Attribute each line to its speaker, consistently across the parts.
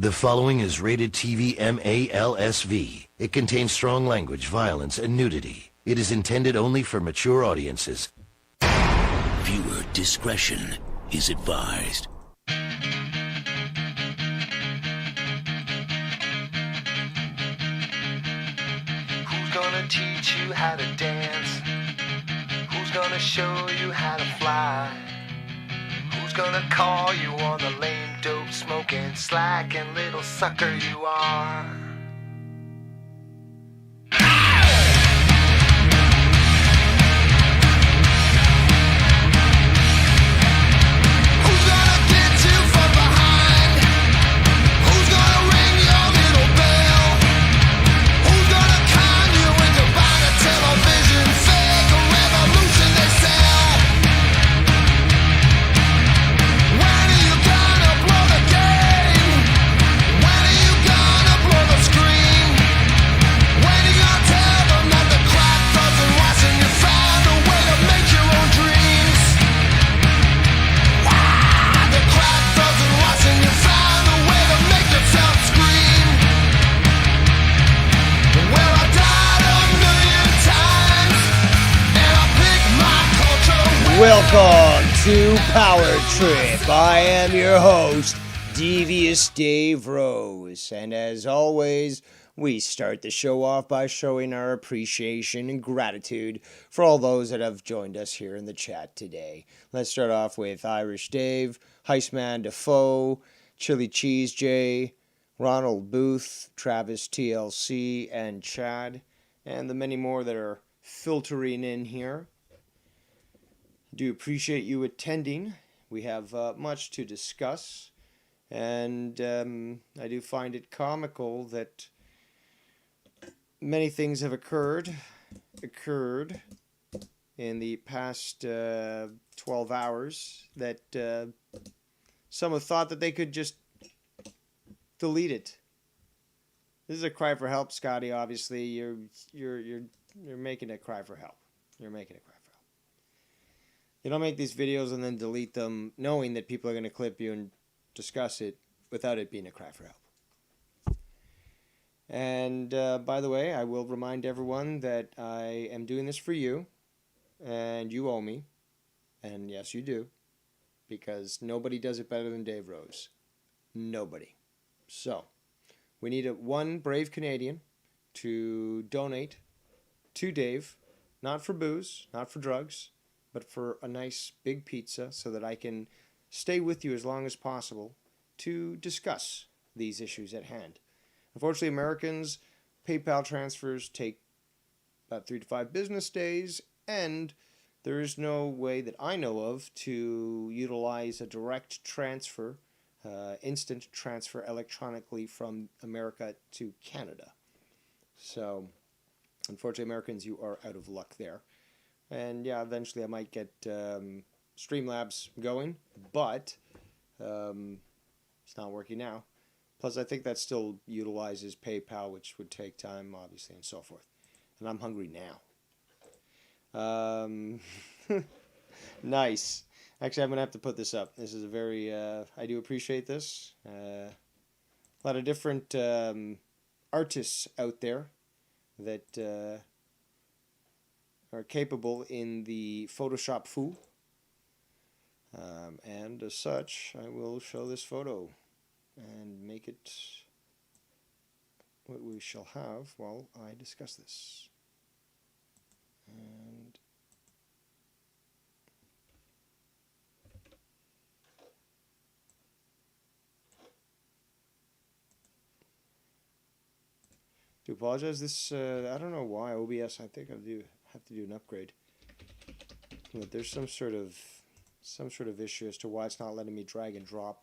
Speaker 1: The following is rated TV MALSV. It contains strong language, violence, and nudity. It is intended only for mature audiences.
Speaker 2: Viewer discretion is advised.
Speaker 3: Who's gonna teach you how to dance? Who's gonna show you how to fly? Who's gonna call you on the lame, dope, smoking, slacking little sucker you are? Who's gonna get you from behind? Who's gonna ring your little bell? Who's gonna con you into buying a television? Fake a revolution they sell. When are you gonna blow the game? When are you gonna blow the screen? When are you gonna tell them that the clock doesn't watch and you found a way to make your own dreams? The clock doesn't watch and you found a way to make yourself scream. Well, I died a million times and I picked my culture.
Speaker 4: Welcome to Power Trip. I am your host, Devious Dave Rose. And as always, we start the show off by showing our appreciation and gratitude for all those that have joined us here in the chat today. Let's start off with Irish Dave, Heistman Defoe, Chili Cheese J, Ronald Booth, Travis TLC, and Chad, and the many more that are filtering in here. Do appreciate you attending. We have much to discuss, and I do find it comical that many things have occurred in the past 12 hours that some have thought that they could just delete it. This is a cry for help, Scotty. Obviously, you're making a cry for help. You're making a cry for help. You don't make these videos and then delete them knowing that people are going to clip you and discuss it without it being a cry for help. And by the way, I will remind everyone that I am doing this for you, and you owe me. And yes, you do, because nobody does it better than Dave Rose. Nobody. So, we need one brave Canadian to donate to Dave, not for booze, not for drugs, but for a nice big pizza so that I can stay with you as long as possible to discuss these issues at hand. Unfortunately, Americans, PayPal transfers take about 3 to 5 business days, and there is no way that I know of to utilize a direct transfer, instant transfer electronically from America to Canada. So, unfortunately, Americans, you are out of luck there. And yeah, eventually I might get Streamlabs going, but it's not working now. Plus, I think that still utilizes PayPal, which would take time, obviously, and so forth. And I'm hungry now. Nice. Actually, I'm going to have to put this up. This is a very, I do appreciate this. A lot of different artists out there that are capable in the Photoshop foo. And as such, I will show this photo and make it what we shall have while I discuss this. And do apologize. This I don't know why OBS. I think I do have to do an upgrade. But there's some sort of issue as to why it's not letting me drag and drop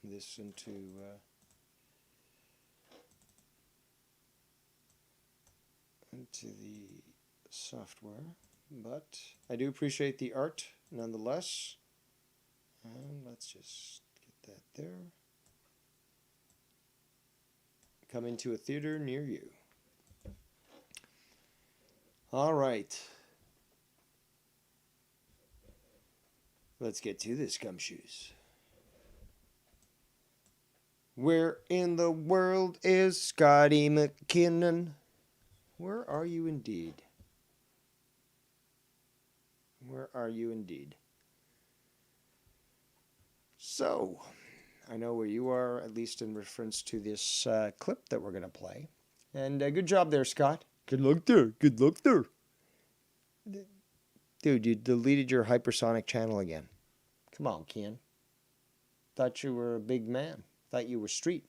Speaker 4: this into the software. But I do appreciate the art nonetheless. And let's just get that there. Coming to a theater near you. All right. Let's get to this, gumshoes. Where in the world is Scotty McKinnon? Where are you indeed? Where are you indeed? So, I know where you are, at least in reference to this clip that we're going to play. And good job there, Scott. Good luck there. Good luck there. Dude, you deleted your hypersonic channel again. Come on, Ken. Thought you were a big man. Thought you were street.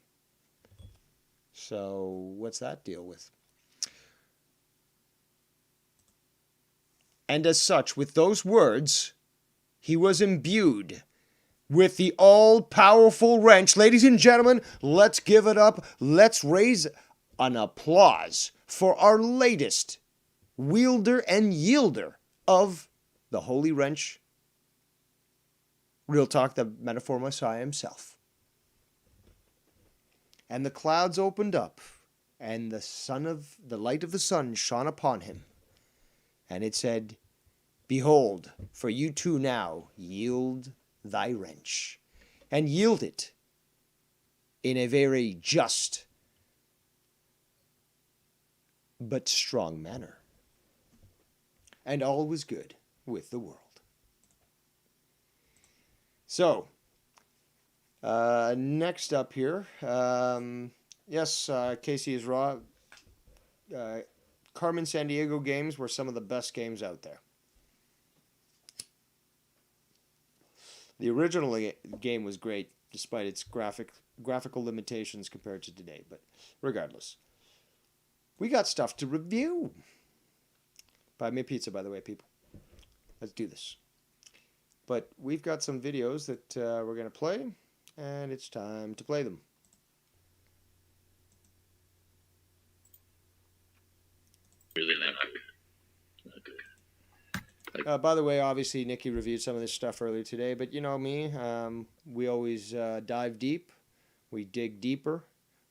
Speaker 4: So, what's that deal with? And as such, with those words, he was imbued with the all-powerful wrench. Ladies and gentlemen, let's give it up. Let's raise an applause for our latest wielder and yielder of the Holy Wrench. Real talk, the metaphor Messiah himself. And the clouds opened up, and the light of the sun shone upon him. And it said, "Behold, for you too now yield thy wrench, and yield it in a very just but strong manner." And all was good with the world. So, next up here, yes, Casey is raw. Carmen Sandiego games were some of the best games out there. The original game was great, despite its graphical limitations compared to today. But regardless, we got stuff to review. Buy me a pizza, by the way, people. Let's do this. But we've got some videos that we're going to play, and it's time to play them.
Speaker 2: Really not good.
Speaker 4: By the way, obviously, Nikki reviewed some of this stuff earlier today, but you know me, we always dive deep. We dig deeper.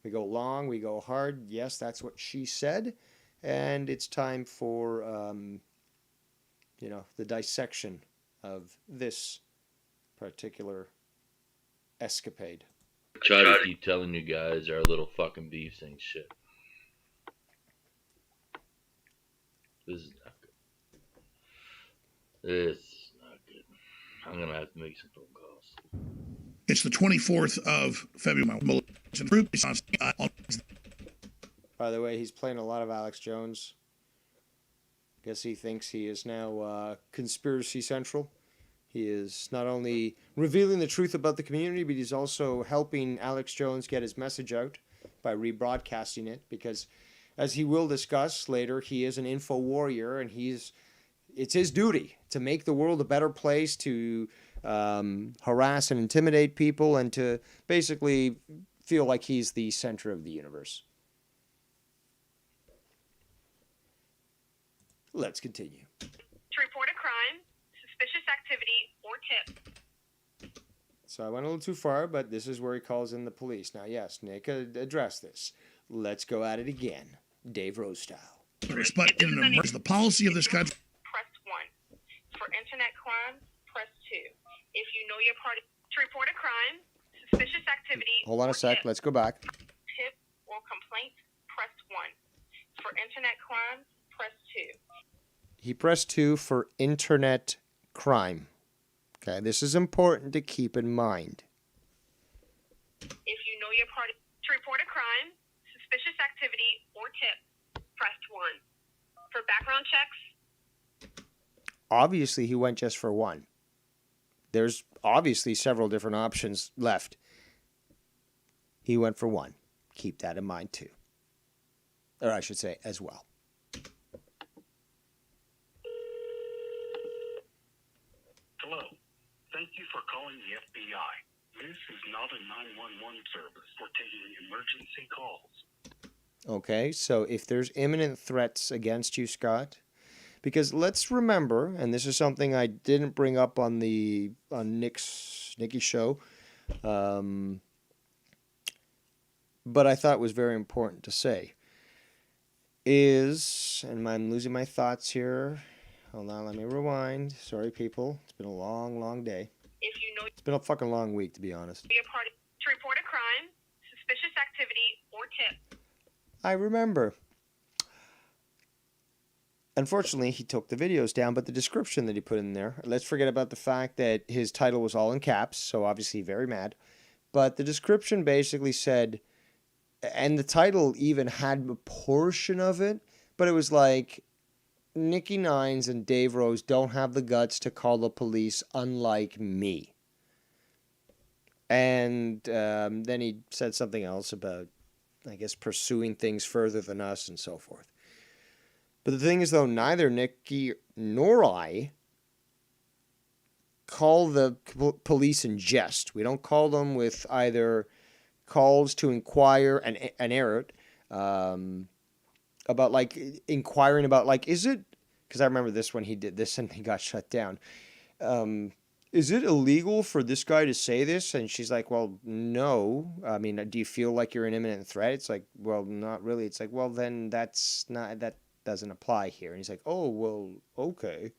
Speaker 4: We go long. We go hard. Yes, that's what she said. And it's time for, the dissection of this particular escapade.
Speaker 5: Try to keep telling you guys our little fucking beefs ain't shit. This is not good. It's not good. I'm gonna have to make some phone calls.
Speaker 6: It's the 24th of February.
Speaker 4: By the way, he's playing a lot of Alex Jones. Guess he thinks he is now Conspiracy Central. He is not only revealing the truth about the community, but he's also helping Alex Jones get his message out by rebroadcasting it. Because, as he will discuss later, he is an info warrior, and it's his duty to make the world a better place, to harass and intimidate people, and to basically feel like he's the center of the universe. Let's continue.
Speaker 7: To report a crime, suspicious activity, or tip.
Speaker 4: So I went a little too far, but this is where he calls in the police. Now, yes, Nick, address this. Let's go at it again. Dave Rose style.
Speaker 6: But in an emergency, the policy of this country.
Speaker 7: Press 1. For internet crimes, press 2. If you know your party. To report a crime, suspicious activity.
Speaker 4: Hold on a sec.
Speaker 7: Tip.
Speaker 4: Let's go back.
Speaker 7: Tip or complaint, press 1. For internet crimes, press 2.
Speaker 4: He pressed 2 for internet crime. Okay, this is important to keep in mind.
Speaker 7: If you know your party. To report a crime, suspicious activity, or tip, press 1. For background checks.
Speaker 4: Obviously, he went just for 1. There's obviously several different options left. He went for 1. Keep that in mind, too. Or I should say, as well.
Speaker 8: Hello. Thank you for calling the FBI. This is not a 911 service for taking emergency calls.
Speaker 4: Okay, so if there's imminent threats against you, Scott, because let's remember, and this is something I didn't bring up on Nick's show, but I thought was very important to say, is, and I'm losing my thoughts here. Hold on, let me rewind. Sorry, people. It's been a long, long day.
Speaker 7: If you know
Speaker 4: It's been a fucking long week, to be honest.
Speaker 7: your party. To report a crime, suspicious activity or tip.
Speaker 4: I remember. Unfortunately, he took the videos down, but the description that he put in there, let's forget about the fact that his title was all in caps, so obviously very mad. But the description basically said, and the title even had a portion of it, but it was like, Nikki Nines and Dave Rose don't have the guts to call the police, unlike me. And then he said something else about, I guess, pursuing things further than us and so forth. But the thing is, though, neither Nikki nor I call the police in jest. We don't call them with either calls to inquire and error about, like, inquiring about, like, is it, because I remember this when he did this and he got shut down. Is it illegal for this guy to say this? And she's like, well, no. I mean, do you feel like you're an imminent threat? It's like, well, not really. It's like, well, then that doesn't apply here. And he's like, oh, well, okay.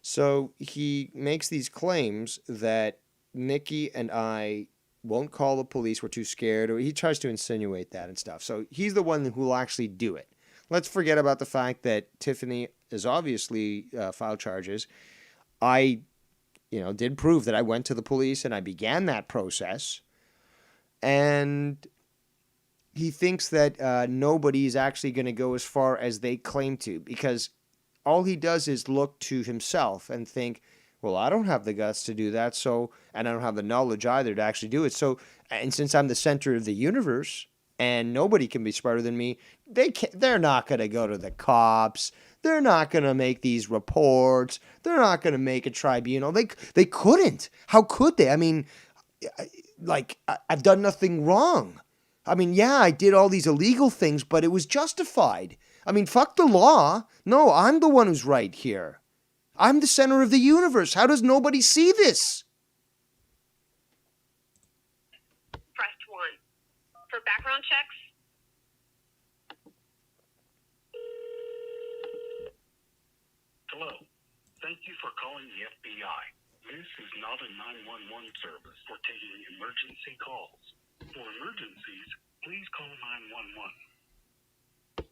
Speaker 4: So he makes these claims that Nikki and I won't call the police, we're too scared, or he tries to insinuate that and stuff. So he's the one who will actually do it. Let's forget about the fact that Tiffany is obviously filed charges. I, did prove that I went to the police and I began that process. And he thinks that nobody is actually going to go as far as they claim to, because all he does is look to himself and think, well, I don't have the guts to do that, and I don't have the knowledge either to actually do it. So, and since I'm the center of the universe and nobody can be smarter than me, they're not going to go to the cops. They're not going to make these reports. They're not going to make a tribunal. They couldn't. How could they? I mean, I've done nothing wrong. I mean, yeah, I did all these illegal things, but it was justified. I mean, fuck the law. No, I'm the one who's right here. I'm the center of the universe. How does nobody see this?
Speaker 7: Press 1. For background checks,
Speaker 8: Hello. Thank you for calling the FBI. This is not a 911 service for taking emergency calls. For emergencies, please call 911.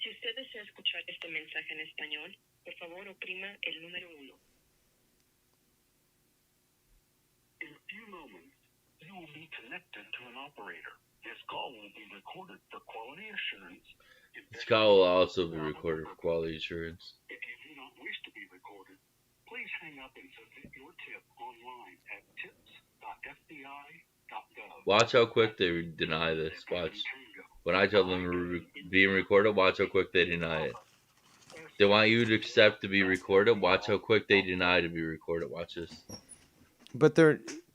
Speaker 9: Si usted desea escuchar este mensaje en español, por favor oprima el número 1.
Speaker 8: In a few moments, you will be connected to an operator. This call will be recorded for quality assurance.
Speaker 5: This call will also be recorded for quality assurance.
Speaker 8: If you do not wish to be recorded, please hang up and submit your tip online at tips.fbi.gov.
Speaker 5: Watch how quick they deny this. Watch. When I tell them we're being recorded, watch how quick they deny it. They want you to accept to be recorded. Watch how quick they deny to be recorded. Watch this.
Speaker 4: But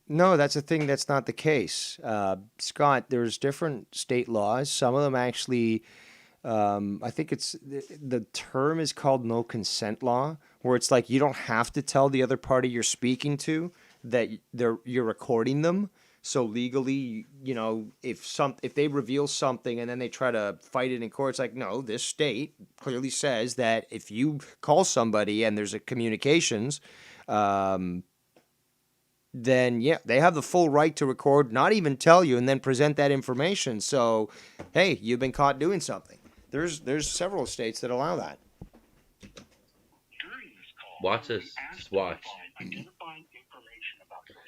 Speaker 4: no, that's the thing. That's not the case. Scott, there's different state laws. Some of them actually, I think the term is called no consent law, where it's like you don't have to tell the other party you're speaking to that you're recording them. So legally, if they reveal something and then they try to fight it in court, it's like, no, this state clearly says that if you call somebody and there's a communications, then yeah, they have the full right to record, not even tell you, and then present that information. So, hey, you've been caught doing something. There's several states that allow that.
Speaker 5: Watch this. Just watch.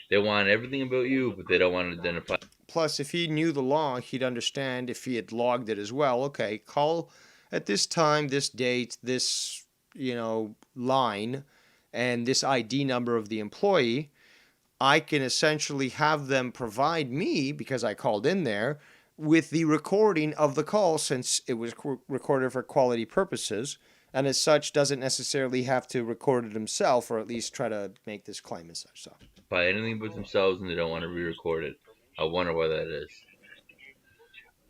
Speaker 5: They want everything about you, but they don't want to identify.
Speaker 4: Plus, if he knew the law, he'd understand if he had logged it as well. Okay, call at this time, this date, this, line, and this ID number of the employee. I can essentially have them provide me, because I called in there, with the recording of the call, since it was recorded for quality purposes, and as such doesn't necessarily have to record it himself, or at least try to make this claim as such. So,
Speaker 5: By anything but themselves, and they don't want to be recorded. I wonder why that is.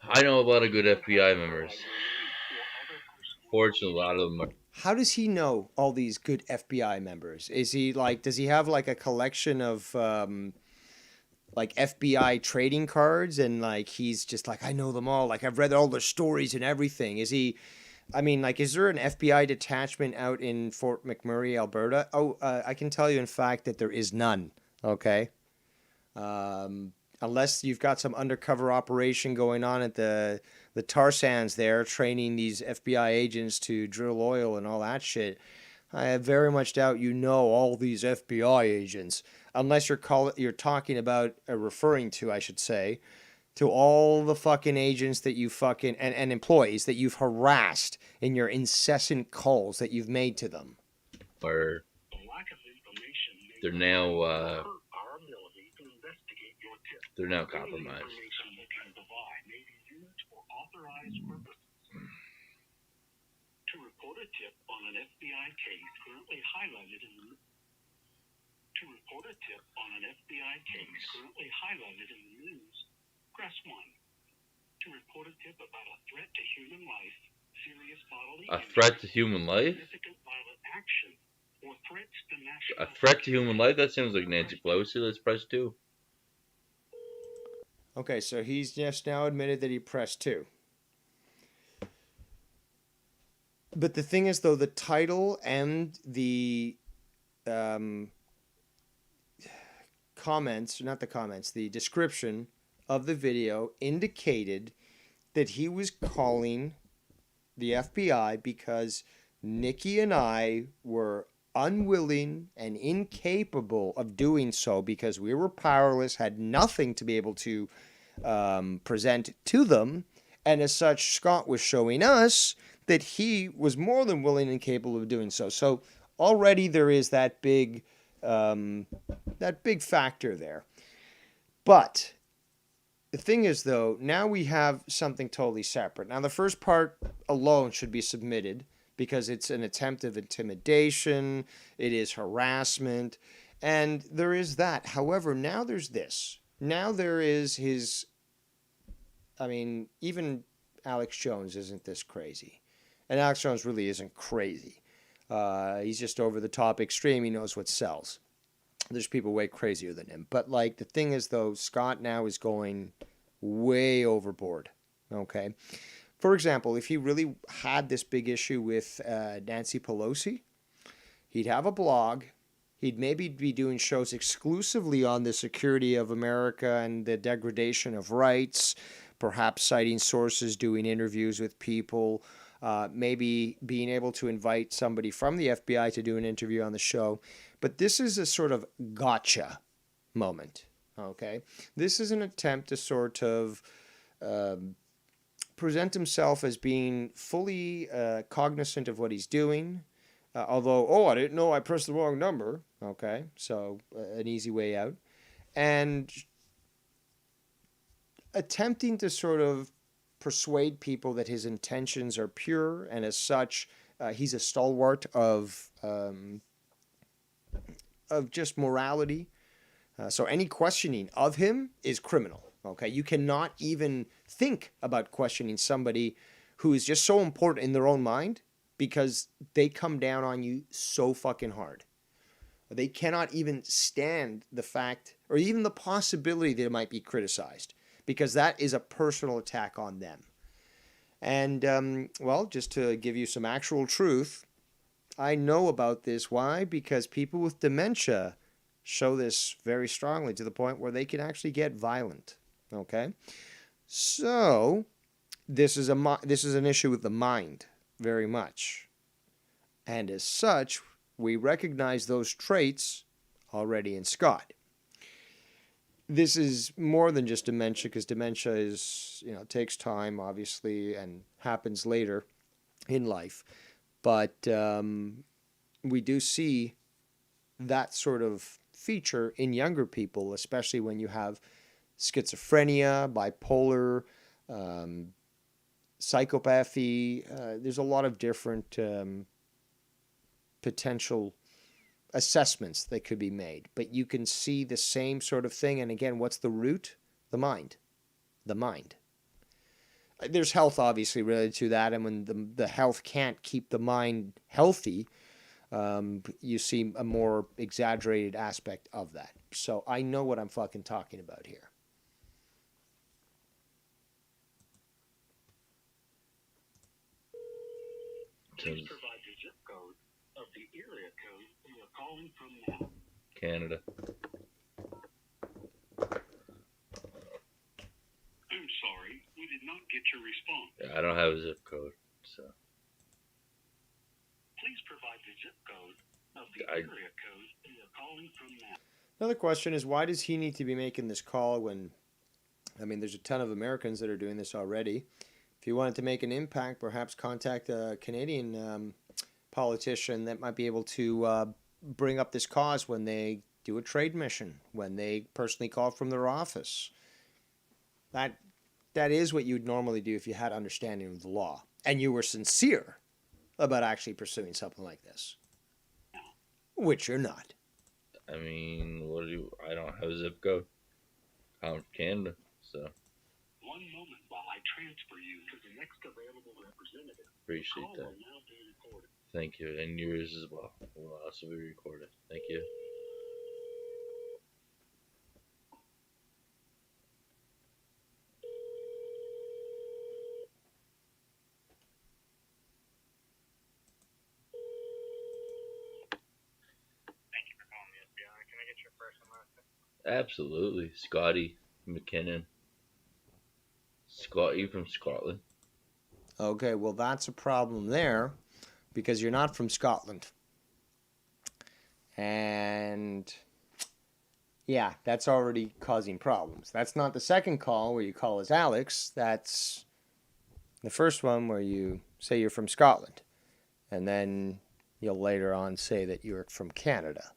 Speaker 5: I know a lot of good FBI members. Fortunately, a lot of them are.
Speaker 4: How does he know all these good FBI members? Is he does he have like a collection of like FBI trading cards, and like he's just like, I know them all, like I've read all their stories and everything? Is he, I mean, like, is there an FBI detachment out in Fort McMurray, Alberta? I can tell you, in fact, that there is none. Okay. unless you've got some undercover operation going on at the tar sands there, training these FBI agents to drill oil and all that shit. I very much doubt you know all these FBI agents, unless you're talking about, referring to, I should say, to all the fucking agents that you fucking, and employees that you've harassed in your incessant calls that you've made to them.
Speaker 5: Or they're now compromised.
Speaker 8: To report a tip on an FBI case currently highlighted in the news, press 1. To report a tip about a threat to human life, serious bodily
Speaker 5: A threat to human life?
Speaker 8: significant violent action, or threats to national
Speaker 5: A threat to human life? That sounds like Nancy Pelosi. Let's press 2.
Speaker 4: Okay, so he's just now admitted that he pressed 2. But the thing is, though, the title and the the description of the video indicated that he was calling the FBI because Nikki and I were unwilling and incapable of doing so because we were powerless, had nothing to be able to present to them, and as such, Scott was showing us that he was more than willing and capable of doing so. So already there is that big factor there. But the thing is, though, now we have something totally separate. Now, the first part alone should be submitted because it's an attempt of intimidation, it is harassment, and there is that. However, now there's this. Now there is his, I mean, even Alex Jones isn't this crazy. And Alex Jones really isn't crazy. He's just over the top extreme. He knows what sells. There's people way crazier than him. But, like, the thing is, though, Scott now is going way overboard. Okay? For example, if he really had this big issue with Nancy Pelosi, he'd have a blog. He'd maybe be doing shows exclusively on the security of America and the degradation of rights, perhaps citing sources, doing interviews with people, maybe being able to invite somebody from the FBI to do an interview on the show. But this is a sort of gotcha moment, okay? This is an attempt to sort of present himself as being fully cognizant of what he's doing, although, I didn't know I pressed the wrong number, okay? So an easy way out. And attempting to sort of persuade people that his intentions are pure, and as such, he's a stalwart of just morality. So any questioning of him is criminal. Okay, you cannot even think about questioning somebody who is just so important in their own mind because they come down on you so fucking hard. They cannot even stand the fact or even the possibility that it might be criticized because that is a personal attack on them. And, well, just to give you some actual truth, I know about this. Why? Because people with dementia show this very strongly to the point where they can actually get violent. Okay? So, this is an issue with the mind, very much. And as such, we recognize those traits already in Scott. This is more than just dementia, because dementia is, takes time, obviously, and happens later in life. But we do see that sort of feature in younger people, especially when you have schizophrenia, bipolar, psychopathy. There's a lot of different potential assessments that could be made, but you can see the same sort of thing. And again, what's the root? The mind. The mind. There's health obviously related to that, and when the health can't keep the mind healthy, you see a more exaggerated aspect of that. So I know what I'm fucking talking about here.
Speaker 8: Please provide the zip code of the area code you are calling from now.
Speaker 5: Canada.
Speaker 8: did not get your response.
Speaker 5: Yeah, I don't have a zip code, so.
Speaker 8: Please provide the zip code of the
Speaker 5: I-
Speaker 8: area code you are calling from now.
Speaker 4: Another question is, why does he need to be making this call when, I mean, there's a ton of Americans that are doing this already. If you wanted to make an impact, perhaps contact a Canadian politician that might be able to bring up this cause when they do a trade mission, when they personally call from their office. That is what you'd normally do if you had understanding of the law and you were sincere about actually pursuing something like this, which you're not.
Speaker 5: I mean, I don't have a zip code. I'm from Canada, so.
Speaker 8: One moment while I transfer you to the next available representative.
Speaker 5: Appreciate
Speaker 8: Call
Speaker 5: that.
Speaker 8: will now be recorded.
Speaker 5: Thank you, and yours as well will also be recorded. Thank you.
Speaker 8: Thank you for calling the FBI. Can I get your first and last name?
Speaker 5: Absolutely, Scotty McKinnon. Scotty from Scotland.
Speaker 4: Okay, well, that's a problem there because you're not from Scotland. And yeah, that's already causing problems. That's not the second call where you call as Alex. That's the first one where you say you're from Scotland. And then you'll later on say that you're from Canada.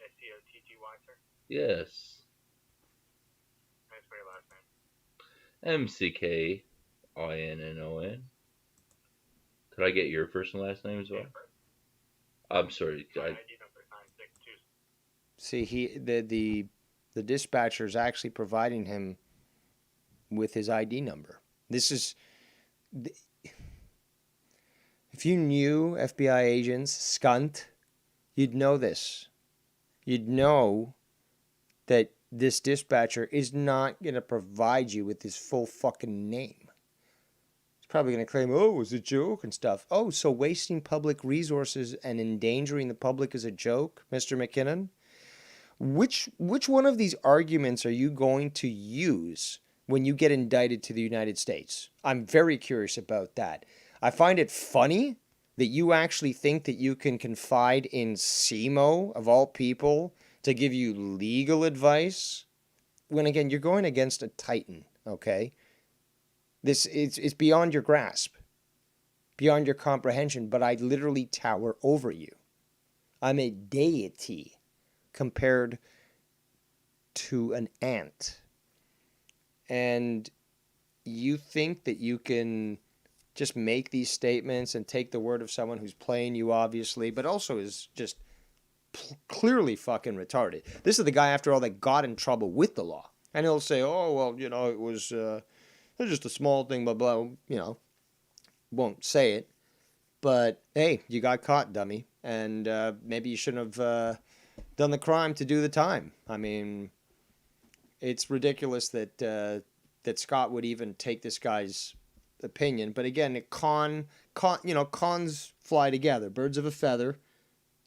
Speaker 8: S-C-O-T-T-Y, sir?
Speaker 5: Yes.
Speaker 8: Thanks for your last name.
Speaker 5: McKinnon. Could I get your first and last name as well? I'm sorry.
Speaker 8: ID number 962.
Speaker 4: See, the dispatcher is actually providing him with his ID number. This is, if you knew FBI agents, Skunt, you'd know this. You'd know that this dispatcher is not going to provide you with his full fucking name. He's probably going to claim, oh, it was a joke and stuff. Oh, so wasting public resources and endangering the public is a joke, Mr. McKinnon? Which one of these arguments are you going to use when you get indicted to the United States? I'm very curious about that. I find it funny that you actually think that you can confide in SEMO, of all people, to give you legal advice, when again, you're going against a titan, okay? It's beyond your grasp, beyond your comprehension, but I literally tower over you. I'm a deity compared to an ant. And you think that you can just make these statements and take the word of someone who's playing you, obviously, but also is just clearly fucking retarded. This is the guy, after all, that got in trouble with the law. And he'll say, oh, well, you know, it was just a small thing, blah, blah, you know, won't say it. But, hey, you got caught, dummy. And maybe you shouldn't have done the crime to do the time. I mean, it's ridiculous that that Scott would even take this guy's opinion. But again, cons fly together. Birds of a feather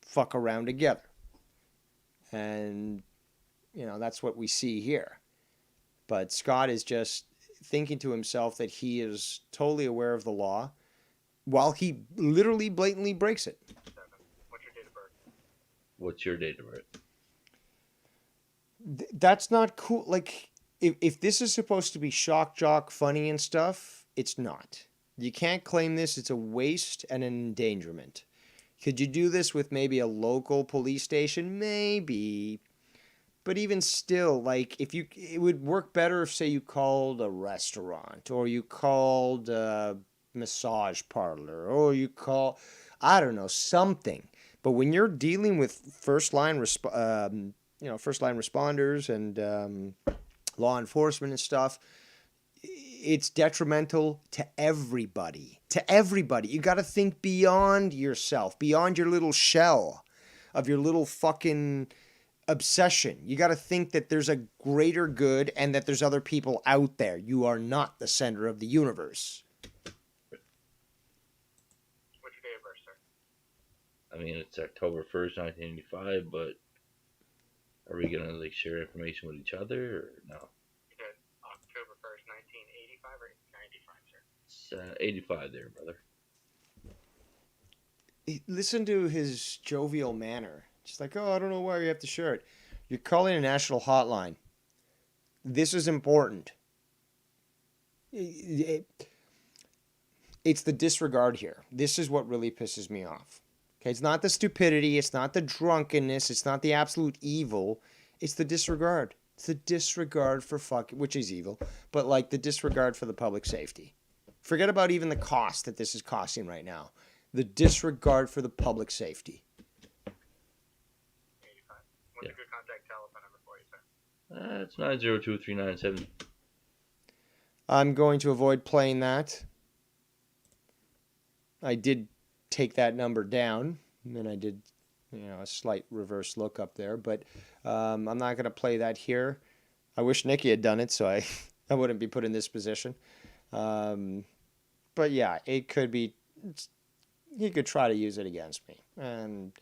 Speaker 4: fuck around together. And, you know, that's what we see here. But Scott is just thinking to himself that he is totally aware of the law while he literally blatantly breaks it.
Speaker 8: What's your date of birth?
Speaker 5: What's your date of birth?
Speaker 4: That's not cool. Like, if this is supposed to be shock jock funny and stuff, it's not. You can't claim this. It's a waste and an endangerment. Could you do this with maybe a local police station? Maybe. But even still, like, it would work better if, say, you called a restaurant, or you called a massage parlor, or you call, I don't know, something. But when you're dealing with first-line responders and law enforcement and stuff, it's detrimental to everybody. To everybody. You got to think beyond yourself, beyond your little shell of your little fucking obsession. You got to think that there's a greater good and that there's other people out there. You are not the center of the universe.
Speaker 8: What's your date of birth, sir?
Speaker 5: I mean, it's October 1st, 1985, but are we going to, like, share information with each other or no? It's 85 there, brother.
Speaker 4: Listen to his jovial manner. Just like, oh, I don't know why you have the shirt. You're calling a national hotline. This is important. It's the disregard here. This is what really pisses me off. Okay, it's not the stupidity. It's not the drunkenness. It's not the absolute evil. It's the disregard. It's the disregard for which is evil, but like the disregard for the public safety. Forget about even the cost that this is costing right now. The disregard for the public safety.
Speaker 8: 85. What's a good contact telephone number for you, sir?
Speaker 5: It's 902-397.
Speaker 4: I'm going to avoid playing that. I did take that number down, and then I did, a slight reverse look up there, but I'm not going to play that here. I wish Nikki had done it, so I wouldn't be put in this position. But yeah, it could be. He could try to use it against me, and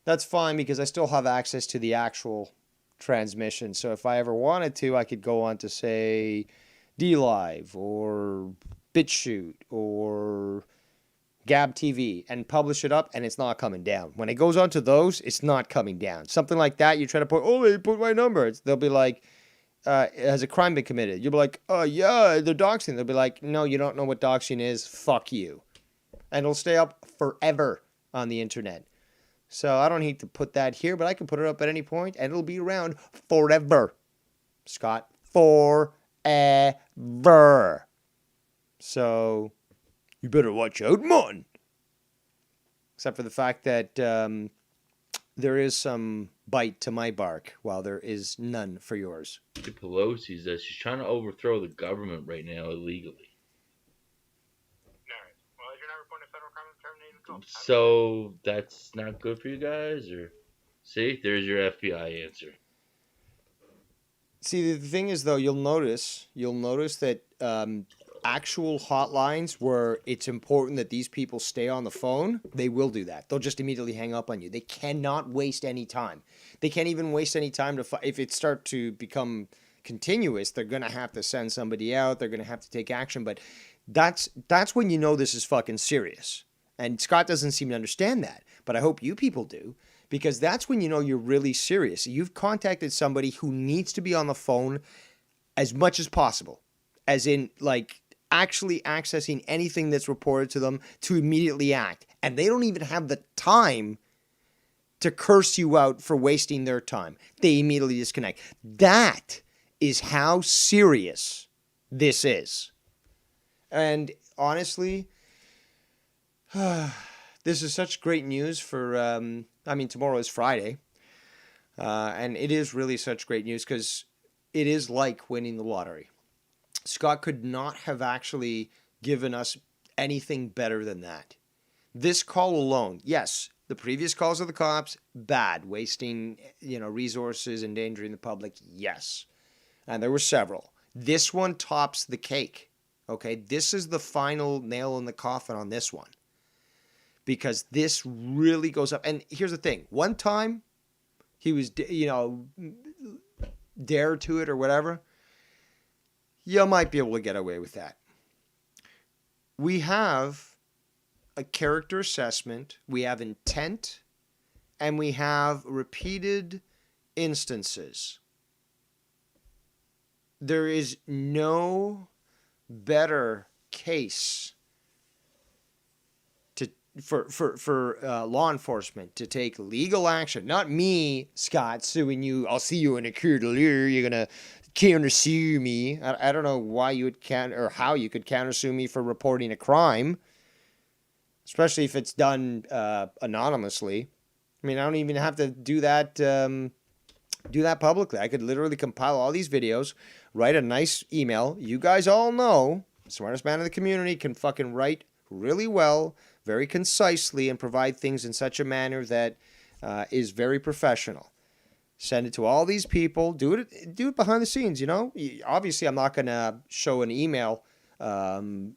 Speaker 4: that's fine because I still have access to the actual transmission. So if I ever wanted to, I could go on to say DLive or BitChute or Gab TV and publish it up, and it's not coming down. When it goes on to those, it's not coming down. Something like that, you try to put, they put my number. They'll be like, has a crime been committed? You'll be like, oh yeah, they're doxing. They'll be like, no, you don't know what doxing is. Fuck you. And it'll stay up forever on the internet. So I don't need to put that here, but I can put it up at any point, and it'll be around forever. Scott, forever. So you better watch out, man. Except for the fact that there is some bite to my bark, while there is none for yours.
Speaker 5: Pelosi's that she's trying to overthrow the government right now illegally. So that's not good for you guys, or see, there's your FBI answer.
Speaker 4: See, the thing is, though, you'll notice that actual hotlines where it's important that these people stay on the phone, they will do that. They'll just immediately hang up on you. They cannot waste any time. They can't even waste any time if it starts to become continuous. They're gonna have to send somebody out. They're gonna have to take action. But that's when you know this is fucking serious. And Scott doesn't seem to understand that, but I hope you people do, because that's when you know you're really serious. You've contacted somebody who needs to be on the phone as much as possible, as in, like, actually accessing anything that's reported to them to immediately act. And they don't even have the time to curse you out for wasting their time. They immediately disconnect. That is how serious this is. And honestly, this is such great news for, tomorrow is Friday. And it is really such great news because it is like winning the lottery. Scott could not have actually given us anything better than that. This call alone, yes, the previous calls of the cops, bad, wasting, resources, endangering the public, yes. And there were several. This one tops the cake, okay? This is the final nail in the coffin on this one. Because this really goes up. And here's the thing. One time, he was, dare to it or whatever. You might be able to get away with that. We have a character assessment. We have intent. And we have repeated instances. There is no better case for law enforcement to take legal action. Not me, Scott, suing you. I'll see you in a court later. You're going to countersue me. I don't know why you would or how you could countersue me for reporting a crime, especially if it's done anonymously. I mean, I don't even have to do that publicly. I could literally compile all these videos, write a nice email. You guys all know, the smartest man in the community can fucking write really well, very concisely, and provide things in such a manner that is very professional. Send it to all these people. Do it behind the scenes, Obviously, I'm not going to show an email,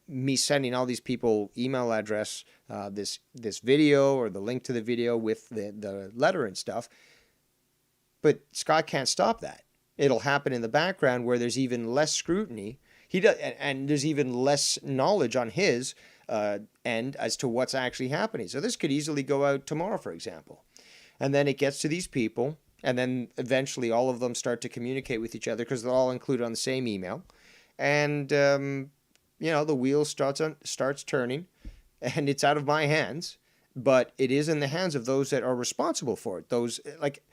Speaker 4: me sending all these people email address, this video or the link to the video with the letter and stuff. But Scott can't stop that. It'll happen in the background where there's even less scrutiny. He does, and there's even less knowledge on his end as to what's actually happening. So this could easily go out tomorrow, for example. And then it gets to these people, and then eventually all of them start to communicate with each other because they're all included on the same email. And, you know, the wheel starts turning, and it's out of my hands, but it is in the hands of those that are responsible for it. Those, like,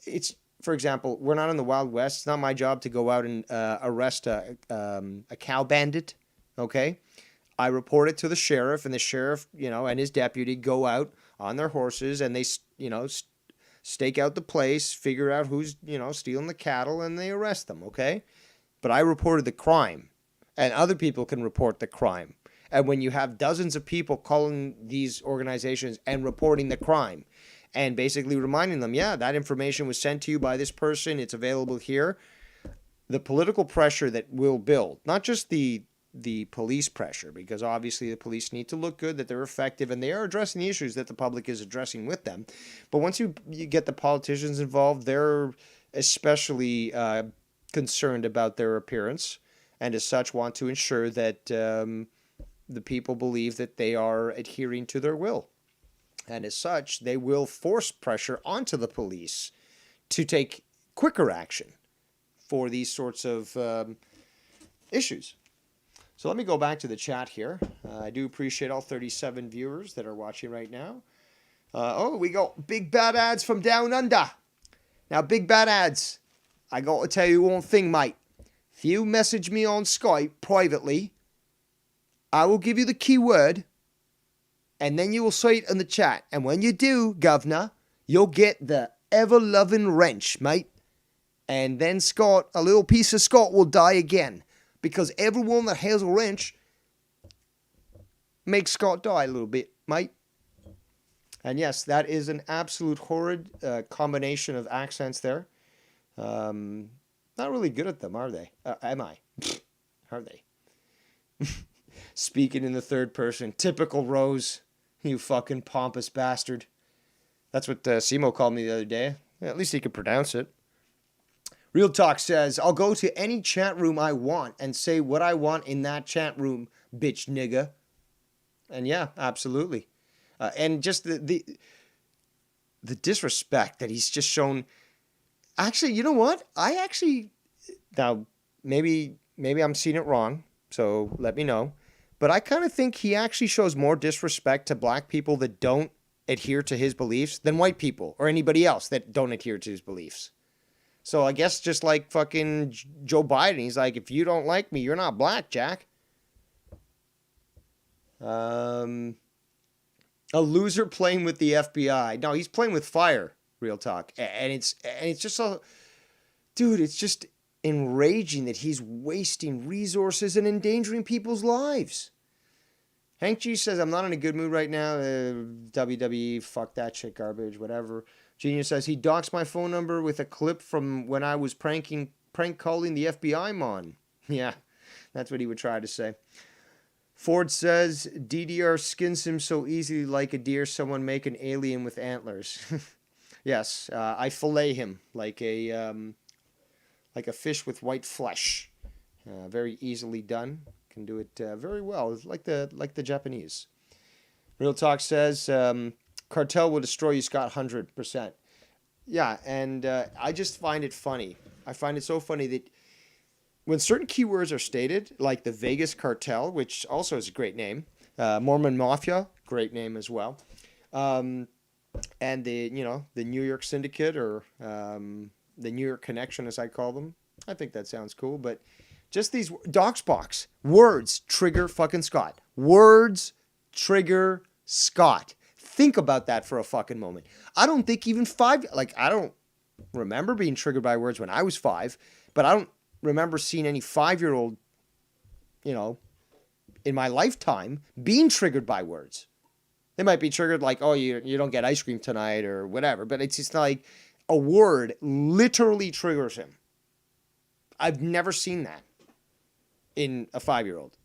Speaker 4: it's, for example, we're not in the Wild West. It's not my job to go out and arrest a cow bandit, okay? I report it to the sheriff, and the sheriff, you know, and his deputy go out on their horses, and they, you know, stake out the place, figure out who's, you know, stealing the cattle, and they arrest them, okay? But I reported the crime, and other people can report the crime. And when you have dozens of people calling these organizations and reporting the crime, and basically reminding them, yeah, that information was sent to you by this person, it's available here, the political pressure that will build, not just the police pressure, because obviously the police need to look good, that they're effective, and they are addressing the issues that the public is addressing with them. But once you get the politicians involved, they're especially concerned about their appearance, and as such want to ensure that the people believe that they are adhering to their will. And as such, they will force pressure onto the police to take quicker action for these sorts of issues. So let me go back to the chat here. I do appreciate all 37 viewers that are watching right now. Oh, we got Big Bad Ads from Down Under. Now, Big Bad Ads, I got to tell you one thing, mate. If you message me on Skype privately, I will give you the keyword, and then you will say it in the chat. And when you do, governor, you'll get the ever-loving wrench, mate. And then Scott, a little piece of Scott will die again. Because everyone that has a wrench makes Scott die a little bit, mate. And yes, that is an absolute horrid combination of accents there. Not really good at them, are they? Am I? Are they? Speaking in the third person. Typical Rose. You fucking pompous bastard. That's what Simo called me the other day. At least he could pronounce it. Real Talk says, I'll go to any chat room I want and say what I want in that chat room, bitch nigga. And yeah, absolutely. And just the disrespect that he's just shown. Actually, you know what? Now, maybe I'm seeing it wrong, so let me know. But I kind of think he actually shows more disrespect to black people that don't adhere to his beliefs than white people or anybody else that don't adhere to his beliefs. So I guess just like fucking Joe Biden, he's like, if you don't like me, you're not black, Jack. A loser playing with the FBI. No, he's playing with fire, Real Talk. And it's just so, dude, it's just enraging that he's wasting resources and endangering people's lives. Hank G says, I'm not in a good mood right now. WWE, fuck that shit, garbage, whatever. Genius says, he doxed my phone number with a clip from when I was prank calling the FBI mon. Yeah, that's what he would try to say. Ford says, DDR skins him so easily like a deer someone make an alien with antlers. Yes, I fillet him like a fish with white flesh. Very easily done. Can do it very well, like the Japanese. Real Talk says, cartel will destroy you, Scott, 100%. Yeah, and I just find it funny. I find it so funny that when certain keywords are stated, like the Vegas cartel, which also is a great name, Mormon Mafia, great name as well, and the New York Syndicate or the New York Connection, as I call them. I think that sounds cool, but just these Doxbox words trigger fucking Scott. Words trigger Scott. Think about that for a fucking moment. I don't think even I don't remember being triggered by words when I was 5, but I don't remember seeing any 5-year-old, in my lifetime being triggered by words. They might be triggered like, oh, you don't get ice cream tonight or whatever, but it's just like a word literally triggers him. I've never seen that in a 5-year-old.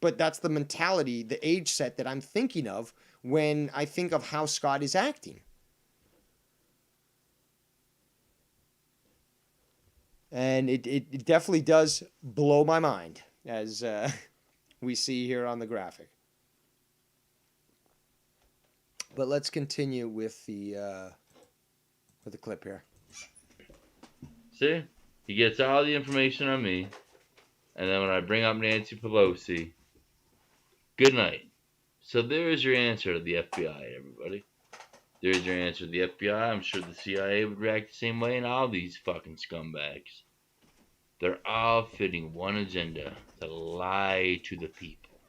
Speaker 4: But that's the mentality, the age set that I'm thinking of when I think of how Scott is acting. And it definitely does blow my mind, as we see here on the graphic. But let's continue with the clip here.
Speaker 5: See? He gets all the information on me. And then when I bring up Nancy Pelosi, good night. So there is your answer to the FBI, everybody. There's your answer to the FBI. I'm sure the CIA would react the same way, and all these fucking scumbags. They're all fitting one agenda: to lie to the people.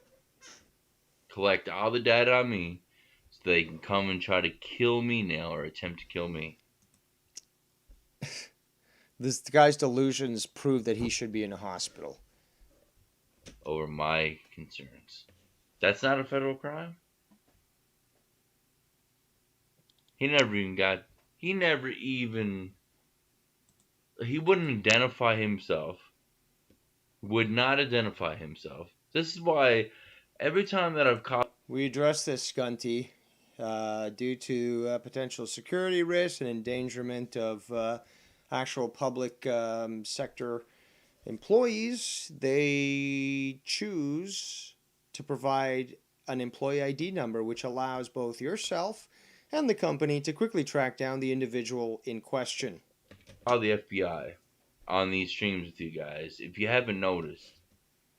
Speaker 5: Collect all the data on me so they can come and try to kill me now or attempt to kill me.
Speaker 4: This guy's delusions prove that he should be in a hospital.
Speaker 5: Over my concerns. That's not a federal crime? He wouldn't identify himself. Would not identify himself. This is why every time that I've caught...
Speaker 4: We addressed this, Scotty, due to potential security risks and endangerment of actual public sector employees. They choose to provide an employee ID number, which allows both yourself and the company to quickly track down the individual in question.
Speaker 5: The FBI on these streams with you guys. If you haven't noticed,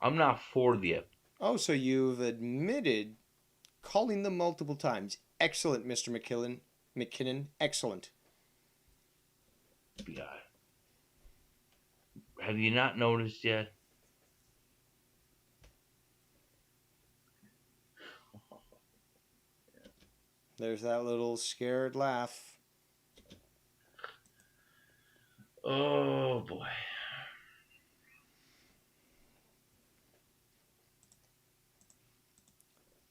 Speaker 5: I'm not for the FBI.
Speaker 4: Oh, so you've admitted calling them multiple times. Excellent, Mr. McKinnon. Excellent.
Speaker 5: FBI. Have you not noticed yet?
Speaker 4: There's that little scared laugh.
Speaker 5: Oh, boy.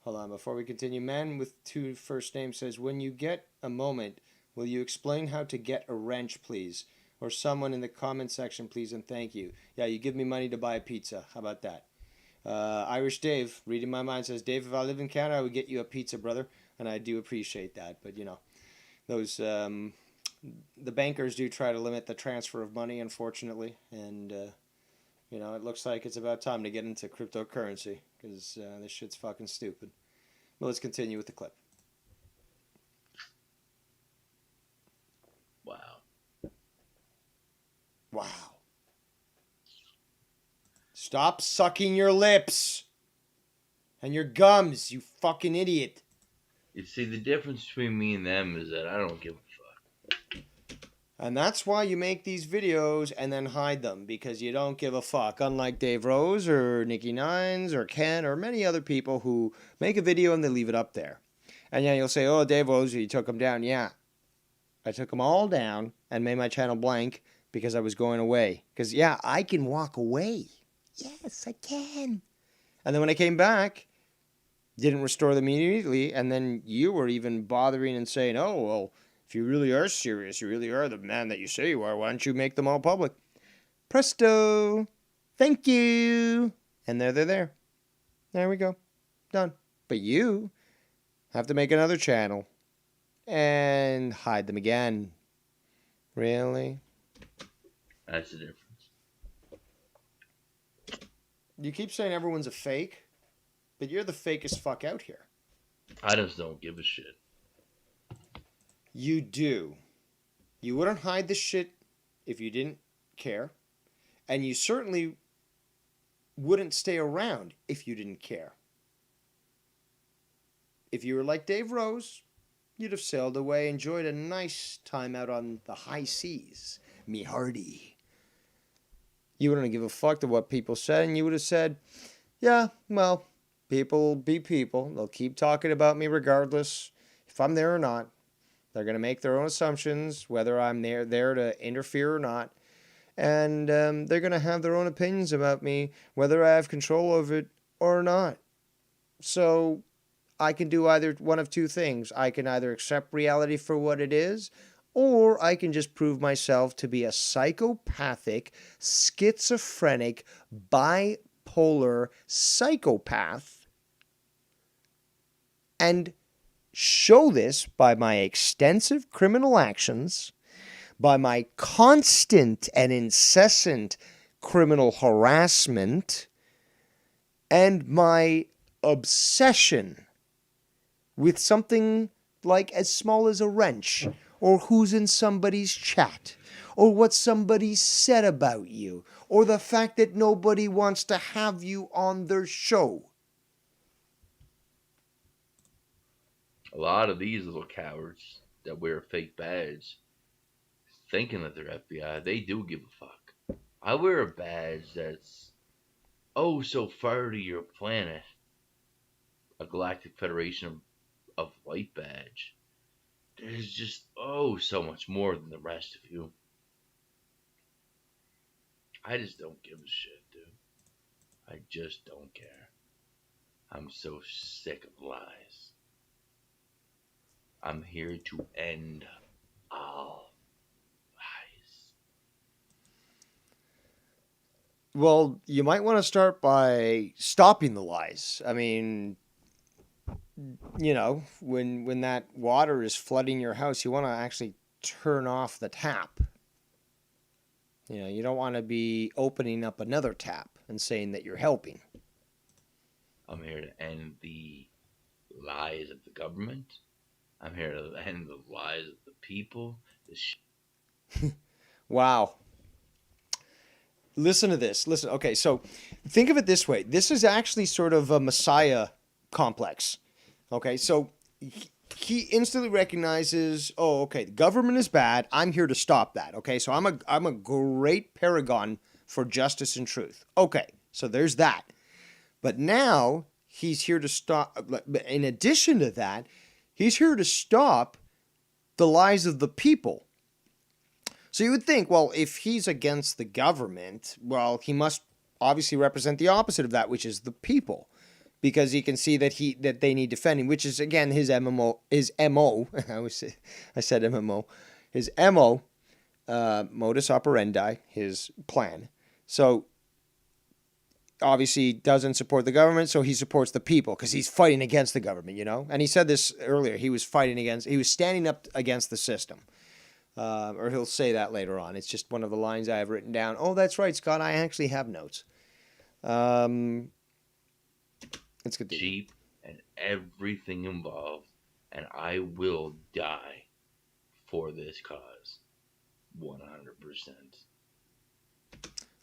Speaker 4: Hold on, before we continue, man with 2 first names says, when you get a moment, will you explain how to get a wrench, please? Or someone in the comment section, please, and thank you. Yeah, you give me money to buy a pizza. How about that? Irish Dave, reading my mind, says, Dave, if I lived in Canada, I would get you a pizza, brother. And I do appreciate that. But, you know, those the bankers do try to limit the transfer of money, unfortunately. And, you know, it looks like it's about time to get into cryptocurrency because this shit's fucking stupid. But let's continue with the clip.
Speaker 5: Wow.
Speaker 4: Wow. Stop sucking your lips and your gums, you fucking idiot.
Speaker 5: You see, the difference between me and them is that I don't give a fuck.
Speaker 4: And that's why you make these videos and then hide them, because you don't give a fuck. Unlike Dave Rose or Nikki Nines or Ken or many other people who make a video and they leave it up there. And yeah, you'll say, oh, Dave Rose, you took them down. Yeah. I took them all down and made my channel blank because I was going away. Because, yeah, I can walk away. Yes, I can. And then when I came back, didn't restore them immediately. And then you were even bothering and saying, oh, well, if you really are serious, you really are the man that you say you are, why don't you make them all public? Presto. Thank you. And there they're there. There we go. Done. But you have to make another channel and hide them again. Really?
Speaker 5: That's the difference.
Speaker 4: You keep saying everyone's a fake, but you're the fakest fuck out here.
Speaker 5: I just don't give a shit.
Speaker 4: You do. You wouldn't hide the shit if you didn't care. And you certainly wouldn't stay around if you didn't care. If you were like Dave Rose, you'd have sailed away, enjoyed a nice time out on the high seas. Me hearty. You wouldn't give a fuck to what people said, and you would have said, yeah, well, people be people. They'll keep talking about me regardless if I'm there or not. They're going to make their own assumptions, whether I'm there to interfere or not. And they're going to have their own opinions about me, whether I have control of it or not. So I can do either one of two things. I can either accept reality for what it is, or I can just prove myself to be a psychopathic, schizophrenic, bipolar psychopath and show this by my extensive criminal actions, by my constant and incessant criminal harassment and my obsession with something like as small as a wrench, or who's in somebody's chat, or what somebody said about you, or the fact that nobody wants to have you on their show.
Speaker 5: A lot of these little cowards that wear a fake badge, thinking that they're FBI, they do give a fuck. I wear a badge that's oh so far to your planet, a Galactic Federation of Light badge. There's just oh so much more than the rest of you. I just don't give a shit, dude. I just don't care. I'm so sick of lies. I'm here to end all lies.
Speaker 4: Well, you might want to start by stopping the lies. I mean, you know, when that water is flooding your house, you want to actually turn off the tap. You know, you don't want to be opening up another tap and saying that you're helping.
Speaker 5: I'm here to end the lies of the government. I'm here to end the lies of the people.
Speaker 4: Wow. Listen to this. Listen. Okay, so think of it this way. This is actually sort of a Messiah complex. Okay, so he instantly recognizes, oh, okay, the government is bad. I'm here to stop that. Okay, so I'm a great paragon for justice and truth. Okay, so there's that. But now he's here to stop. In addition to that, he's here to stop the lies of the people. So you would think, well, if he's against the government, well, he must obviously represent the opposite of that, which is the people, because he can see that they need defending, which is again his MO. I said MMO, his MO, modus operandi, his plan. So obviously he doesn't support the government, so he supports the people because he's fighting against the government, you know. And he said this earlier. He was standing up against the system. Or he'll say that later on. It's just one of the lines I have written down. Oh, that's right, Scott. I actually have notes. Let's get
Speaker 5: cheap and everything involved, and I will die for this cause, 100%.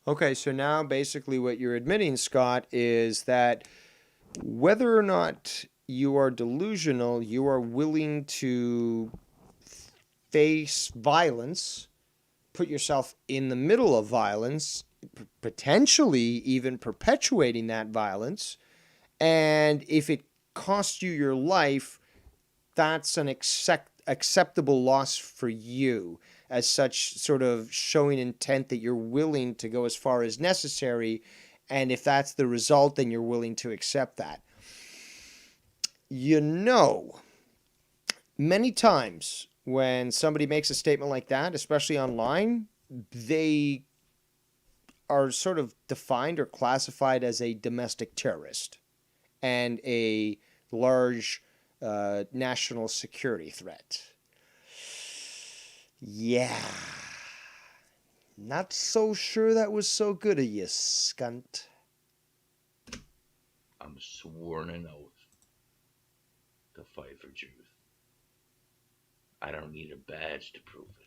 Speaker 4: Okay, so now basically what you're admitting, Scott, is that whether or not you are delusional, you are willing to face violence, put yourself in the middle of violence, potentially even perpetuating that violence, and if it costs you your life, that's an acceptable loss for you, as such sort of showing intent that you're willing to go as far as necessary, and if that's the result, then you're willing to accept that. You know, many times when somebody makes a statement like that, especially online, they are sort of defined or classified as a domestic terrorist and a large national security threat. Yeah. Not so sure that was so good of you, scunt.
Speaker 5: I'm sworn an oath to fight for truth. I don't need a badge to prove it.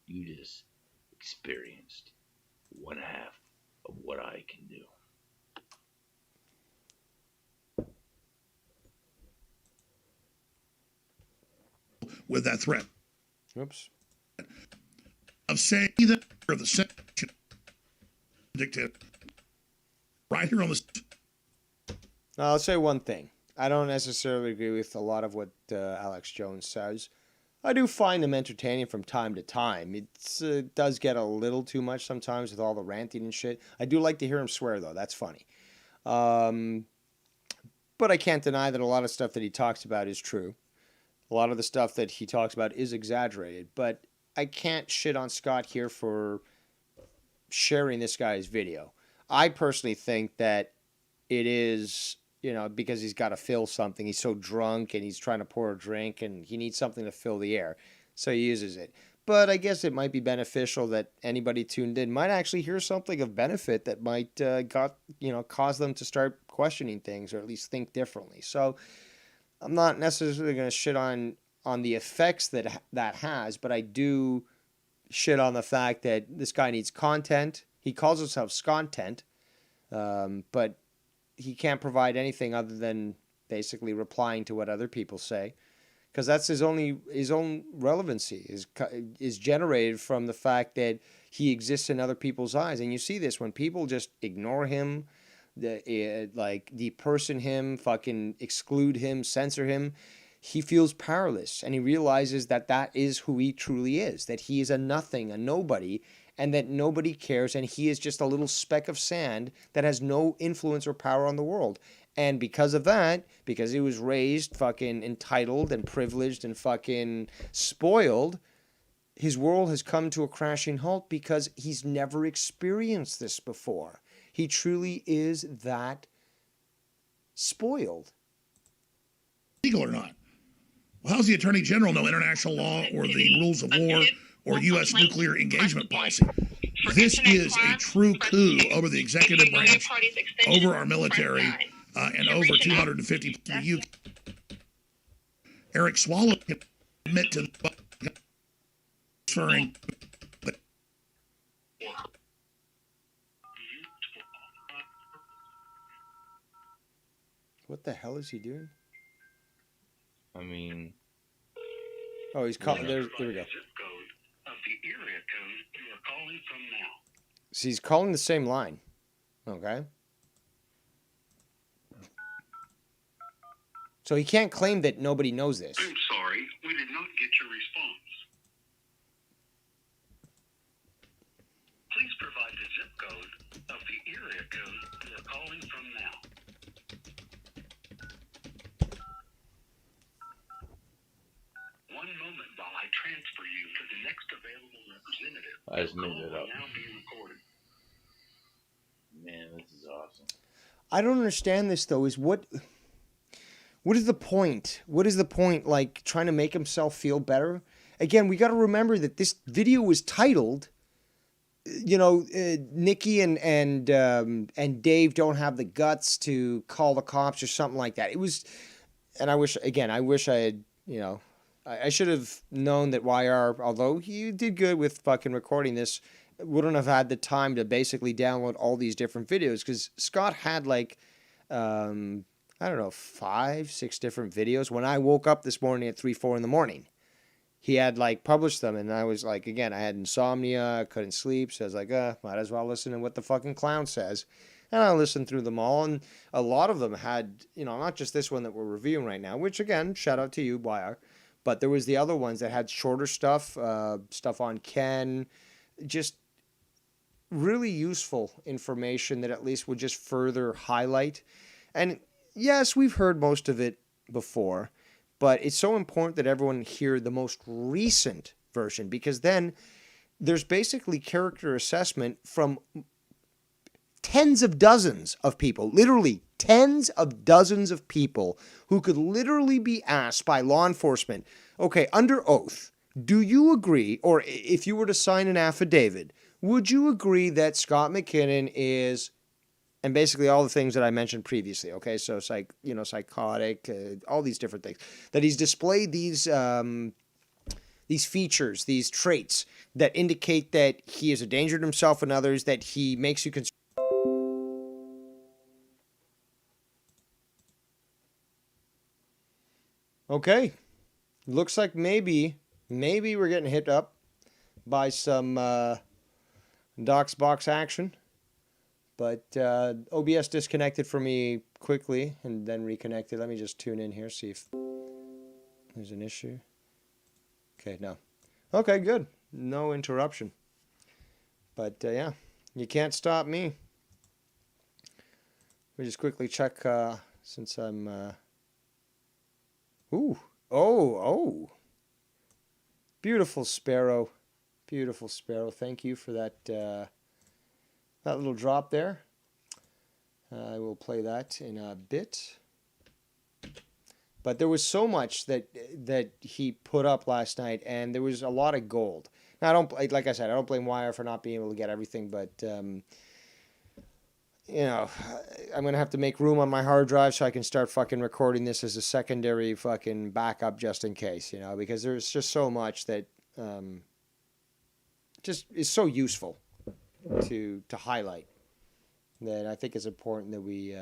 Speaker 5: You just experienced one half of what I can do.
Speaker 6: With that threat.
Speaker 4: Oops.
Speaker 6: Of saying that the censorship dictator right here on this.
Speaker 4: I'll say one thing. I don't necessarily agree with a lot of what Alex Jones says. I do find them entertaining from time to time. It does get a little too much sometimes with all the ranting and shit. I do like to hear him swear, though. That's funny. But I can't deny that a lot of stuff that he talks about is true. A lot of the stuff that he talks about is exaggerated. But I can't shit on Scott here for sharing this guy's video. I personally think that it is, you know, because he's got to fill something. He's so drunk and he's trying to pour a drink and he needs something to fill the air. So he uses it. But I guess it might be beneficial that anybody tuned in might actually hear something of benefit that might cause them to start questioning things or at least think differently. So I'm not necessarily going to shit on the effects that has, but I do shit on the fact that this guy needs content. He calls himself Scontent, but he can't provide anything other than basically replying to what other people say. Because that's his own relevancy is generated from the fact that he exists in other people's eyes. And you see this when people just ignore him, deperson him, fucking exclude him, censor him. He feels powerless, and he realizes that that is who he truly is, that he is a nothing, a nobody, and that nobody cares, and he is just a little speck of sand that has no influence or power on the world. And because of that, because he was raised fucking entitled and privileged and fucking spoiled, his world has come to a crashing halt because he's never experienced this before. He truly is that spoiled.
Speaker 6: Legal or not? Well, how's the Attorney General know international law or the rules of war or U.S. nuclear engagement policy? This is a true coup over the executive branch, over our military, and over 250 to the UK. Eric Swallow can admit to transferring.
Speaker 4: What the hell is he doing?
Speaker 5: I mean,
Speaker 4: oh, he's calling. There we go.
Speaker 8: Zip code of the area code you are calling from now.
Speaker 4: So he's calling the same line. Okay. So he can't claim that nobody knows this.
Speaker 8: I'm sorry, we did not get your response. Please provide the zip code of the area code you are calling from now. One moment while I transfer you to the next available representative.
Speaker 5: I just made it
Speaker 8: Call
Speaker 5: up.
Speaker 8: will now be recorded.
Speaker 5: Man, this is awesome.
Speaker 4: I don't understand this though. What is the point? What is the point? Like trying to make himself feel better? Again, we got to remember that this video was titled, Nikki and Dave don't have the guts to call the cops or something like that. It was, and I wish I had, I should have known that YR, although he did good with fucking recording this, wouldn't have had the time to basically download all these different videos because Scott had like, I don't know, 5, 6 different videos. When I woke up this morning at 3, 4 in the morning, he had like published them. And I was like, again, I had insomnia, I couldn't sleep. So I was like, might as well listen to what the fucking clown says. And I listened through them all. And a lot of them had, not just this one that we're reviewing right now, which again, shout out to you, YR. But there was the other ones that had shorter stuff, stuff on Ken, just really useful information that at least would just further highlight. And yes, we've heard most of it before, but it's so important that everyone hear the most recent version because then there's basically character assessment from tens of dozens of people, literally tens of dozens of people who could literally be asked by law enforcement, okay, under oath, do you agree, or if you were to sign an affidavit, would you agree that Scott McKinnon is, and basically all the things that I mentioned previously, okay, so psychotic, all these different things, that he's displayed these features, these traits that indicate that he is a danger to himself and others, that he makes you concerned. Okay, looks like maybe we're getting hit up by some DocsBox action. But OBS disconnected for me quickly and then reconnected. Let me just tune in here, see if there's an issue. Okay, no. Okay, good. No interruption. But yeah, you can't stop me. We just quickly check since I'm... Oh. Beautiful sparrow. Beautiful sparrow. Thank you for that that little drop there. I will play that in a bit. But there was so much that he put up last night, and there was a lot of gold. Now, like I said, I don't blame Wire for not being able to get everything, but you know, I'm gonna have to make room on my hard drive so I can start fucking recording this as a secondary fucking backup just in case, you know, because there's just so much that just is so useful to highlight that I think it's important that we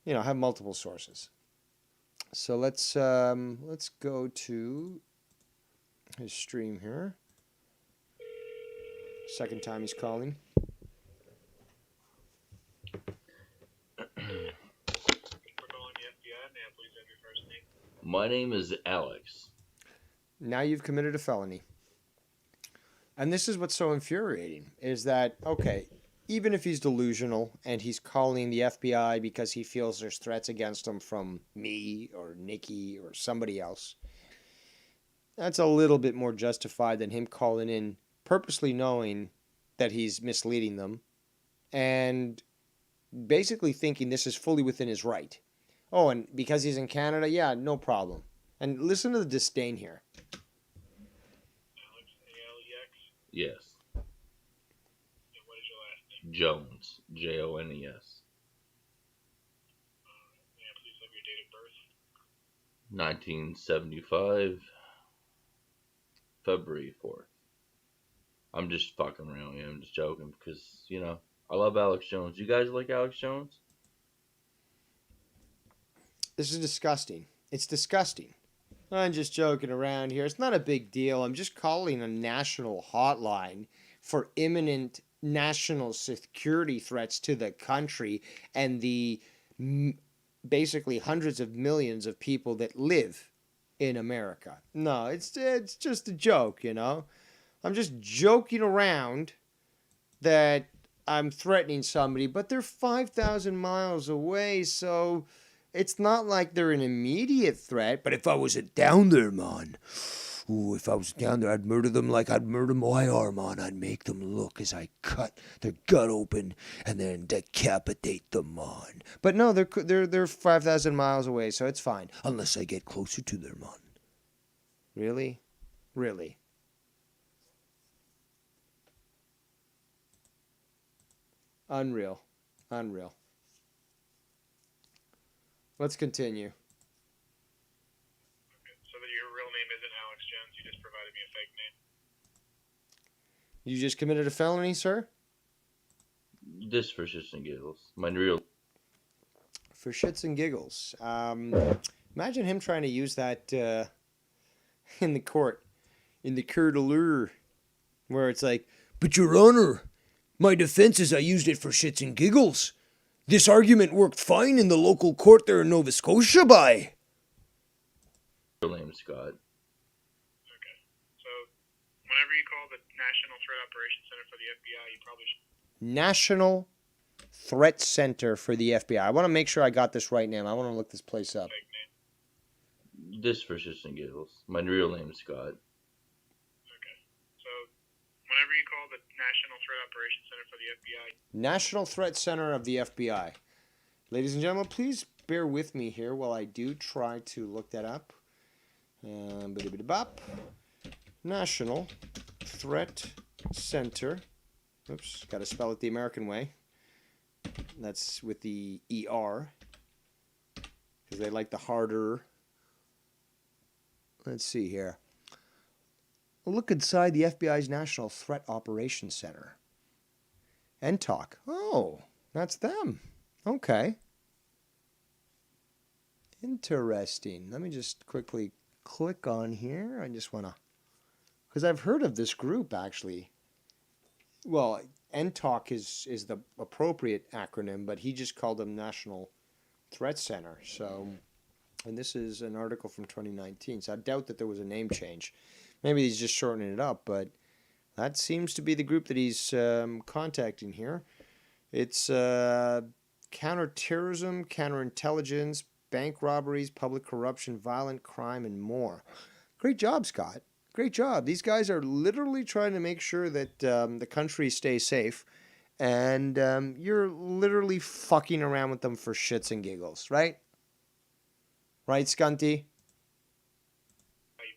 Speaker 4: you know, have multiple sources. So let's go to his stream here. Second time he's calling.
Speaker 5: My name is Alex.
Speaker 4: Now you've committed a felony. And this is what's so infuriating, is that, okay, even if he's delusional and he's calling the FBI because he feels there's threats against him from me or Nikki or somebody else, that's a little bit more justified than him calling in purposely knowing that he's misleading them and basically thinking this is fully within his right. Oh, and because he's in Canada, yeah, no problem. And listen to the disdain here.
Speaker 8: Alex, A-L-E-X.
Speaker 5: Yes.
Speaker 8: And what is your last name?
Speaker 5: Jones. Jones.
Speaker 8: May I please have your date of birth?
Speaker 5: 1975. February 4th. I'm just fucking around here. I'm just joking because, you know, I love Alex Jones. You guys like Alex Jones?
Speaker 4: This is disgusting. It's disgusting. I'm just joking around here. It's not a big deal. I'm just calling a national hotline for imminent national security threats to the country and the basically hundreds of millions of people that live in America. No, it's just a joke, you know. I'm just joking around that I'm threatening somebody, but they're 5,000 miles away, so it's not like they're an immediate threat. But if I was down there, man, if I was down there, I'd murder them like I'd murder my arm, man. I'd make them look as I cut their gut open and then decapitate them, man. But no, they're 5,000 miles away, so it's fine. Unless I get closer to their man. Really? Really? Unreal. Unreal. Let's continue.
Speaker 8: Okay, so that your real name isn't Alex Jones, you just provided me a fake name.
Speaker 4: You just committed a felony, sir?
Speaker 5: This for shits and giggles. My real...
Speaker 4: For shits and giggles. Imagine him trying to use that in the court. In the court d'allure. Where it's like, but your honor, my defense is I used it for shits and giggles. This argument worked fine in the local court there in Nova Scotia, by.
Speaker 5: Real name is Scott.
Speaker 8: Okay, so whenever you call the National Threat Operations Center for the FBI, you probably should...
Speaker 4: National Threat Center for the FBI. I want to make sure I got this right now. I want to look this place up.
Speaker 8: Fake name.
Speaker 5: This for shits and giggles. My real name is Scott.
Speaker 8: Okay, so whenever you call the National Threat Operations Center for the FBI...
Speaker 4: National Threat Center of the FBI. Ladies and gentlemen, please bear with me here while I do try to look that up. National Threat Center. Oops, got to spell it the American way. That's with the ER. Because they like the harder. Let's see here. Look inside the FBI's National Threat Operations Center. NTOC. Oh, that's them. Okay. Interesting. Let me just quickly click on here. I just want to... Because I've heard of this group, actually. Well, NTOC is the appropriate acronym, but he just called them National Threat Center. So, and this is an article from 2019, so I doubt that there was a name change. Maybe he's just shortening it up, but that seems to be the group that he's contacting here. It's counterterrorism, counterintelligence, bank robberies, public corruption, violent crime, and more. Great job, Scott. Great job. These guys are literally trying to make sure that the country stays safe, and you're literally fucking around with them for shits and giggles, right? Right, Scunty?
Speaker 8: You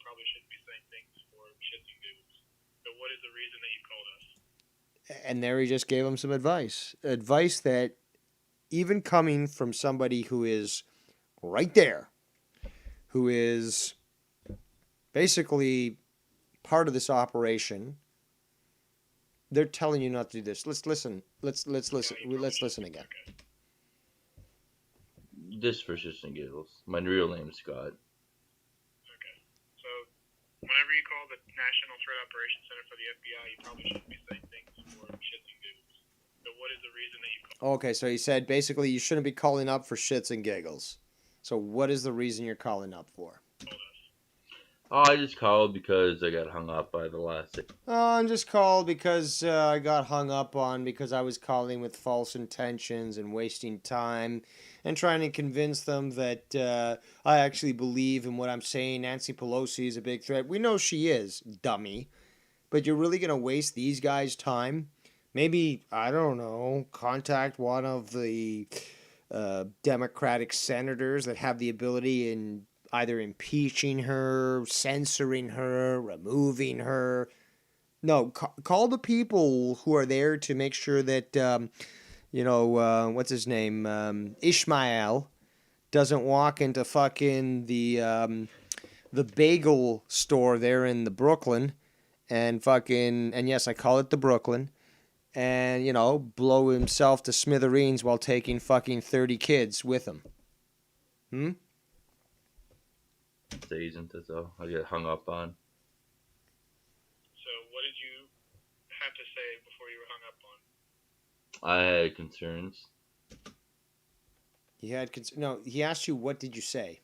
Speaker 8: probably shouldn't be saying things for shits and giggles. So what is the reason that you called us?
Speaker 4: And there he just gave him some advice. Advice that, even coming from somebody who is right there, who is basically part of this operation, they're telling you not to do this. Let's listen. Let's listen. Let's listen again.
Speaker 5: This for shits and giggles. My real name is Scott.
Speaker 8: Okay. So whenever you call the National Threat Operations Center for the FBI, you probably shouldn't be saying things for shits and giggles. So what is the reason that you called?
Speaker 4: Okay, so he said basically you shouldn't be calling up for shits and giggles. So what is the reason you're calling up for?
Speaker 5: Oh, I just called because I got hung up by the last.
Speaker 4: Oh, I'm just called because I got hung up on because I was calling with false intentions and wasting time and trying to convince them that I actually believe in what I'm saying. Nancy Pelosi is a big threat. We know she is, dummy. But you're really going to waste these guys' time? Maybe, I don't know, contact one of the Democratic senators that have the ability in either impeaching her, censoring her, removing her. No, call the people who are there to make sure that, what's his name? Ishmael doesn't walk into fucking the bagel store there in the Brooklyn and yes, I call it the Brooklyn, and, blow himself to smithereens while taking fucking 30 kids with him.
Speaker 5: Isn't it though? I get hung up on.
Speaker 8: So what did you have to say before you were hung up on?
Speaker 5: I had concerns.
Speaker 4: He asked you, what did you say?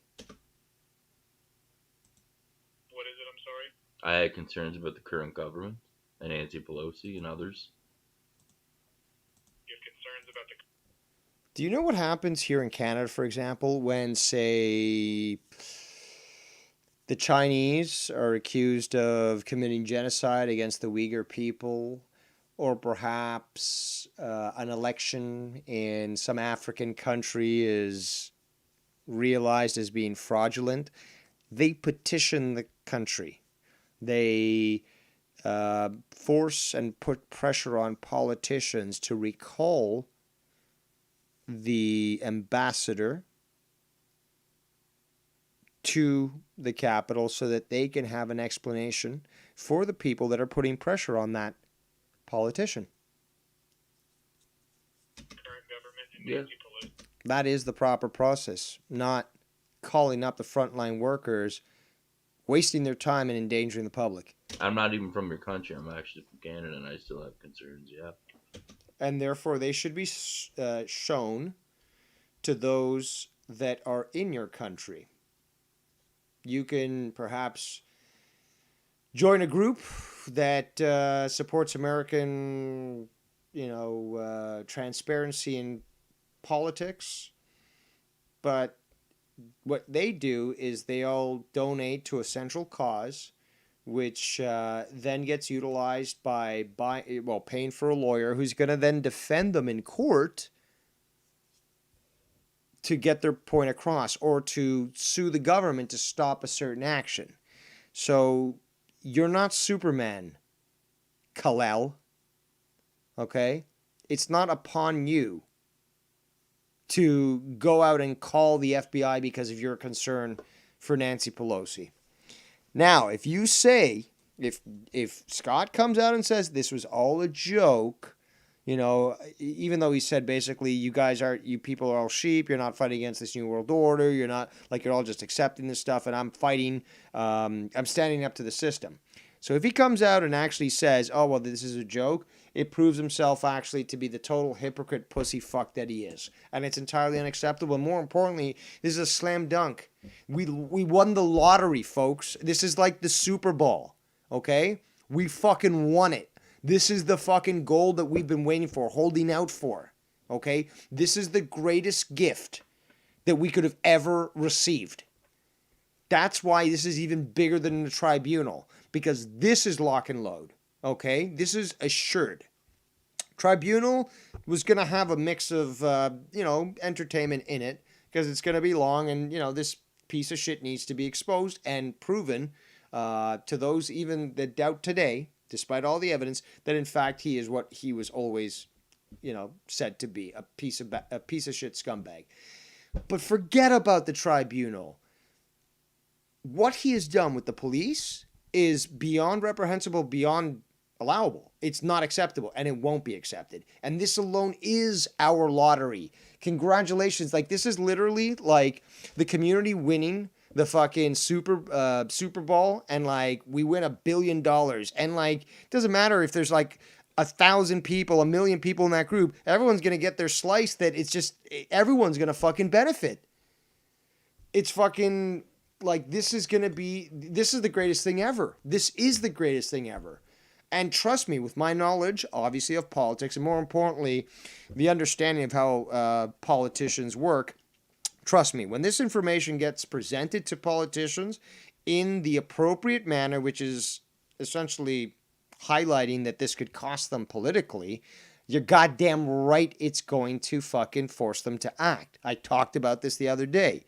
Speaker 8: What is it? I'm sorry?
Speaker 5: I had concerns about the current government and Nancy Pelosi and others.
Speaker 8: You have concerns about the...
Speaker 4: Do you know what happens here in Canada, for example, when, say, the Chinese are accused of committing genocide against the Uyghur people, or perhaps an election in some African country is realized as being fraudulent? They petition the country. They force and put pressure on politicians to recall the ambassador to the capital so that they can have an explanation for the people that are putting pressure on that politician.
Speaker 8: current government and
Speaker 5: Yeah.
Speaker 8: Nancy Pelosi.
Speaker 4: That is the proper process, not calling up the frontline workers, wasting their time and endangering the public.
Speaker 5: I'm not even from your country. I'm actually from Canada, and I still have concerns. Yeah.
Speaker 4: And therefore, they should be shown to those that are in your country. You can perhaps join a group that supports American, transparency in politics. But what they do is they all donate to a central cause, which then gets utilized by paying for a lawyer who's going to then defend them in court to get their point across, or to sue the government to stop a certain action. So you're not Superman, Kal-El. Okay? It's not upon you to go out and call the FBI because of your concern for Nancy Pelosi. Now, if you say, if Scott comes out and says this was all a joke, even though he said basically you people are all sheep, you're not fighting against this new world order, you're all just accepting this stuff, and I'm fighting, I'm standing up to the system. So if he comes out and actually says, oh, well, this is a joke, it proves himself actually to be the total hypocrite pussy fuck that he is. And it's entirely unacceptable. And more importantly, this is a slam dunk. We won the lottery, folks. This is like the Super Bowl, okay? We fucking won it. This is the fucking gold that we've been waiting for, holding out for, okay? This is the greatest gift that we could have ever received. That's why this is even bigger than the tribunal, because this is lock and load, okay? This is assured. Tribunal was going to have a mix of, entertainment in it, because it's going to be long, and, this piece of shit needs to be exposed and proven to those even that doubt today, despite all the evidence, that in fact he is what he was always, said to be, a piece of shit scumbag. But forget about the tribunal. What he has done with the police is beyond reprehensible, beyond allowable. It's not acceptable, and it won't be accepted. And this alone is our lottery. Congratulations. Like, this is literally like the community winning the fucking Super Bowl, and like we win $1 billion. And like, it doesn't matter if there's like 1,000 people, 1 million people in that group, everyone's going to get their slice. That it's just, everyone's going to fucking benefit. It's fucking like, this is the greatest thing ever. This is the greatest thing ever. And trust me, with my knowledge, obviously, of politics, and more importantly, the understanding of how politicians work, trust me, when this information gets presented to politicians in the appropriate manner, which is essentially highlighting that this could cost them politically, you're goddamn right it's going to fucking force them to act. I talked about this the other day.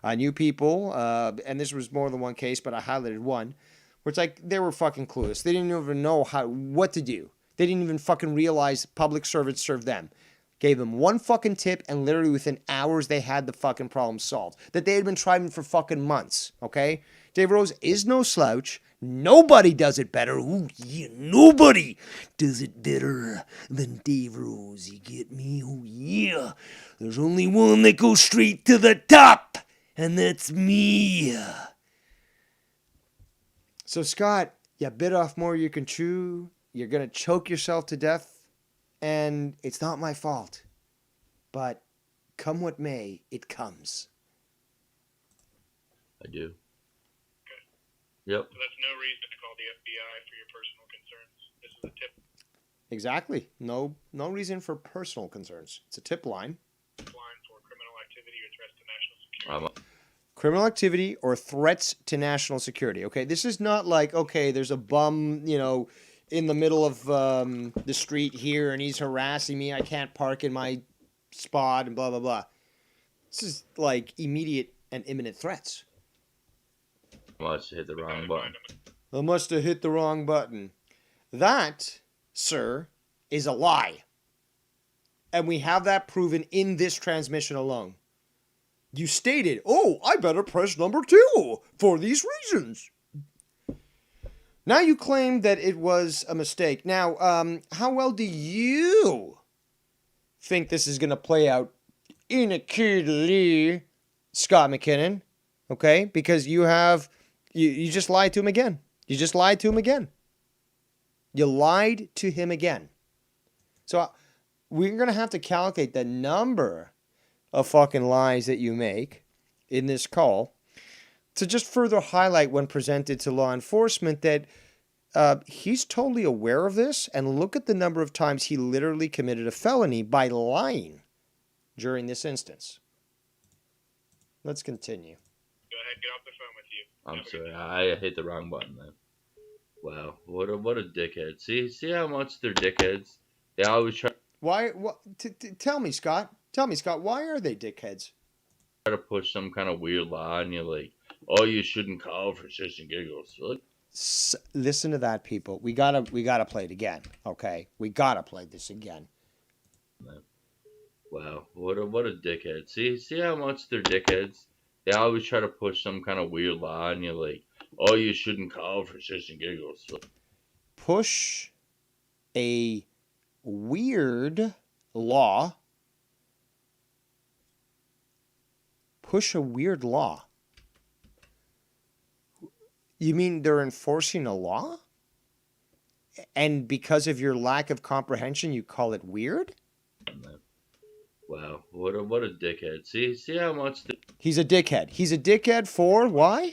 Speaker 4: I knew people, and this was more than one case, but I highlighted one, where it's like they were fucking clueless. They didn't even know what to do. They didn't even fucking realize public servants served them. Gave them one fucking tip, and literally within hours they had the fucking problem solved. That they had been trying for fucking months, okay? Dave Rose is no slouch. Nobody does it better. Ooh, yeah, nobody does it better than Dave Rose. You get me? Oh, yeah. There's only one that goes straight to the top, and that's me. So, Scott, you bit off more you can chew. You're going to choke yourself to death. And it's not my fault. But come what may, it comes.
Speaker 5: I do.
Speaker 8: Okay.
Speaker 5: Yep.
Speaker 8: So that's no reason to call the FBI for your personal concerns. This is a tip
Speaker 4: Exactly. No reason for personal concerns. It's a tip line.
Speaker 8: line for criminal activity or threats to national security.
Speaker 4: Criminal activity or threats to national security. Okay, this is not like, okay, there's a bum, in the middle of the street here and he's harassing me. I can't park in my spot and blah, blah, blah. This is like immediate and imminent threats.
Speaker 5: Must have hit the wrong button.
Speaker 4: I must have hit the wrong button. That, sir, is a lie. And we have that proven in this transmission alone. You stated, I better press number 2 for these reasons. Now you claim that it was a mistake. Now, how well do you think this is going to play out in a kidly, Scott McKinnon? Okay? Because you just lied to him again. You just lied to him again. You lied to him again. So we're going to have to calculate the number of fucking lies that you make in this call to just further highlight when presented to law enforcement that he's totally aware of this, and look at the number of times he literally committed a felony by lying during this instance. Let's continue.
Speaker 8: Go ahead, get off the phone with you.
Speaker 5: I'm sorry, I hit the wrong button then. Wow, what a dickhead. See how much they're dickheads? They always try
Speaker 4: Why? What? Tell me, Scott. Tell me, Scott. Why are they dickheads?
Speaker 5: to push some kind of weird lie on you, like, you shouldn't call for shits and giggles. Like,
Speaker 4: Listen to that, people. We gotta play it again. Okay, we gotta play this again.
Speaker 5: wow, what a dickhead. See how much they're dickheads? They always try to push some kind of weird lie on you, like, you shouldn't call for shits and giggles. Like,
Speaker 4: Push a weird law. Push a weird law. You mean they're enforcing a law? And because of your lack of comprehension, you call it weird?
Speaker 5: wow, what a dickhead. See how much
Speaker 4: He's a dickhead. He's a dickhead for why?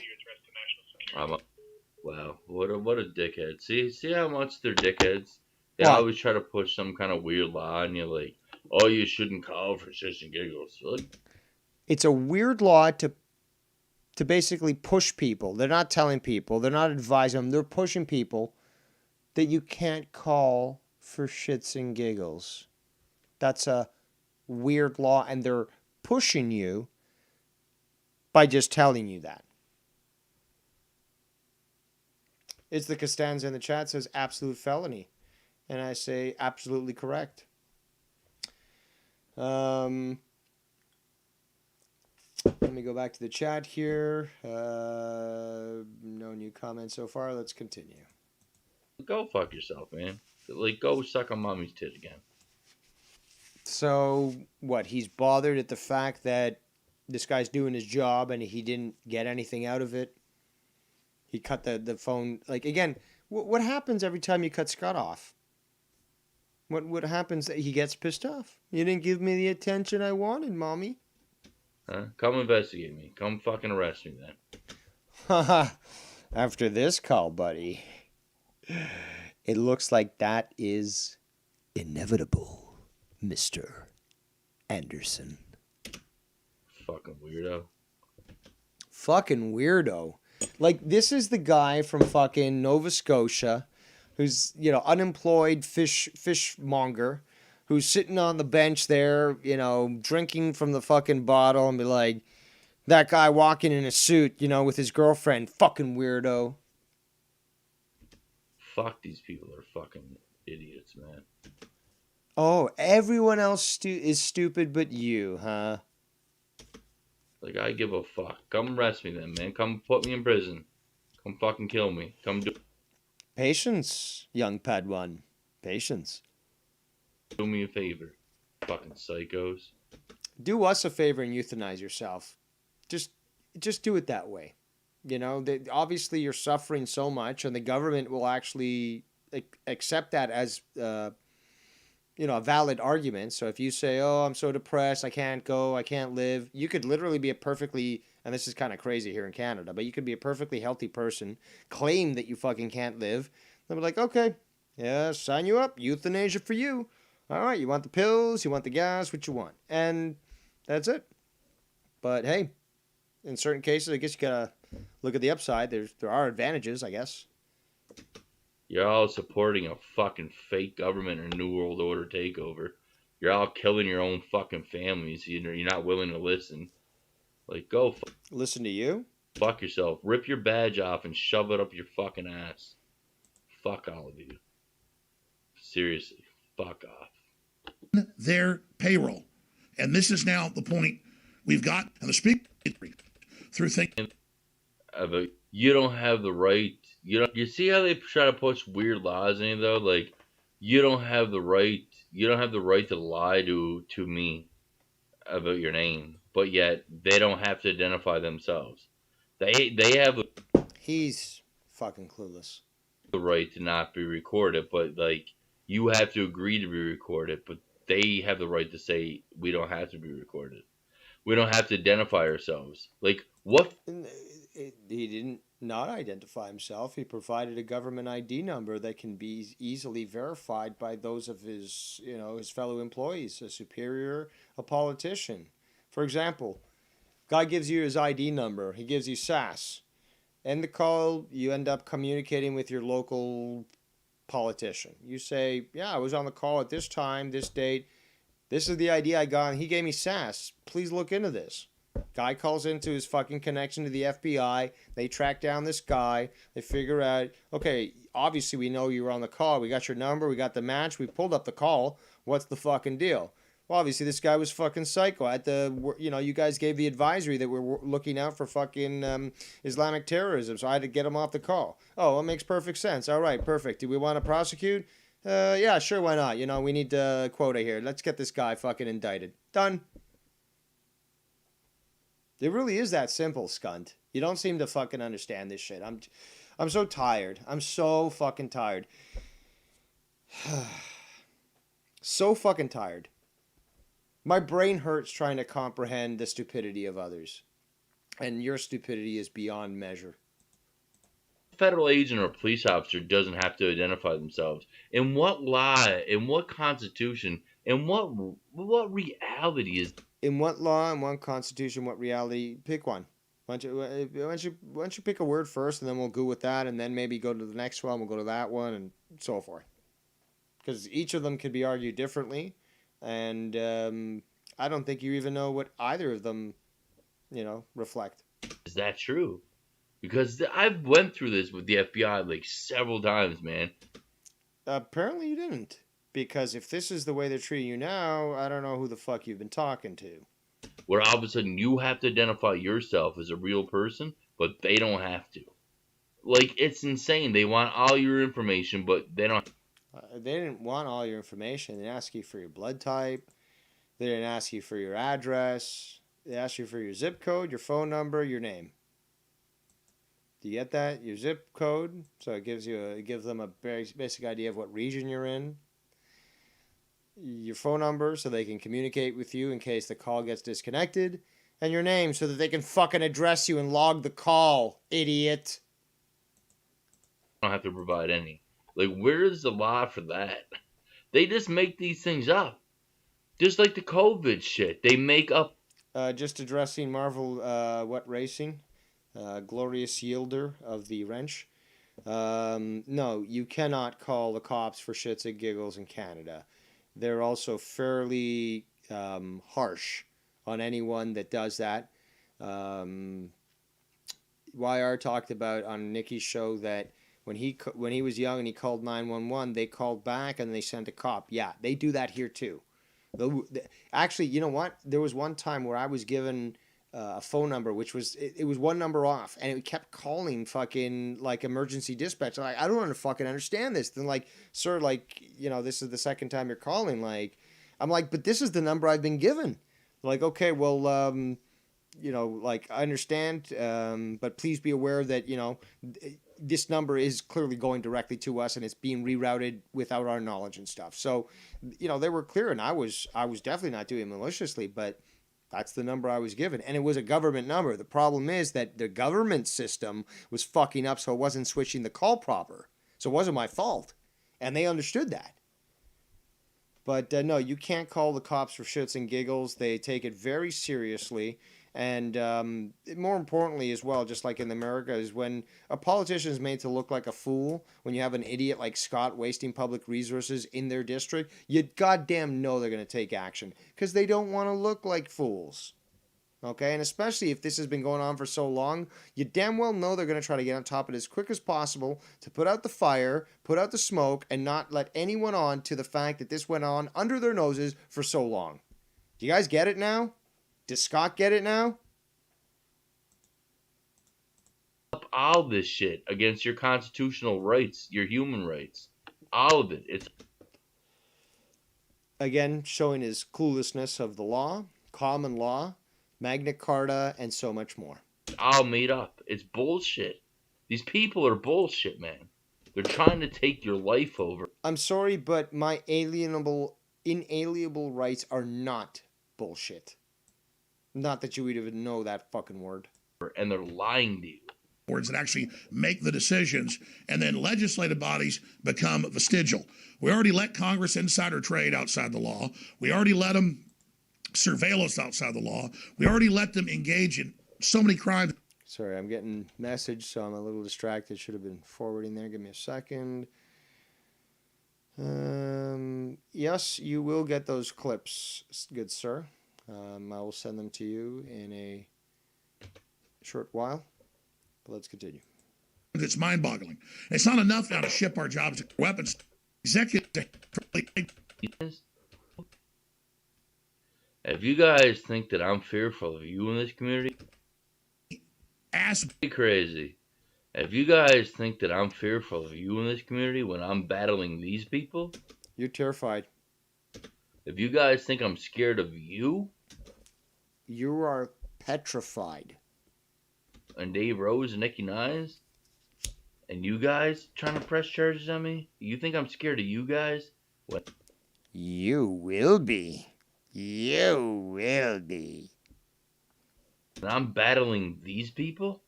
Speaker 5: wow, what a dickhead. See how much they're dickheads? They
Speaker 4: Why?
Speaker 5: always try to push some kind of weird lie on you, like, you shouldn't call for shits and giggles. Like,
Speaker 4: It's a weird law to basically push people. They're not telling people. They're not advising them. They're pushing people that you can't call for shits and giggles. That's a weird law, and they're pushing you by just telling you that. It's the Costanza in the chat says absolute felony. And I say absolutely correct. Let me go back to the chat here. No new comments so far. Let's continue.
Speaker 5: Go fuck yourself, man. Like, go suck on mommy's tit again.
Speaker 4: So, what? He's bothered at the fact that this guy's doing his job and he didn't get anything out of it. He cut the phone. Like, again, what happens every time you cut Scott off? What happens? He gets pissed off. You didn't give me the attention I wanted, mommy.
Speaker 5: Huh? Come investigate me. Come fucking arrest me then.
Speaker 4: Haha. After this call, buddy, it looks like that is inevitable, Mr. Anderson.
Speaker 5: Fucking weirdo.
Speaker 4: Fucking weirdo. Like, this is the guy from fucking Nova Scotia who's, you know, unemployed fishmonger who's sitting on the bench there, you know, drinking from the fucking bottle and be like, that guy walking in a suit, you know, with his girlfriend, fucking weirdo.
Speaker 5: Fuck, these people are fucking idiots, man.
Speaker 4: Oh, everyone else is stupid but you, huh?
Speaker 5: Like, I give a fuck. Come arrest me then, man. Come put me in prison. Come fucking kill me. Come do
Speaker 4: young Padawan. Patience.
Speaker 5: Do me a favor. Fucking psychos.
Speaker 4: Do us a favor and euthanize yourself. Just do it that way. You know, obviously you're suffering so much, and the government will actually accept that as, you know, a valid argument. So if you say, oh, I'm so depressed, I can't go, I can't live, you could literally be a perfectly, and this is kind of crazy here in Canada, but you could be a perfectly healthy person, claim that you fucking can't live. They'll be like, okay, yeah, sign you up, euthanasia for you. All right, you want the pills, you want the gas, what you want. And that's it. But hey, in certain cases, I guess you gotta look at the upside. There are advantages, I guess.
Speaker 5: You're all supporting a fucking fake government or New World Order takeover. You're all killing your own fucking families. You're not willing to listen. Like, go
Speaker 4: listen to you?
Speaker 5: Fuck yourself. Rip your badge off and shove it up your fucking ass. Fuck all of you. Seriously, fuck off.
Speaker 6: Their payroll. And this is now the point we've got. And the speaker through thinking.
Speaker 5: You don't have the right. You see how they try to push weird laws in you, though? Like, you don't have the right. You don't have the right to lie to me about your name, but yet they don't have to identify themselves. They have.
Speaker 4: He's fucking clueless.
Speaker 5: The right to not be recorded, but like, you have to agree to be recorded, but they have the right to say we don't have to be recorded. We don't have to identify ourselves. Like, what?
Speaker 4: He didn't not identify himself. He provided a government ID number that can be easily verified by those of his, you know, his fellow employees, a superior, a politician. For example, guy gives you his ID number. He gives you SAS. End the call, you end up communicating with your local politician. You say, yeah, I was on the call at this time, this date. This is the ID I got, and he gave me SAS. Please look into this. Guy calls into his fucking connection to the FBI. They track down this guy. They figure out, okay, obviously we know you were on the call. We got your number. We got the match. We pulled up the call. What's the fucking deal? Well, obviously this guy was fucking psycho. At the, you know, you guys gave the advisory that we're looking out for fucking Islamic terrorism, so I had to get him off the call. Oh, it makes perfect sense. All right, perfect. Do we want to prosecute? Yeah, sure, why not? You know, we need a quota here. Let's get this guy fucking indicted. Done. It really is that simple, scunt. You don't seem to fucking understand this shit. I'm so tired. I'm so fucking tired. So fucking tired. My brain hurts trying to comprehend the stupidity of others. And your stupidity is beyond measure.
Speaker 5: A federal agent or police officer doesn't have to identify themselves. In what law, in what constitution, in what reality is...
Speaker 4: In what law, in what constitution, what reality? Pick one. Why don't you pick a word first, and then we'll go with that, and then maybe go to the next one, we'll go to that one, and so forth. Because each of them could be argued differently, and I don't think you even know what either of them reflect.
Speaker 5: Is that true? Because I've went through this with the FBI like several times, man.
Speaker 4: Apparently you didn't. Because if this is the way they're treating you now, I don't know who the fuck you've been talking to.
Speaker 5: Where all of a sudden you have to identify yourself as a real person, but they don't have to. Like, it's insane. They want all your information, but they don't.
Speaker 4: They didn't want all your information. They asked you for your blood type. They didn't ask you for your address. They asked you for your zip code, your phone number, your name. Do you get that? Your zip code. So it gives them a very basic idea of what region you're in. Your phone number so they can communicate with you in case the call gets disconnected. And your name so that they can fucking address you and log the call, idiot.
Speaker 5: Don't have to provide any. Like, where is the law for that? They just make these things up. Just like the COVID shit. They make up.
Speaker 4: Just addressing Marvel What Racing. Glorious Yielder of the Wrench. No, you cannot call the cops for shits and giggles in Canada. They're also fairly harsh on anyone that does that. YR talked about on Nikki's show that when he was young and he called 911, they called back and they sent a cop. Yeah, they do that here too. Actually, you know what? There was one time where I was given a phone number, which was it was one number off, and it kept calling fucking like emergency dispatch. I'm like, I don't fucking understand this. Then like, sir, like, this is the second time you're calling. Like, I'm like, but this is the number I've been given. Like, okay, well, like I understand, but please be aware that this number is clearly going directly to us, and it's being rerouted without our knowledge and stuff. So, they were clear, and I was definitely not doing it maliciously, but that's the number I was given, and it was a government number. The problem is that the government system was fucking up, so it wasn't switching the call proper. So it wasn't my fault, and they understood that. But no, you can't call the cops for shits and giggles. They take it very seriously. And more importantly as well, just like in America, is when a politician is made to look like a fool, when you have an idiot like Scott wasting public resources in their district, you goddamn know they're going to take action because they don't want to look like fools. Okay, and especially if this has been going on for so long, you damn well know they're going to try to get on top of it as quick as possible to put out the fire, put out the smoke, and not let anyone on to the fact that this went on under their noses for so long. Do you guys get it now? Does Scott get it now?
Speaker 5: All this shit against your constitutional rights, your human rights. All of it. It's
Speaker 4: again showing his cluelessness of the law, common law, Magna Carta, and so much more.
Speaker 5: All made up. It's bullshit. These people are bullshit, man. They're trying to take your life over.
Speaker 4: I'm sorry, but my inalienable rights are not bullshit. Not that you would even know that fucking word.
Speaker 5: And they're lying to you.
Speaker 6: Boards that actually make the decisions, and then legislative bodies become vestigial. We already let Congress insider trade outside the law. We already let them surveil us outside the law. We already let them engage in so many crimes.
Speaker 4: Sorry, I'm getting message, so I'm a little distracted. Should have been forwarding there. Give me a second. Yes, you will get those clips, good sir. I will send them to you in a short while. But let's continue.
Speaker 6: It's mind-boggling. It's not enough now to ship our jobs to weapons. Executives.
Speaker 5: If you guys think that I'm fearful of you in this community,
Speaker 6: ass
Speaker 5: crazy. If you guys think that I'm fearful of you in this community when I'm battling these people,
Speaker 4: you're terrified.
Speaker 5: If you guys think I'm scared of you,
Speaker 4: you are petrified.
Speaker 5: And Dave Rose and Nikki Nyes, and you guys trying to press charges on me? You think I'm scared of you guys? What?
Speaker 4: You will be. You will be.
Speaker 5: And I'm battling these people?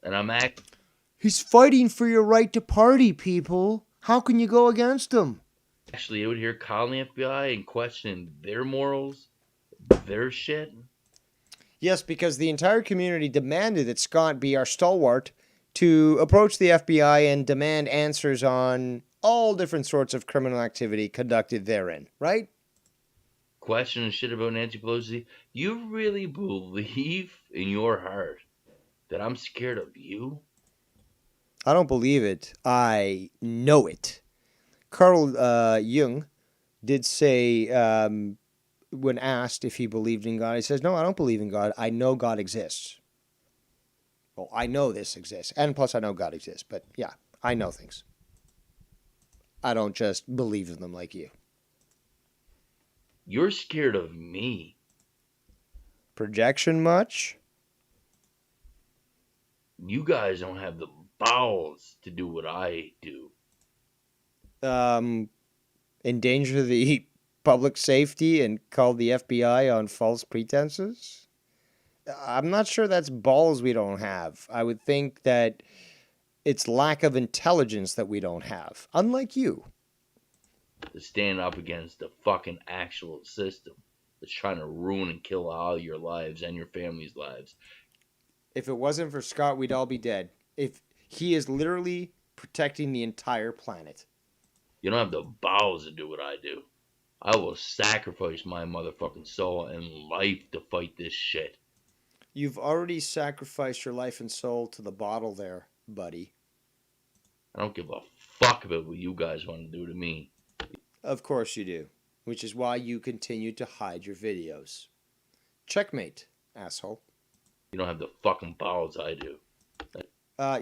Speaker 5: And I'm
Speaker 4: He's fighting for your right to party, people. How can you go against him?
Speaker 5: Actually out here calling the FBI and questioning their morals, their shit.
Speaker 4: Yes, because the entire community demanded that Scott be our stalwart to approach the FBI and demand answers on all different sorts of criminal activity conducted therein, right?
Speaker 5: question and shit about Nancy Pelosi, you really believe in your heart that I'm scared of you?
Speaker 4: I don't believe it. I know it. Carl Jung did say, when asked if he believed in God, he says, no, I don't believe in God. I know God exists. Well, I know this exists. And plus, I know God exists. But yeah, I know things. I don't just believe in them like you.
Speaker 5: You're scared of me.
Speaker 4: Projection much?
Speaker 5: You guys don't have the balls to do what I do.
Speaker 4: Endanger the public safety and call the FBI on false pretenses? I'm not sure that's balls we don't have. I would think that it's lack of intelligence that we don't have, unlike you.
Speaker 5: To stand up against the fucking actual system that's trying to ruin and kill all your lives and your family's lives.
Speaker 4: If it wasn't for Scott, we'd all be dead. If he is literally protecting the entire planet.
Speaker 5: You don't have the balls to do what I do. I will sacrifice my motherfucking soul and life to fight this shit.
Speaker 4: You've already sacrificed your life and soul to the bottle there, buddy.
Speaker 5: I don't give a fuck about what you guys want to do to me.
Speaker 4: Of course you do. Which is why you continue to hide your videos. Checkmate, asshole.
Speaker 5: You don't have the fucking balls I do.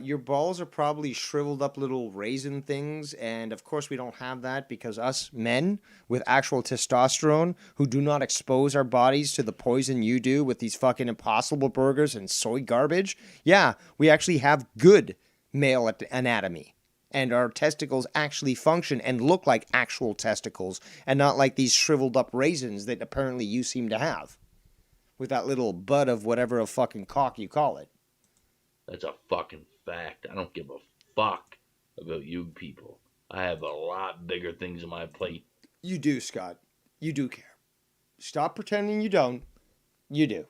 Speaker 4: Your balls are probably shriveled up little raisin things, and of course we don't have that because us men with actual testosterone who do not expose our bodies to the poison you do with these fucking Impossible burgers and soy garbage, yeah, we actually have good male anatomy. And our testicles actually function and look like actual testicles and not like these shriveled up raisins that apparently you seem to have. With that little bud of whatever a fucking cock you call it.
Speaker 5: That's a fucking fact. I don't give a fuck about you people. I have a lot bigger things on my plate.
Speaker 4: You do, Scott. You do care. Stop pretending you don't. You do.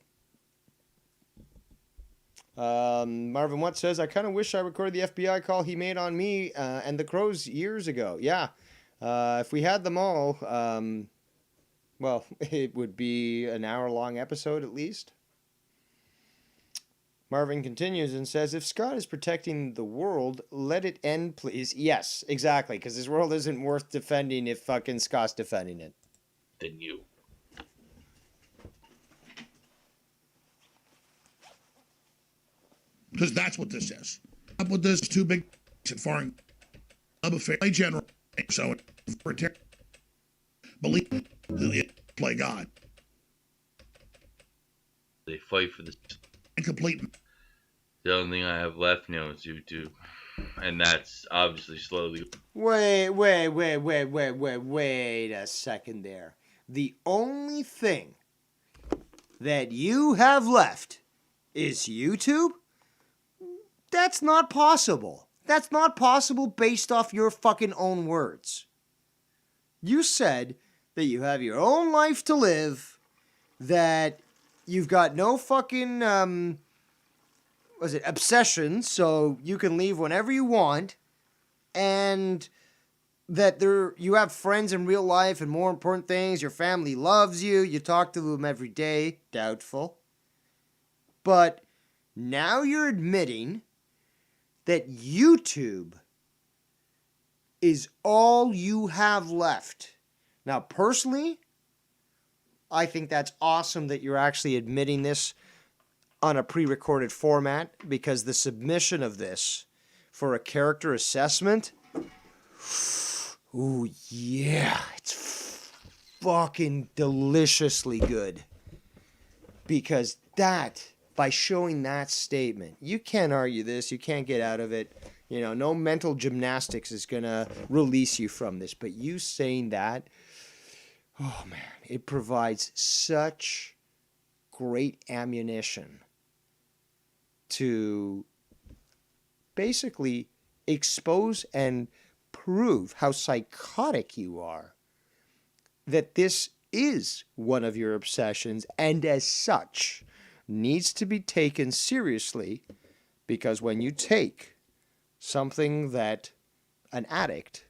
Speaker 4: Marvin Watt says, I kind of wish I recorded the FBI call he made on me and the Crows years ago. Yeah. If we had them all, well, it would be an hour-long episode at least. Marvin continues and says, if Scott is protecting the world, let it end, please. Yes, exactly, because this world isn't worth defending if fucking Scott's defending it.
Speaker 5: Than you.
Speaker 6: Because that's what this is. Up with this too big foreign club affair. Play general. So protect. Believe play God.
Speaker 5: They fight for this.
Speaker 6: Incomplete.
Speaker 5: The only thing I have left now is YouTube. And that's obviously slowly.
Speaker 4: Wait a second there. The only thing that you have left is YouTube? That's not possible. That's not possible based off your fucking own words. You said that you have your own life to live, that you've got no fucking, obsessions, so you can leave whenever you want, and that you have friends in real life and more important things, your family loves you, you talk to them every day, doubtful. But now you're admitting that YouTube is all you have left. Now, personally, I think that's awesome that you're actually admitting this on a pre-recorded format, because the submission of this for a character assessment, ooh, yeah, it's fucking deliciously good. Because that, by showing that statement, you can't argue this, you can't get out of it. You know, no mental gymnastics is going to release you from this. But you saying that, oh man, it provides such great ammunition to basically expose and prove how psychotic you are. That this is one of your obsessions, and as such needs to be taken seriously, because when you take something that an addict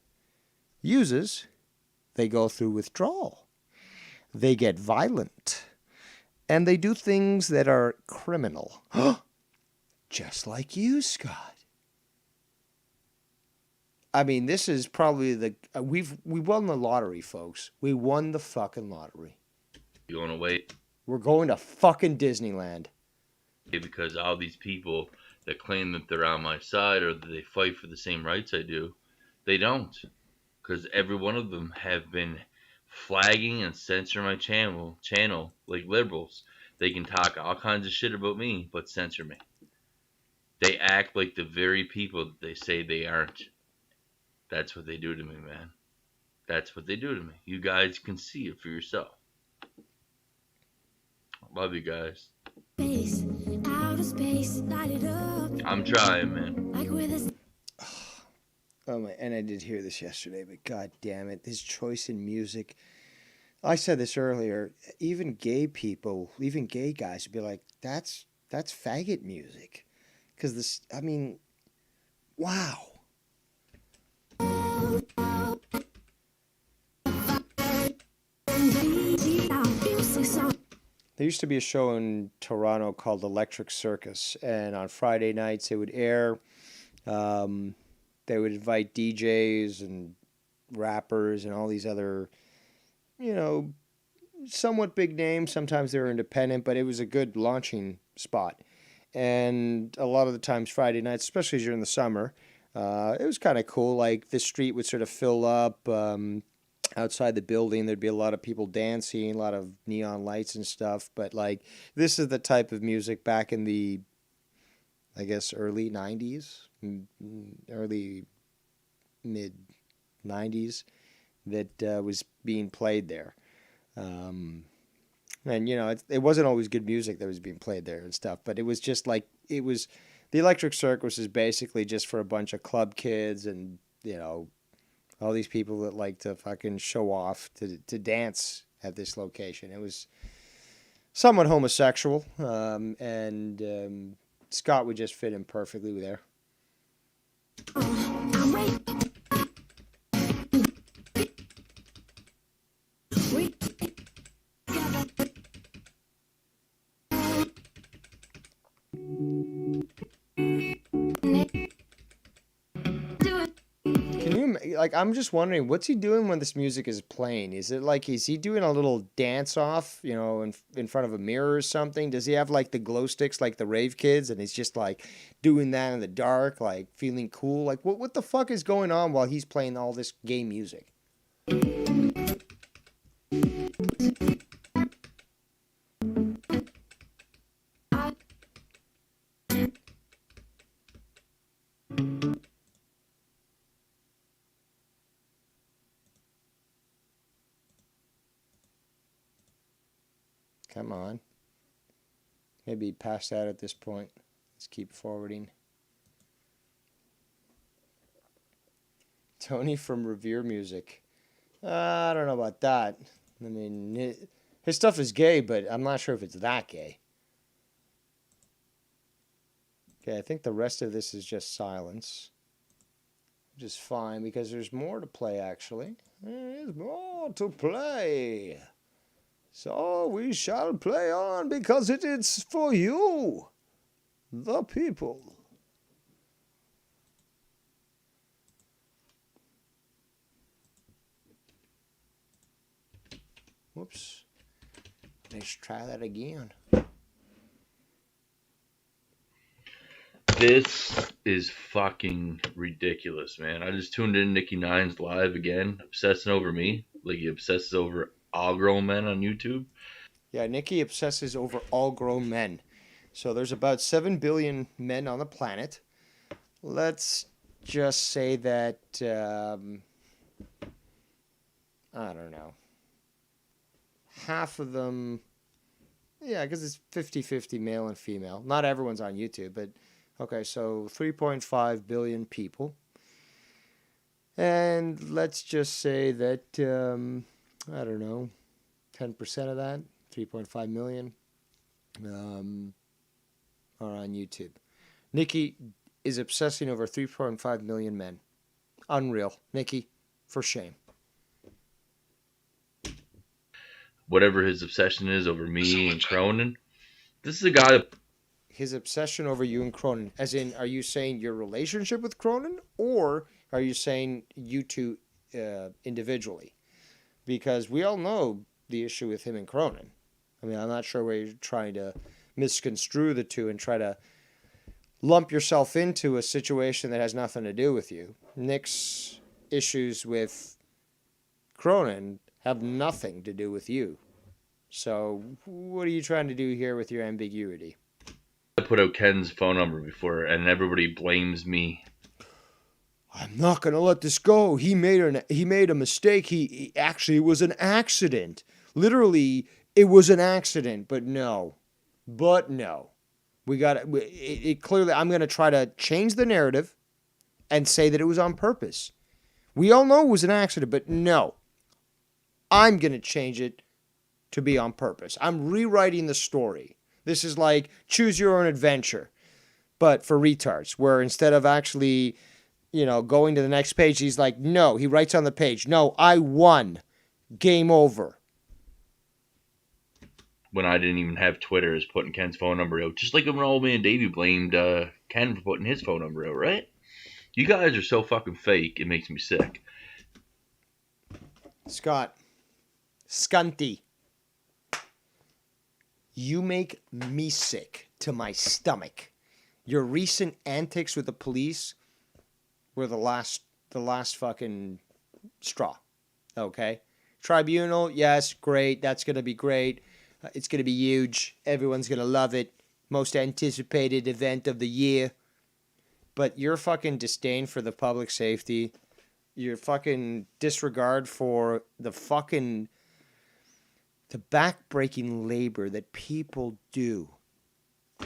Speaker 4: uses, they go through withdrawal. They get violent. And they do things that are criminal. Just like you, Scott. I mean, this is probably we won the lottery, folks. We won the fucking lottery.
Speaker 5: You want to wait?
Speaker 4: We're going to fucking Disneyland.
Speaker 5: Because all these people that claim that they're on my side or that they fight for the same rights I do, they don't. Because every one of them have been flagging and censoring my channel like liberals. They can talk all kinds of shit about me, but censor me. They act like the very people that they say they aren't. That's what they do to me, man. That's what they do to me. You guys can see it for yourself. Love you guys.
Speaker 3: Space, outer space, light it up.
Speaker 5: I'm trying, man.
Speaker 3: Like with a
Speaker 4: Oh my! And I did hear this yesterday, but god damn it, his choice in music. I said this earlier. Even gay people, even gay guys, would be like, "That's faggot music," because this. I mean, wow. There used to be a show in Toronto called Electric Circus, and on Friday nights it would air. They would invite DJs and rappers and all these other, somewhat big names. Sometimes they were independent, but it was a good launching spot. And a lot of the times Friday nights, especially during the summer, it was kind of cool. Like the street would sort of fill up. Outside the building, there'd be a lot of people dancing, a lot of neon lights and stuff. But like, this is the type of music back in the, I guess, early 90s, early mid 90s that was being played there. And, it wasn't always good music that was being played there and stuff, but it was just like, the Electric Circus is basically just for a bunch of club kids and, all these people that like to fucking show off to dance at this location. It was somewhat homosexual, and Scott would just fit in perfectly there. I'm just wondering, what's he doing when this music is playing? Is he doing a little dance off, in front of a mirror or something? Does he have like the glow sticks like the rave kids, and he's just like doing that in the dark, like feeling cool? Like what the fuck is going on while he's playing all this gay music? Come on. Maybe passed out at this point. Let's keep forwarding. Tony from Revere Music. I don't know about that. I mean, his stuff is gay, but I'm not sure if it's that gay. Okay, I think the rest of this is just silence. Which is fine, because there's more to play, actually. There's more to play. So we shall play on, because it is for you, the people. Whoops. Let's try that again.
Speaker 5: This is fucking ridiculous, man. I just tuned in Nikki Nine's live again, obsessing over me like he obsesses over all grown men on YouTube.
Speaker 4: Yeah, Nikki obsesses over all grown men. So there's about 7 billion men on the planet. Let's just say that, I don't know, half of them, yeah, because it's 50-50 male and female. Not everyone's on YouTube, but okay, so 3.5 billion people. And let's just say that, I don't know, 10% of that, 3.5 million, are on YouTube. Nikki is obsessing over 3.5 million men. Unreal. Nikki, for shame.
Speaker 5: whatever his obsession is over me and Cronin. This is a guy that
Speaker 4: His obsession over you and Cronin, as in, are you saying your relationship with Cronin, or are you saying you two individually? Because we all know the issue with him and Cronin. I mean, I'm not sure where you're trying to misconstrue the two and try to lump yourself into a situation that has nothing to do with you. Nick's issues with Cronin have nothing to do with you. So what are you trying to do here with your ambiguity?
Speaker 5: I put out Ken's phone number before, and everybody blames me.
Speaker 4: I'm not gonna let this go. He made a mistake. He actually, it was an accident. Literally, it was an accident. But no, we got it. Clearly, I'm gonna try to change the narrative and say that it was on purpose. We all know it was an accident, but no, I'm gonna change it to be on purpose. I'm rewriting the story. This is like choose your own adventure, but for retards, where instead of actually, going to the next page, he's like, no, he writes on the page, no, I won. Game over.
Speaker 5: When I didn't even have Twitter, is putting Ken's phone number out. Just like when old man Davey blamed Ken for putting his phone number out, right? You guys are so fucking fake, it makes me sick.
Speaker 4: Scott. Scunty. You make me sick to my stomach. Your recent antics with the police were the last fucking straw. Okay? Tribunal, yes, great. That's going to be great. It's going to be huge. Everyone's going to love it. Most anticipated event of the year. But your fucking disdain for the public safety, your fucking disregard for the backbreaking labor that people do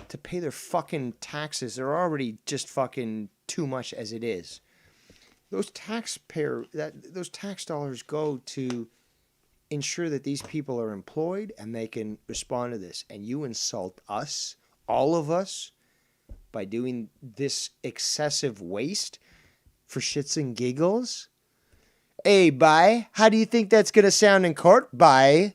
Speaker 4: to pay their fucking taxes. They're already just fucking too much as it is. Those tax dollars go to ensure that these people are employed and they can respond to this. And you insult us, all of us, by doing this excessive waste for shits and giggles? Hey, bye. How do you think that's going to sound in court? Bye.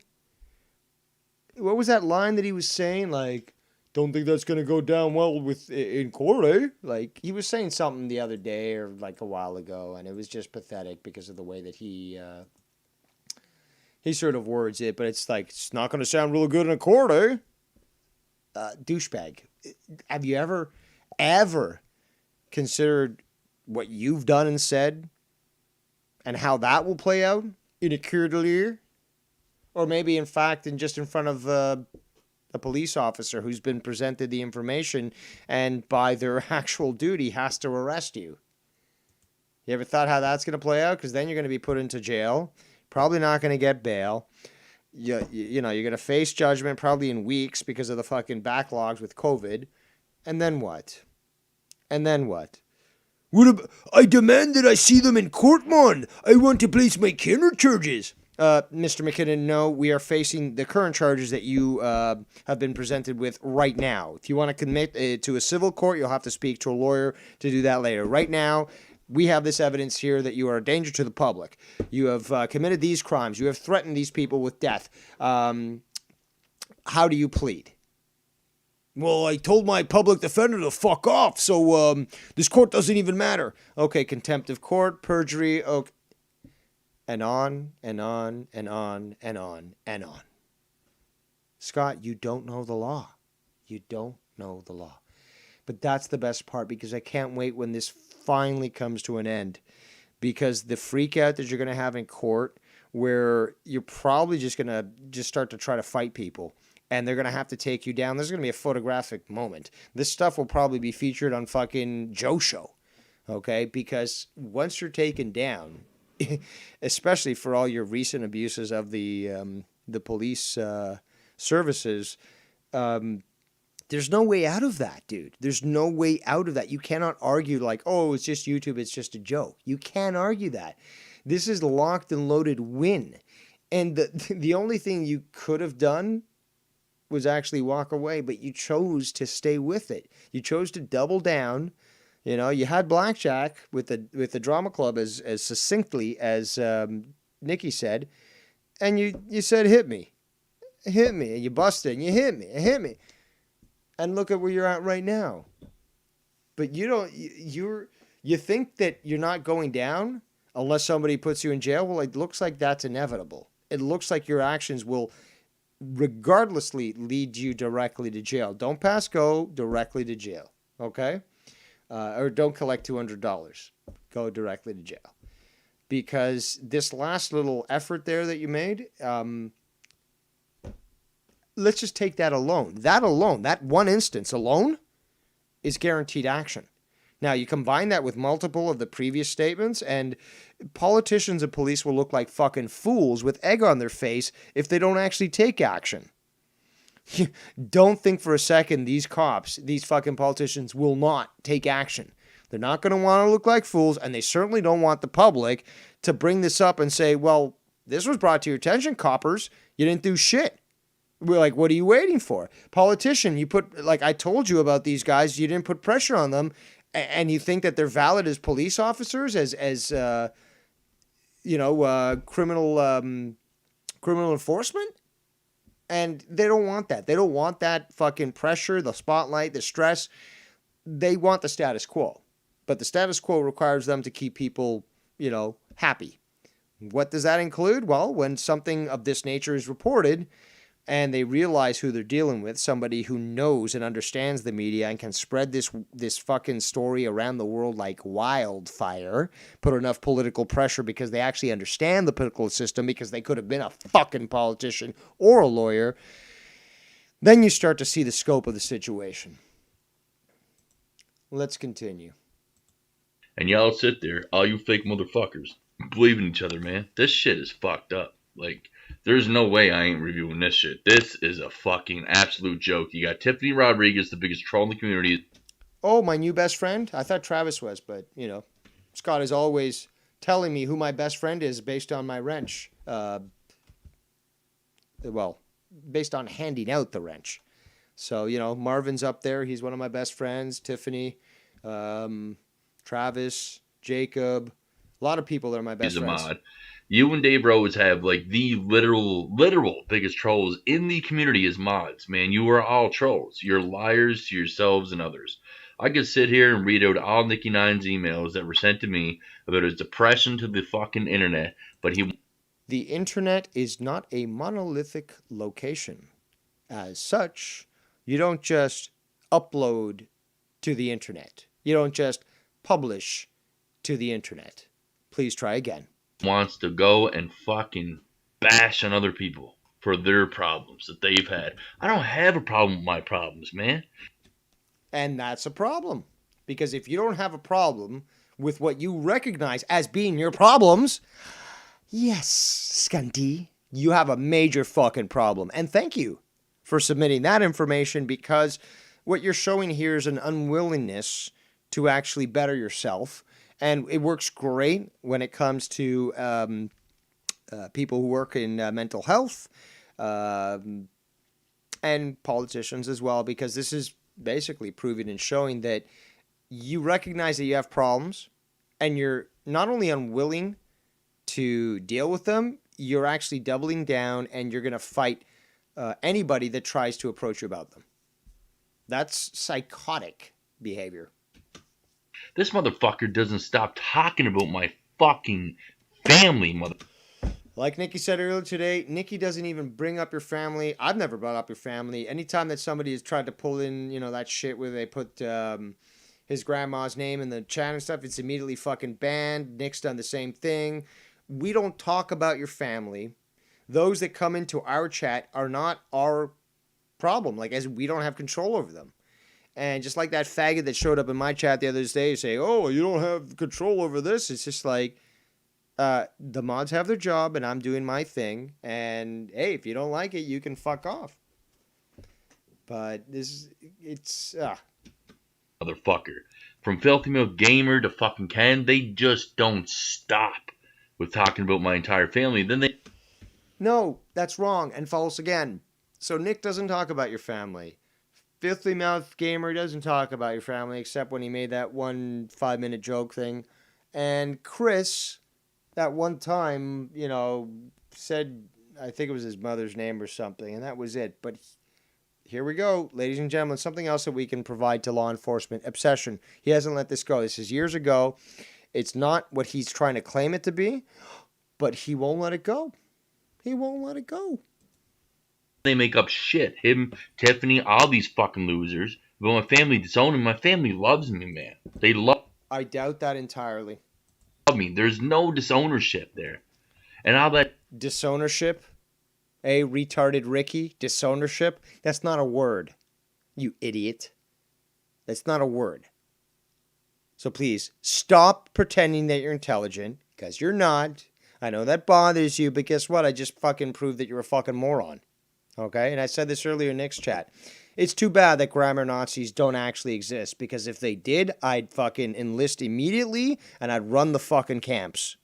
Speaker 4: What was that line that he was saying? Like, don't think that's going to go down well in court, eh? Like, he was saying something the other day or like a while ago, and it was just pathetic because of the way that he sort of words it, but it's like, it's not going to sound real good in a court, eh? Douchebag. Have you ever considered what you've done and said and how that will play out in a court of law? Or maybe, in fact, in front of a police officer who's been presented the information and by their actual duty has to arrest you. You ever thought how that's going to play out? Because then you're going to be put into jail. Probably not going to get bail. You're going to face judgment probably in weeks because of the fucking backlogs with COVID. And then what? I demand that I see them in court, man. I want to place my counter charges. Mr. McKinnon, no, we are facing the current charges that you have been presented with right now. If you want to commit to a civil court, you'll have to speak to a lawyer to do that later. Right now, we have this evidence here that you are a danger to the public. You have committed these crimes. You have threatened these people with death. How do you plead? Well, I told my public defender to fuck off, so this court doesn't even matter. Okay, contempt of court, perjury, okay. And on, and on, and on, and on, and on. Scott, you don't know the law. You don't know the law. But that's the best part, because I can't wait when this finally comes to an end. Because the freak out that you're going to have in court, where you're probably just going to start to try to fight people, and they're going to have to take you down. There's going to be a photographic moment. This stuff will probably be featured on fucking Joe Show. Okay? Because once you're taken down, especially for all your recent abuses of the police services, there's no way out of that, dude. There's no way out of that. You cannot argue like, oh, it's just YouTube, it's just a joke. You can't argue that. This is locked and loaded win. And the only thing you could have done was actually walk away, but you chose to stay with it. You chose to double down. You know, you had blackjack with the drama club as succinctly as Nikki said, and you said, hit me. hit me, and you busted, and you hit me, and hit me. And look at where you're at right now. But you don't, you think that you're not going down unless somebody puts you in jail. Well, it looks like that's inevitable. It looks like your actions will regardlessly lead you directly to jail. Don't pass go, directly to jail. Okay? Or don't collect $200. Go directly to jail. Because this last little effort there that you made, let's just take that alone. That alone, that one instance alone, is guaranteed action. Now, you combine that with multiple of the previous statements, and politicians and police will look like fucking fools with egg on their face if they don't actually take action. Don't think for a second these cops, these fucking politicians will not take action. They're not going to want to look like fools, and they certainly don't want the public to bring this up and say, well, this was brought to your attention, coppers. You didn't do shit. We're like, what are you waiting for? Politician, you put, like I told you about these guys, you didn't put pressure on them, and you think that they're valid as police officers, as criminal enforcement? And they don't want that. They don't want that fucking pressure, the spotlight, the stress. They want the status quo. But the status quo requires them to keep people, happy. What does that include? Well, when something of this nature is reported and they realize who they're dealing with, somebody who knows and understands the media and can spread this fucking story around the world like wildfire, put enough political pressure because they actually understand the political system, because they could have been a fucking politician or a lawyer, then you start to see the scope of the situation. Let's continue.
Speaker 5: And y'all sit there, all you fake motherfuckers, believe in each other, man. This shit is fucked up. Like, there's no way I ain't reviewing this shit. This is a fucking absolute joke. You got Tiffany Rodriguez, the biggest troll in the community.
Speaker 4: Oh, my new best friend? I thought Travis was, but, Scott is always telling me who my best friend is based on my wrench. Based on handing out the wrench. So, Marvin's up there. He's one of my best friends. Tiffany, Travis, Jacob. A lot of people that are my best friends. He's a mod.
Speaker 5: You and Dave Rose have like the literal biggest trolls in the community as mods, man. You are all trolls. You're liars to yourselves and others. I could sit here and read out all Nicky Nine's emails that were sent to me about his depression to the fucking internet, but
Speaker 4: The internet is not a monolithic location. As such, you don't just upload to the internet. You don't just publish to the internet. Please try again.
Speaker 5: Wants to go and fucking bash on other people for their problems that they've had. I don't have a problem with my problems, man.
Speaker 4: And that's a problem. Because if you don't have a problem with what you recognize as being your problems, yes, Scotty, you have a major fucking problem. And thank you for submitting that information, because what you're showing here is an unwillingness to actually better yourself. And it works great when it comes to people who work in mental health and politicians as well, because this is basically proving and showing that you recognize that you have problems and you're not only unwilling to deal with them, you're actually doubling down and you're going to fight anybody that tries to approach you about them. That's psychotic behavior.
Speaker 5: This motherfucker doesn't stop talking about my fucking family,
Speaker 4: Like Nikki said earlier today, Nikki doesn't even bring up your family. I've never brought up your family. Anytime that somebody has tried to pull in, that shit where they put his grandma's name in the chat and stuff, it's immediately fucking banned. Nick's done the same thing. We don't talk about your family. Those that come into our chat are not our problem. As we don't have control over them. And just like that faggot that showed up in my chat the other day saying, oh, you don't have control over this. It's just like, the mods have their job and I'm doing my thing. And hey, if you don't like it, you can fuck off. But it's
Speaker 5: motherfucker. From Filthy Milk Gamer to fucking Ken, they just don't stop with talking about my entire family. Then
Speaker 4: No, that's wrong and false again. So Nick doesn't talk about your family. Filthy Mouth Gamer doesn't talk about your family except when he made that 1 5-minute joke thing. And Chris, that one time, said I think it was his mother's name or something, and that was it. But here we go, ladies and gentlemen, something else that we can provide to law enforcement. Obsession. He hasn't let this go. This is years ago. It's not what he's trying to claim it to be, but he won't let it go. He won't let it go.
Speaker 5: They make up shit. Him, Tiffany, all these fucking losers. But my family disowns me. My family loves me, man. They love
Speaker 4: I doubt that entirely.
Speaker 5: me. There's no disownership there. And all that
Speaker 4: Disownership? Retarded Ricky? Disownership? That's not a word. You idiot. That's not a word. So please, stop pretending that you're intelligent, because you're not. I know that bothers you, but guess what? I just fucking proved that you're a fucking moron. Okay? And I said this earlier in Nick's chat. It's too bad that grammar Nazis don't actually exist, because if they did, I'd fucking enlist immediately, and I'd run the fucking camps.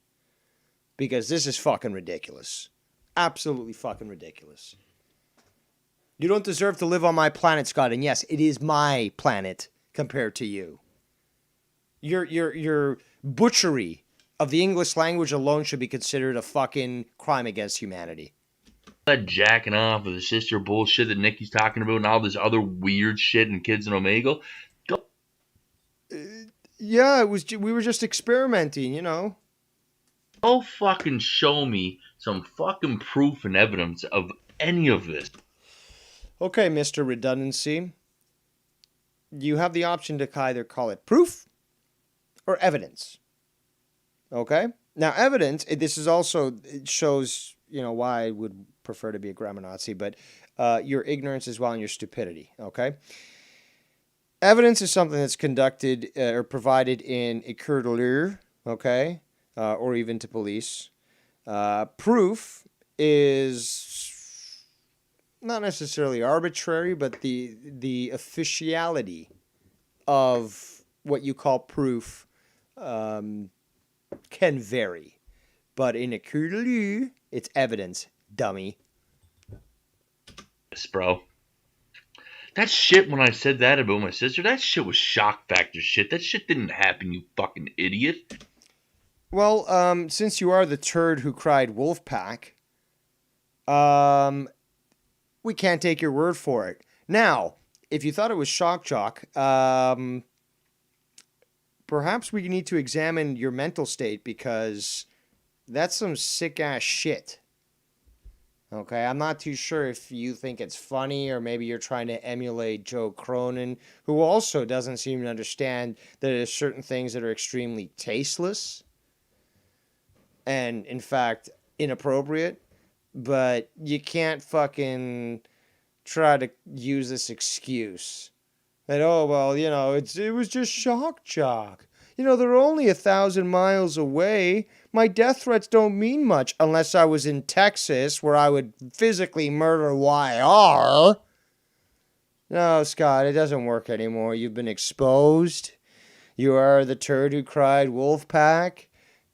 Speaker 4: Because this is fucking ridiculous. Absolutely fucking ridiculous. You don't deserve to live on my planet, Scott, and yes, it is my planet compared to you. Your butchery of the English language alone should be considered a fucking crime against humanity.
Speaker 5: that jacking off of the sister bullshit that Nikki's talking about and all this other weird shit and kids in Omegle. Go.
Speaker 4: Yeah, it was. We were just experimenting, you know.
Speaker 5: Go fucking show me some fucking proof and evidence of any of this.
Speaker 4: Okay, Mr. Redundancy. You have the option to either call it proof or evidence. Okay? Now, evidence, this is also, it shows, you know, why I would prefer to be a grammar Nazi, but your ignorance as well and your stupidity. Okay? Evidence is something that's conducted or provided in a court of law, okay? Or even to police. Proof is not necessarily arbitrary, but the officiality of what you call proof can vary. But in a court of law, it's evidence, dummy.
Speaker 5: Yes, bro. That shit, when I said that about my sister, that shit was shock factor shit. That shit didn't happen, you fucking idiot.
Speaker 4: Well, since you are the turd who cried wolf pack, we can't take your word for it. Now, if you thought it was shock jock, perhaps we need to examine your mental state, because that's some sick-ass shit. Okay, I'm not too sure if you think it's funny, or maybe you're trying to emulate Joe Cronin, who also doesn't seem to understand that there's certain things that are extremely tasteless and, in fact, inappropriate. But you can't fucking try to use this excuse that, oh, well, you know, it was just shock jock. You know, they're only 1,000 miles away. My death threats don't mean much unless I was in Texas, where I would physically murder YR. No, Scott, it doesn't work anymore. You've been exposed. You are the turd who cried wolf pack.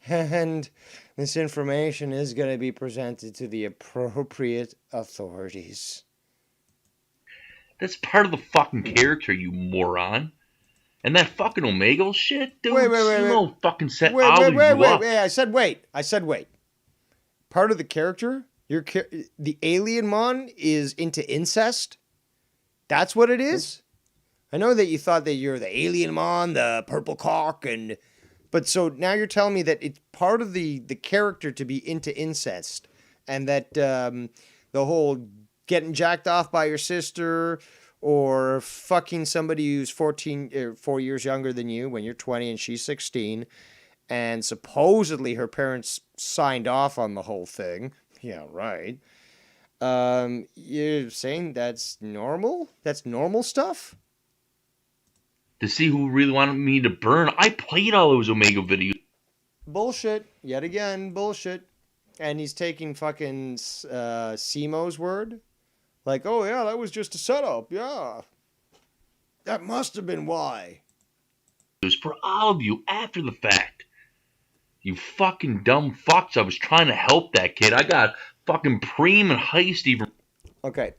Speaker 4: And this information is going to be presented to the appropriate authorities.
Speaker 5: That's part of the fucking character, you moron. And that fucking Omegle shit, dude.
Speaker 4: Wait.
Speaker 5: Simo fucking set
Speaker 4: Wait,
Speaker 5: all of you up.
Speaker 4: I said wait. Part of the character? The alien mon is into incest? That's what it is? I know that you thought that you're the alien mon, the purple cock, but so now you're telling me that it's part of the character to be into incest, and that the whole getting jacked off by your sister, or fucking somebody who's 4 years younger than you when you're 20 and she's 16, and supposedly her parents signed off on the whole thing. Yeah, right. You're saying that's normal? That's normal stuff?
Speaker 5: To see who really wanted me to burn, I played all those Omegle videos.
Speaker 4: Bullshit. Yet again, bullshit. And he's taking fucking Simo's word. Like, oh yeah, that was just a setup. Yeah. That must have been why.
Speaker 5: It was for all of you after the fact. You fucking dumb fucks. I was trying to help that kid. I got fucking preem and heist even. Okay.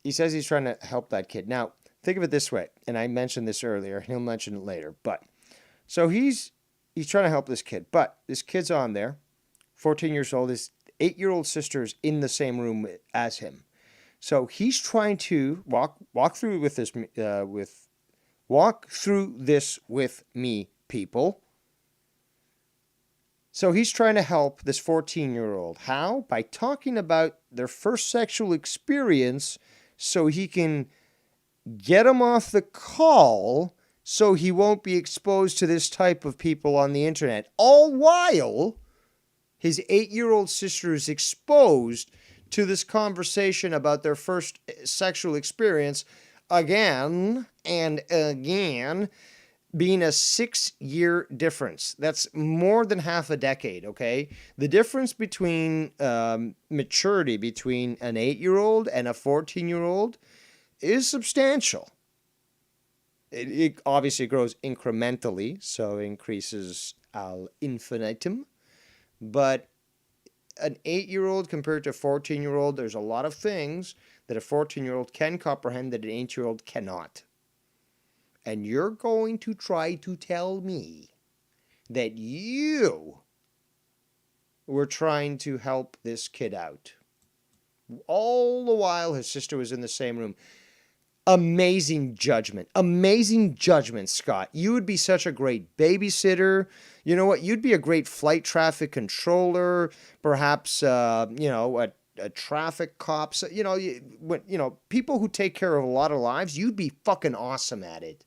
Speaker 4: He says he's trying to help that kid. Now, think of it this way, and I mentioned this earlier, he'll mention it later, but so he's trying to help this kid, but this kid's on there, 14 years old, is 8-year-old sister is in the same room as him. So he's trying to walk through this with me, people. So he's trying to help this 14-year-old. How? By talking about their first sexual experience so he can get him off the call so he won't be exposed to this type of people on the internet. All while his 8-year-old sister is exposed to this conversation about their first sexual experience again and again, being a 6-year difference. That's more than half a decade, okay? The difference between maturity between an 8-year-old and a 14-year-old is substantial. It obviously grows incrementally, so increases al infinitum. But an 8-year-old compared to a 14-year-old, there's a lot of things that a 14-year-old can comprehend that an 8-year-old cannot. And you're going to try to tell me that you were trying to help this kid out. All the while his sister was in the same room. Amazing judgment. Amazing judgment, Scott. You would be such a great babysitter. You know what? You'd be a great flight traffic controller. Perhaps, a traffic cop. So, people who take care of a lot of lives, you'd be fucking awesome at it.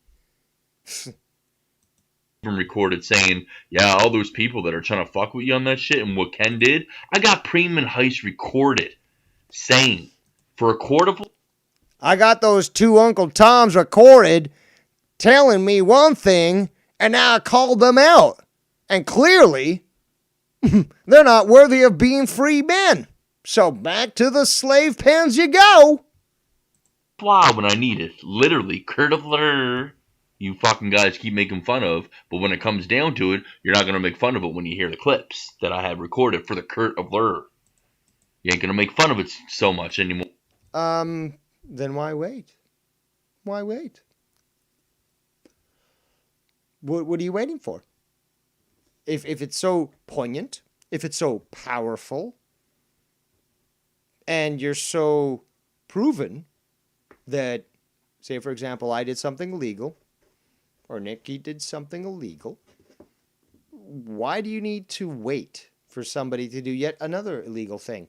Speaker 5: Recorded saying, yeah, all those people that are trying to fuck with you on that shit and what Ken did, I got Preem and Heist recorded saying, for a court of...
Speaker 4: I got those 2 Uncle Toms recorded telling me one thing, and now I called them out. And clearly, they're not worthy of being free men. So back to the slave pens you go.
Speaker 5: Fly when I need it. Literally, Kurt of Lur. You fucking guys keep making fun of, but when it comes down to it, you're not going to make fun of it when you hear the clips that I have recorded for the Kurt of Lur. You ain't going to make fun of it so much anymore.
Speaker 4: Then why wait? Why wait? What are you waiting for? If it's so poignant, if it's so powerful, and you're so proven that, say for example, I did something illegal, or Nikki did something illegal, why do you need to wait for somebody to do yet another illegal thing?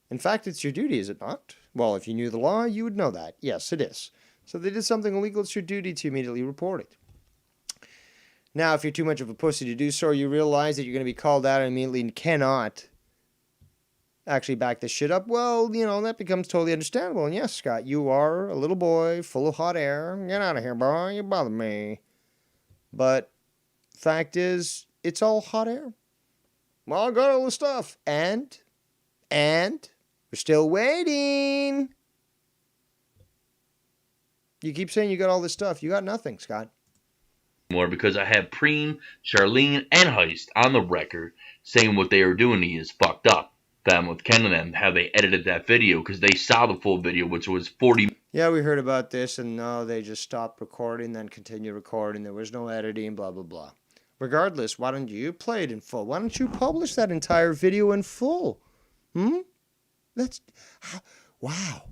Speaker 4: In fact, it's your duty, is it not? Well, if you knew the law, you would know that. Yes, it is. So they did something illegal, it's your duty to immediately report it. Now, if you're too much of a pussy to do so, or you realize that you're going to be called out and immediately cannot actually back this shit up, well, that becomes totally understandable. And yes, Scott, you are a little boy full of hot air. Get out of here, boy. You bother me. But fact is, it's all hot air. Well, I got all the stuff. And we're still waiting. You keep saying you got all this stuff. You got nothing, Scott.
Speaker 5: More because I have Preem, Charlene, and Heist on the record saying what they are doing to you is fucked up. Them with Ken and them, how they edited that video because they saw the full video, which was 40.
Speaker 4: Yeah, we heard about this, and no, they just stopped recording, then continued recording. There was no editing, blah, blah, blah. Regardless, why don't you play it in full? Why don't you publish that entire video in full? That's... Wow.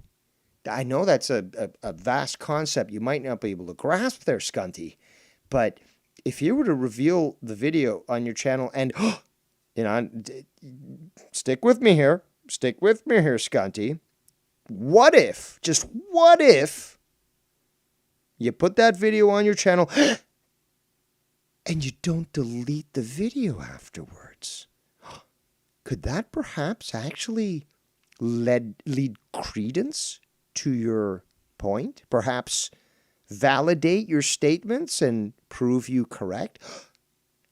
Speaker 4: I know that's a vast concept you might not be able to grasp there, Scunty. But if you were to reveal the video on your channel and... stick with me here. Stick with me here, Scunty. What if, just what if, you put that video on your channel and you don't delete the video afterwards? Could that perhaps actually lead credence to your point? Perhaps validate your statements and prove you correct?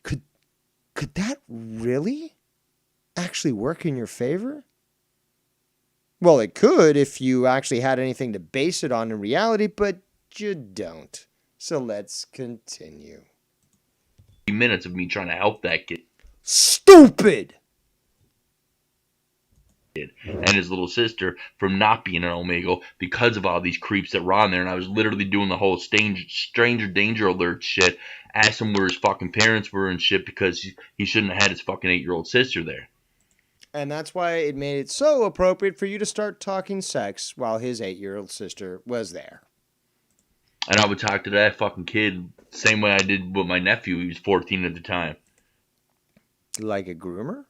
Speaker 4: Could that really actually work in your favor? Well, it could if you actually had anything to base it on in reality, but you don't. So let's continue.
Speaker 5: Minutes of me trying to help that kid.
Speaker 4: Stupid!
Speaker 5: And his little sister from not being an Omegle because of all these creeps that were on there. And I was literally doing the whole stranger danger alert shit. Asked him where his fucking parents were and shit because he shouldn't have had his fucking 8-year-old sister there.
Speaker 4: And that's why it made it so appropriate for you to start talking sex while his 8-year-old sister was there.
Speaker 5: And I would talk to that fucking kid same way I did with my nephew. He was 14 at the time.
Speaker 4: Like a groomer?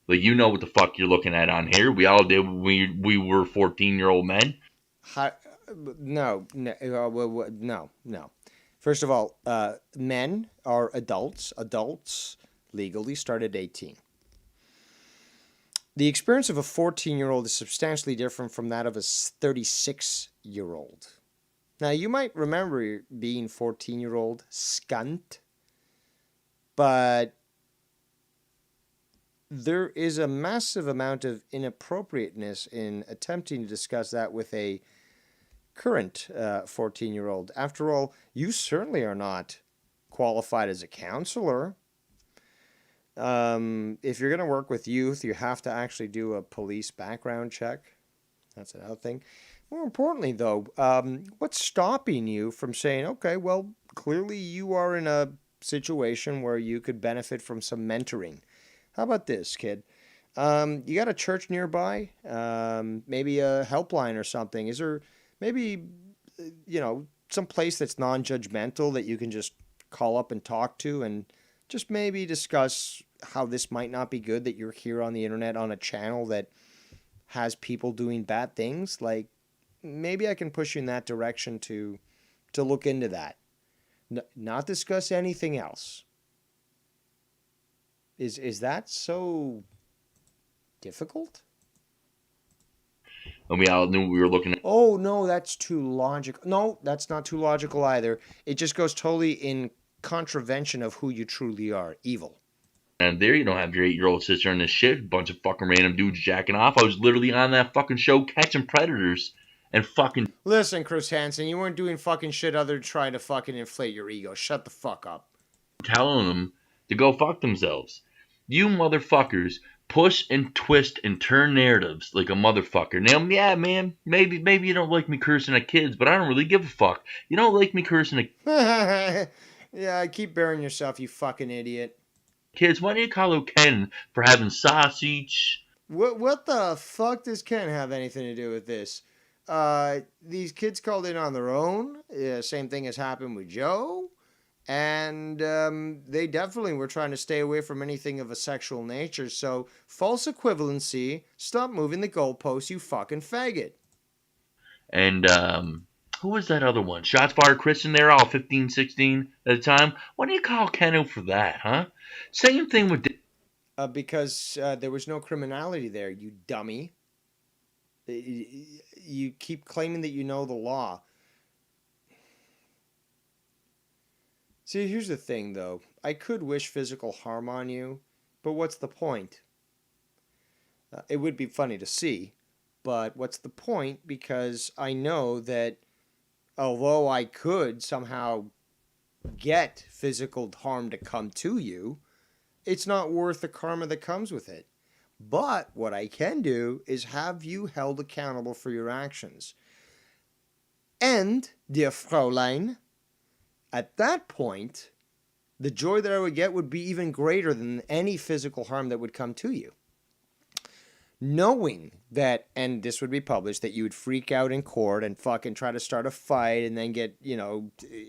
Speaker 5: Like, you know what the fuck you're looking at on here. We all did when we were 14-year-old men.
Speaker 4: No. First of all, men are adults. Adults legally start at 18. The experience of a 14-year-old is substantially different from that of a 36-year-old. Now, you might remember being 14-year-old scunt, but there is a massive amount of inappropriateness in attempting to discuss that with a current 14-year-old. After all, you certainly are not qualified as a counselor. If you're going to work with youth, you have to actually do a police background check. That's another thing. More importantly, though, what's stopping you from saying, okay, well, clearly you are in a situation where you could benefit from some mentoring. How about this, kid? You got a church nearby? Maybe a helpline or something? Is there maybe, some place that's non-judgmental that you can just call up and talk to and just maybe discuss how this might not be good that you're here on the internet on a channel that has people doing bad things? Like, maybe I can push you in that direction to look into that. Not discuss anything else. Is that so difficult?
Speaker 5: And we all knew we were looking at.
Speaker 4: Oh, no, that's too logical. No, that's not too logical either. It just goes totally in contravention of who you truly are. Evil.
Speaker 5: And there you don't have your 8-year-old sister in this shit. Bunch of fucking random dudes jacking off. I was literally on that fucking show catching predators and fucking.
Speaker 4: Listen, Chris Hansen, you weren't doing fucking shit other than trying to fucking inflate your ego. Shut the fuck up.
Speaker 5: Telling them to go fuck themselves. You motherfuckers push and twist and turn narratives like a motherfucker. Now, yeah, man, maybe you don't like me cursing at kids, but I don't really give a fuck. You don't like me cursing at
Speaker 4: yeah, keep burying yourself, you fucking idiot.
Speaker 5: Kids, why do you call out Ken for having sausage?
Speaker 4: What the fuck does Ken have anything to do with this? These kids called in on their own. Same thing has happened with Joe. And they definitely were trying to stay away from anything of a sexual nature. So, false equivalency, stop moving the goalposts, you fucking faggot.
Speaker 5: And, who was that other one? Shots fired Christian there, all 15, 16 at the time. Why do you call Ken out for that, huh? Same thing with...
Speaker 4: Because there was no criminality there, you dummy. You keep claiming that you know the law. See, here's the thing, though. I could wish physical harm on you, but what's the point? It would be funny to see, but what's the point? Because I know that although I could somehow get physical harm to come to you, it's not worth the karma that comes with it. But what I can do is have you held accountable for your actions. And, dear Fräulein, at that point, the joy that I would get would be even greater than any physical harm that would come to you. Knowing that, and this would be published, that you would freak out in court and fucking try to start a fight and then get,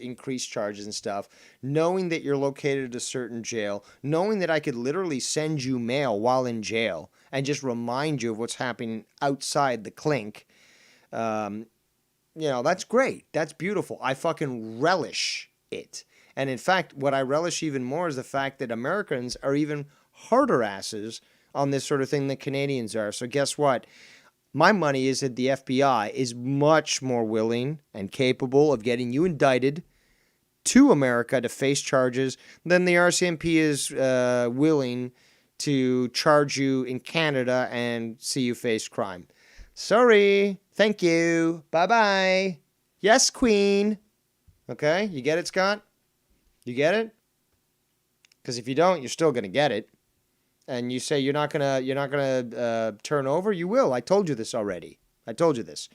Speaker 4: increased charges and stuff. Knowing that you're located at a certain jail. Knowing that I could literally send you mail while in jail and just remind you of what's happening outside the clink. That's great. That's beautiful. I fucking relish it. And in fact, what I relish even more is the fact that Americans are even harder asses on this sort of thing than Canadians are. So guess what? My money is that the FBI is much more willing and capable of getting you indicted to America to face charges than the RCMP is willing to charge you in Canada and see you face crime. Sorry. Thank you. Bye-bye. Yes, Queen. Okay, you get it, Scott? You get it? Because if you don't, you're still going to get it. And you say you're not gonna turn over, you will. I told you this already. I told you this.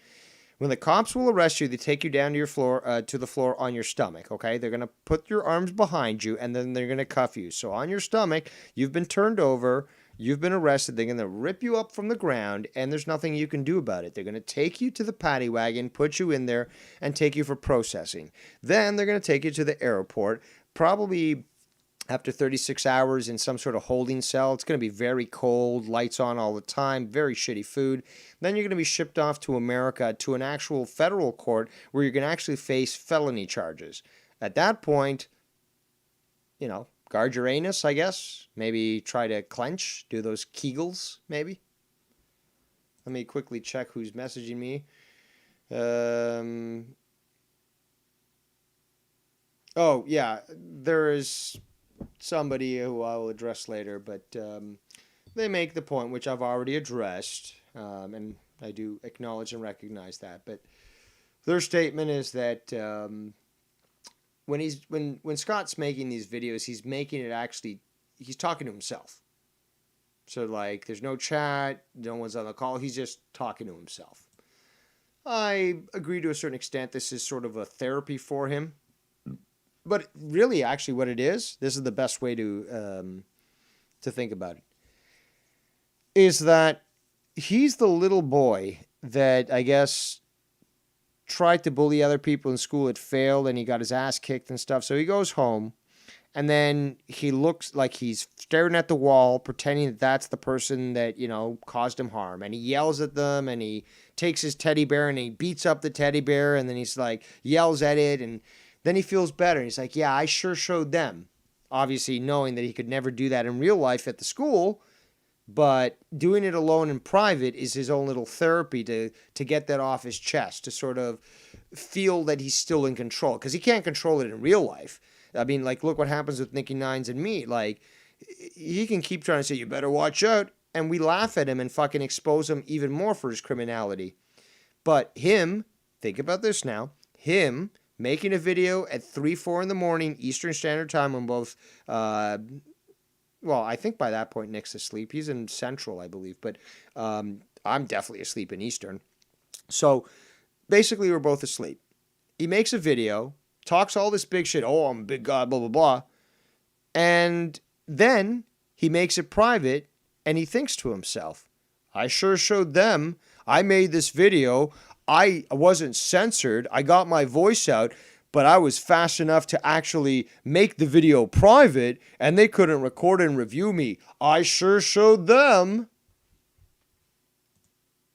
Speaker 4: When the cops will arrest you, they take you down to your floor, to the floor on your stomach. Okay, they're gonna put your arms behind you, and then they're gonna cuff you. So on your stomach, you've been turned over. You've been arrested. They're going to rip you up from the ground, and there's nothing you can do about it. They're going to take you to the paddy wagon, put you in there, and take you for processing. Then they're going to take you to the airport, probably after 36 hours in some sort of holding cell. It's going to be very cold, lights on all the time, very shitty food. Then you're going to be shipped off to America to an actual federal court where you're going to actually face felony charges. At that point, you know, guard your anus, I guess. Maybe try to clench, do those Kegels, maybe. Let me quickly check who's messaging me. Oh, yeah, there is somebody who I will address later, but they make the point, which I've already addressed, and I do acknowledge and recognize that. But their statement is that when Scott's making these videos, he's making it actually, he's talking to himself. So, like, there's no chat, no one's on the call, he's just talking to himself. I agree to a certain extent. This is sort of a therapy for him. But really, actually, what it is, this is the best way to think about it, is that he's the little boy that, I guess, tried to bully other people in school. It failed, and he got his ass kicked and stuff. So he goes home, and then he looks like he's staring at the wall, pretending that that's the person that, you know, caused him harm. And he yells at them, and he takes his teddy bear, and he beats up the teddy bear, and then he's like, yells at it, and then he feels better. He's like, yeah, I sure showed them. Obviously knowing that he could never do that in real life at the school, but doing it alone in private is his own little therapy to get that off his chest, to sort of feel that he's still in control, because he can't control it in real life. I mean, like, look what happens with Nicky Nines and me. Like, he can keep trying to say, you better watch out, and we laugh at him and fucking expose him even more for his criminality. But him, think about this now, him making a video at 3, 4 in the morning, Eastern Standard Time, when both, well, I think by that point Nick's asleep. He's in Central, I believe, but I'm definitely asleep in Eastern. So basically we're both asleep. He makes a video, talks all this big shit, oh, I'm a big guy, blah, blah, blah. And then he makes it private, and he thinks to himself, I sure showed them. I made this video. I wasn't censored. I got my voice out, but I was fast enough to actually make the video private, and they couldn't record and review me. I sure showed them.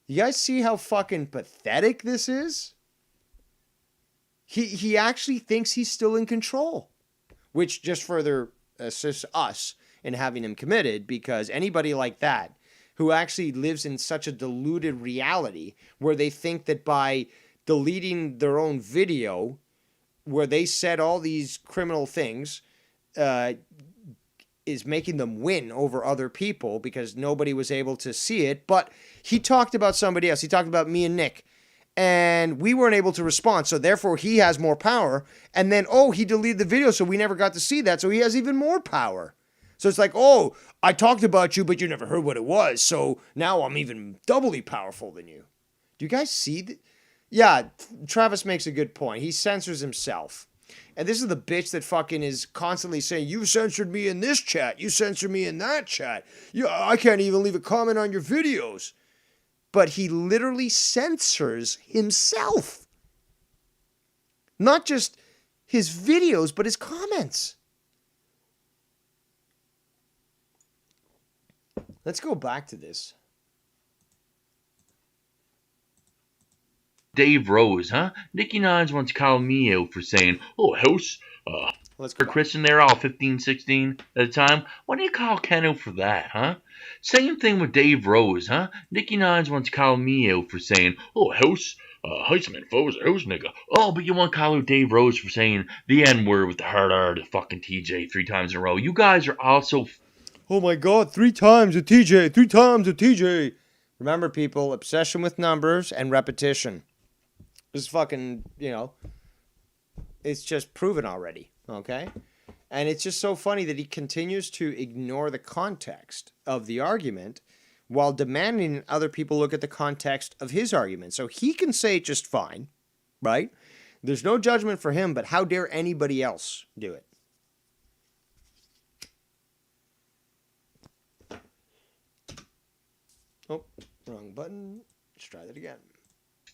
Speaker 4: You guys see how fucking pathetic this is? He actually thinks he's still in control, which just further assists us in having him committed, because anybody like that who actually lives in such a deluded reality where they think that by deleting their own video where they said all these criminal things is making them win over other people because nobody was able to see it. But he talked about somebody else. He talked about me and Nick, and we weren't able to respond. So therefore he has more power. And then, oh, he deleted the video, so we never got to see that. So he has even more power. So it's like, oh, I talked about you, but you never heard what it was. So now I'm even doubly powerful than you. Do you guys see? Yeah, Travis makes a good point. He censors himself. And this is the bitch that fucking is constantly saying, you censored me in this chat. You censored me in that chat. I can't even leave a comment on your videos. But he literally censors himself. Not just his videos, but his comments. Let's go back to this.
Speaker 5: Dave Rose, huh? Nicky Nines once called me out for saying, oh, house,
Speaker 4: Let's go
Speaker 5: for Chris and they're all 15, 16 at the time. Why do you call Ken out for that, huh? Same thing with Dave Rose, huh? Nicky Nines once called me out for saying, oh, house, Heisman, foes, house nigga. Oh, but you want to call out Dave Rose for saying the N-word with the hard R to fucking TJ 3 times in a row. You guys are also...
Speaker 4: Oh my God, 3 times a TJ, 3 times a TJ. Remember, people, obsession with numbers and repetition. This is fucking, it's just proven already, okay? And it's just so funny that he continues to ignore the context of the argument while demanding that other people look at the context of his argument. So he can say it just fine, right? There's no judgment for him, but how dare anybody else do it? Oh, wrong button. Let's try that again.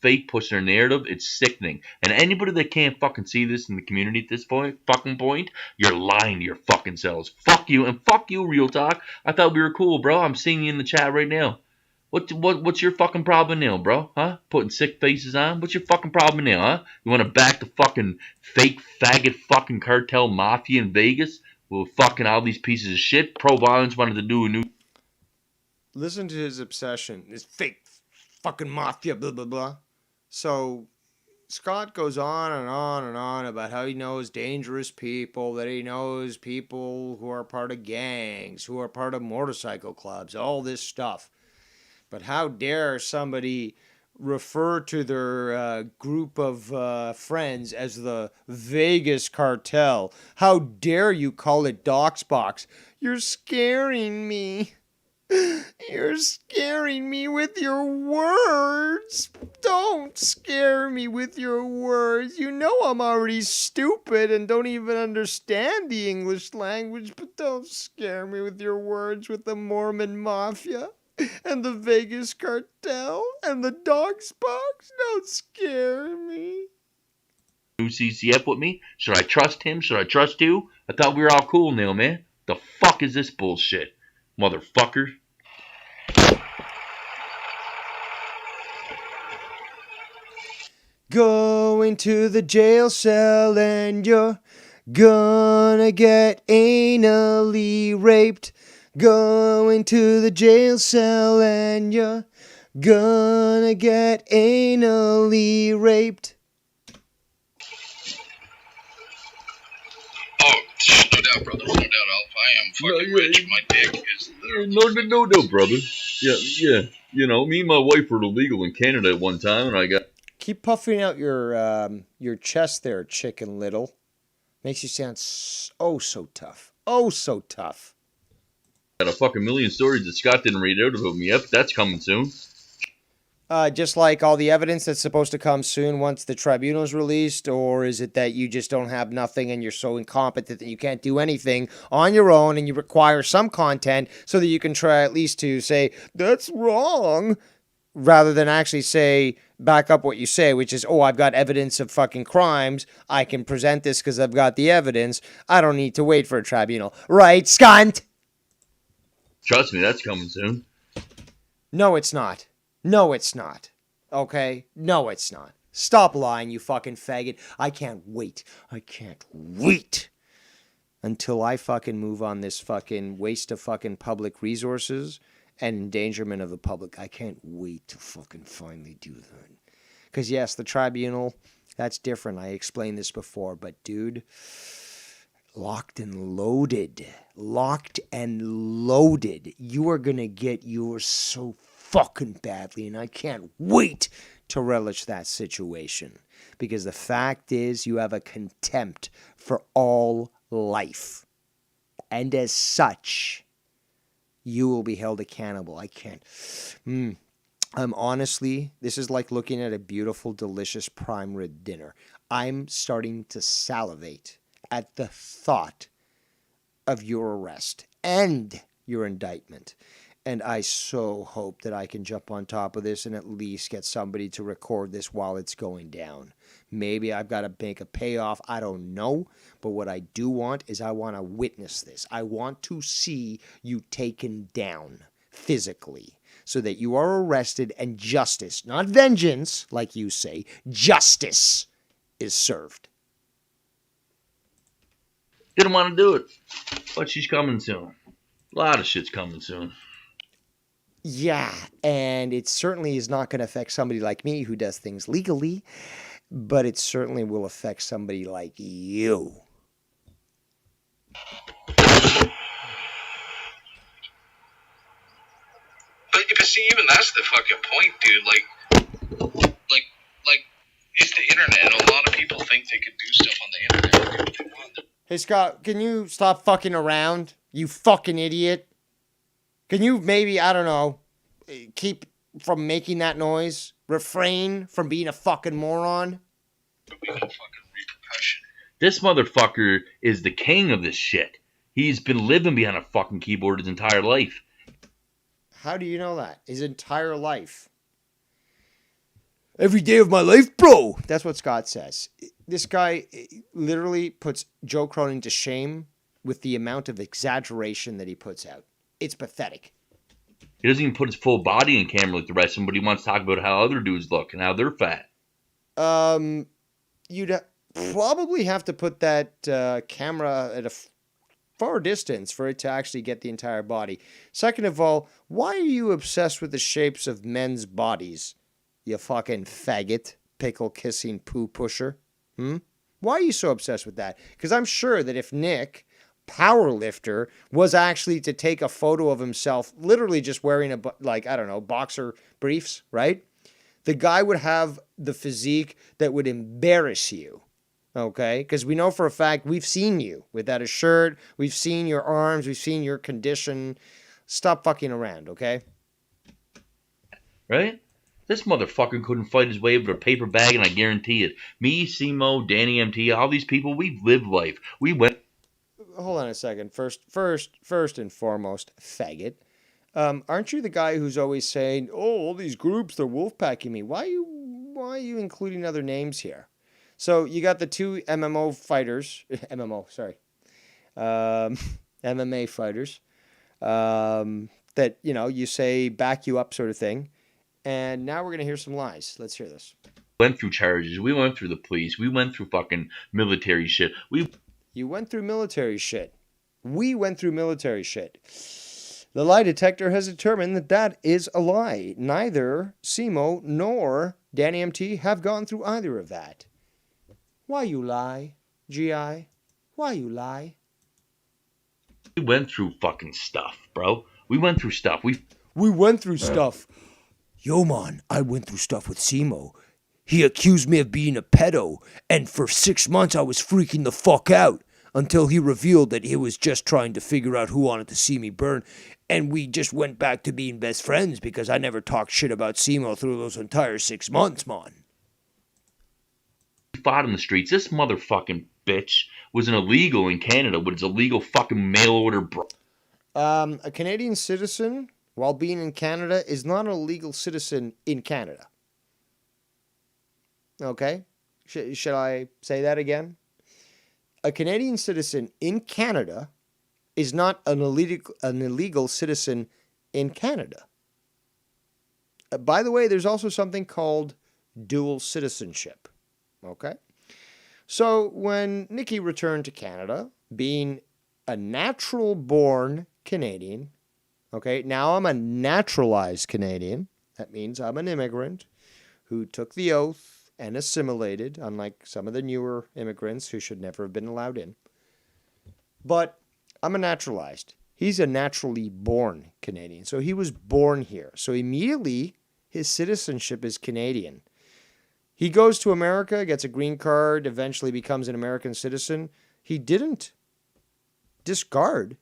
Speaker 5: Fake push their narrative. It's sickening. And anybody that can't fucking see this in the community at this point, you're lying to your fucking selves. Fuck you, and fuck you, Real Talk. I thought we were cool, bro. I'm seeing you in the chat right now. What's your fucking problem now, bro? Huh? Putting sick faces on? What's your fucking problem now, huh? You want to back the fucking fake faggot fucking cartel mafia in Vegas with fucking all these pieces of shit? Pro-violence wanted to do a new...
Speaker 4: Listen to his obsession. This fake fucking mafia, blah, blah, blah. So Scott goes on and on and on about how he knows dangerous people, that he knows people who are part of gangs, who are part of motorcycle clubs, all this stuff. But how dare somebody refer to their group of friends as the Vegas cartel? How dare you call it Doxbox? You're scaring me. You're scaring me with your words. Don't scare me with your words. You know I'm already stupid and don't even understand the English language, but don't scare me with your words with the Mormon Mafia and the Vegas cartel and the Doxbox. Don't scare me.
Speaker 5: New CCF with me? Should I trust him? Should I trust you? I thought we were all cool now, man. The fuck is this bullshit? Motherfucker.
Speaker 4: Going to the jail cell and you're gonna get anally raped. Going to the jail cell and you're gonna get anally raped.
Speaker 8: Oh, no doubt, brother. No doubt. I am fucking rich. My dick is literally...
Speaker 5: No, brother. Yeah. You know, me and my wife were illegal in Canada at one time, and I got...
Speaker 4: Keep puffing out your chest there, Chicken Little. Makes you sound so tough. Oh, so tough.
Speaker 5: Got a fucking million stories that Scott didn't read out about me yet, but that's coming soon.
Speaker 4: Just like all the evidence that's supposed to come soon once the tribunal's released, or is it that you just don't have nothing and you're so incompetent that you can't do anything on your own and you require some content so that you can try at least to say, that's wrong, rather than actually say, back up what you say, which is, oh, I've got evidence of fucking crimes. I can present this because I've got the evidence. I don't need to wait for a tribunal. Right, scunt?
Speaker 5: Trust me, that's coming soon.
Speaker 4: No, it's not. No, it's not. Okay? No, it's not. Stop lying, you fucking faggot. I can't wait. I can't wait until I fucking move on this fucking waste of fucking public resources and endangerment of the public. I can't wait to fucking finally do that. Because, yes, the tribunal, that's different. I explained this before. But, dude, locked and loaded. Locked and loaded. You are going to get yours so fucking badly, and I can't wait to relish that situation. Because the fact is, you have a contempt for all life. And as such, you will be held accountable. I can't. Honestly, this is like looking at a beautiful, delicious prime rib dinner. I'm starting to salivate at the thought of your arrest and your indictment. And I so hope that I can jump on top of this and at least get somebody to record this while it's going down. Maybe I've got to make a payoff. I don't know. But what I do want is I want to witness this. I want to see you taken down physically so that you are arrested and justice, not vengeance, like you say, justice is served.
Speaker 5: Didn't want to do it. But she's coming soon. A lot of shit's coming soon.
Speaker 4: Yeah, and it certainly is not going to affect somebody like me who does things legally, but it certainly will affect somebody like you.
Speaker 8: But see, even that's the fucking point, dude. Like, it's the internet. A lot of people think they can do stuff on the internet. They want.
Speaker 4: Hey, Scott, can you stop fucking around? You fucking idiot. Can you maybe, I don't know, keep from making that noise? Refrain from being a fucking moron?
Speaker 8: We got fucking repercussion.
Speaker 5: This motherfucker is the king of this shit. He's been living behind a fucking keyboard his entire life.
Speaker 4: How do you know that? His entire life. Every day of my life, bro. That's what Scott says. This guy literally puts Joe Cronin to shame with the amount of exaggeration that he puts out. It's pathetic.
Speaker 5: He doesn't even put his full body in camera like the rest of them, but he wants to talk about how other dudes look and how they're fat.
Speaker 4: You'd probably have to put that camera at a far distance for it to actually get the entire body. Second of all, why are you obsessed with the shapes of men's bodies? You fucking faggot, pickle kissing poo pusher. Why are you so obsessed with that? Because I'm sure that if Nick, powerlifter, was actually to take a photo of himself, literally just wearing boxer briefs, right? The guy would have the physique that would embarrass you. Okay? Because we know for a fact we've seen you without a shirt. We've seen your arms. We've seen your condition. Stop fucking around, okay?
Speaker 5: Right? This motherfucker couldn't fight his way over a paper bag, and I guarantee it. Me, Simo, Danny MT, all these people, we've lived life. We went...
Speaker 4: Hold on a second. First and foremost, faggot. Aren't you the guy who's always saying, "Oh, all these groups, they're wolfpacking me"? Why are you including other names here? So you got the two MMA fighters that, you say back you up sort of thing. And now we're going to hear some lies. Let's hear this.
Speaker 5: Went through charges. We went through the police. We went through fucking military shit.
Speaker 4: You went through military shit. We went through military shit. The lie detector has determined that is a lie. Neither Simo nor Danny MT have gone through either of that. Why you lie, GI? Why you lie?
Speaker 5: We went through fucking stuff, bro. We went through stuff. We
Speaker 4: went through stuff. Yo, man, I went through stuff with Simo. He accused me of being a pedo, and for 6 months I was freaking the fuck out until he revealed that he was just trying to figure out who wanted to see me burn, and we just went back to being best friends because I never talked shit about Simo through those entire 6 months, man.
Speaker 5: Fought in the streets. This motherfucking bitch was an illegal in Canada, but it's a legal fucking mail order, bro.
Speaker 4: A Canadian citizen, while being in Canada, is not a legal citizen in Canada. Okay? Should I say that again? A Canadian citizen in Canada is not an illegal citizen in Canada. By the way, there's also something called dual citizenship. Okay? So when Nikki returned to Canada, being a natural-born Canadian, okay, now I'm a naturalized Canadian. That means I'm an immigrant who took the oath and assimilated, unlike some of the newer immigrants who should never have been allowed in. But I'm a naturalized. He's a naturally born Canadian. So he was born here. So immediately his citizenship is Canadian. He goes to America, gets a green card, eventually becomes an American citizen. He didn't discard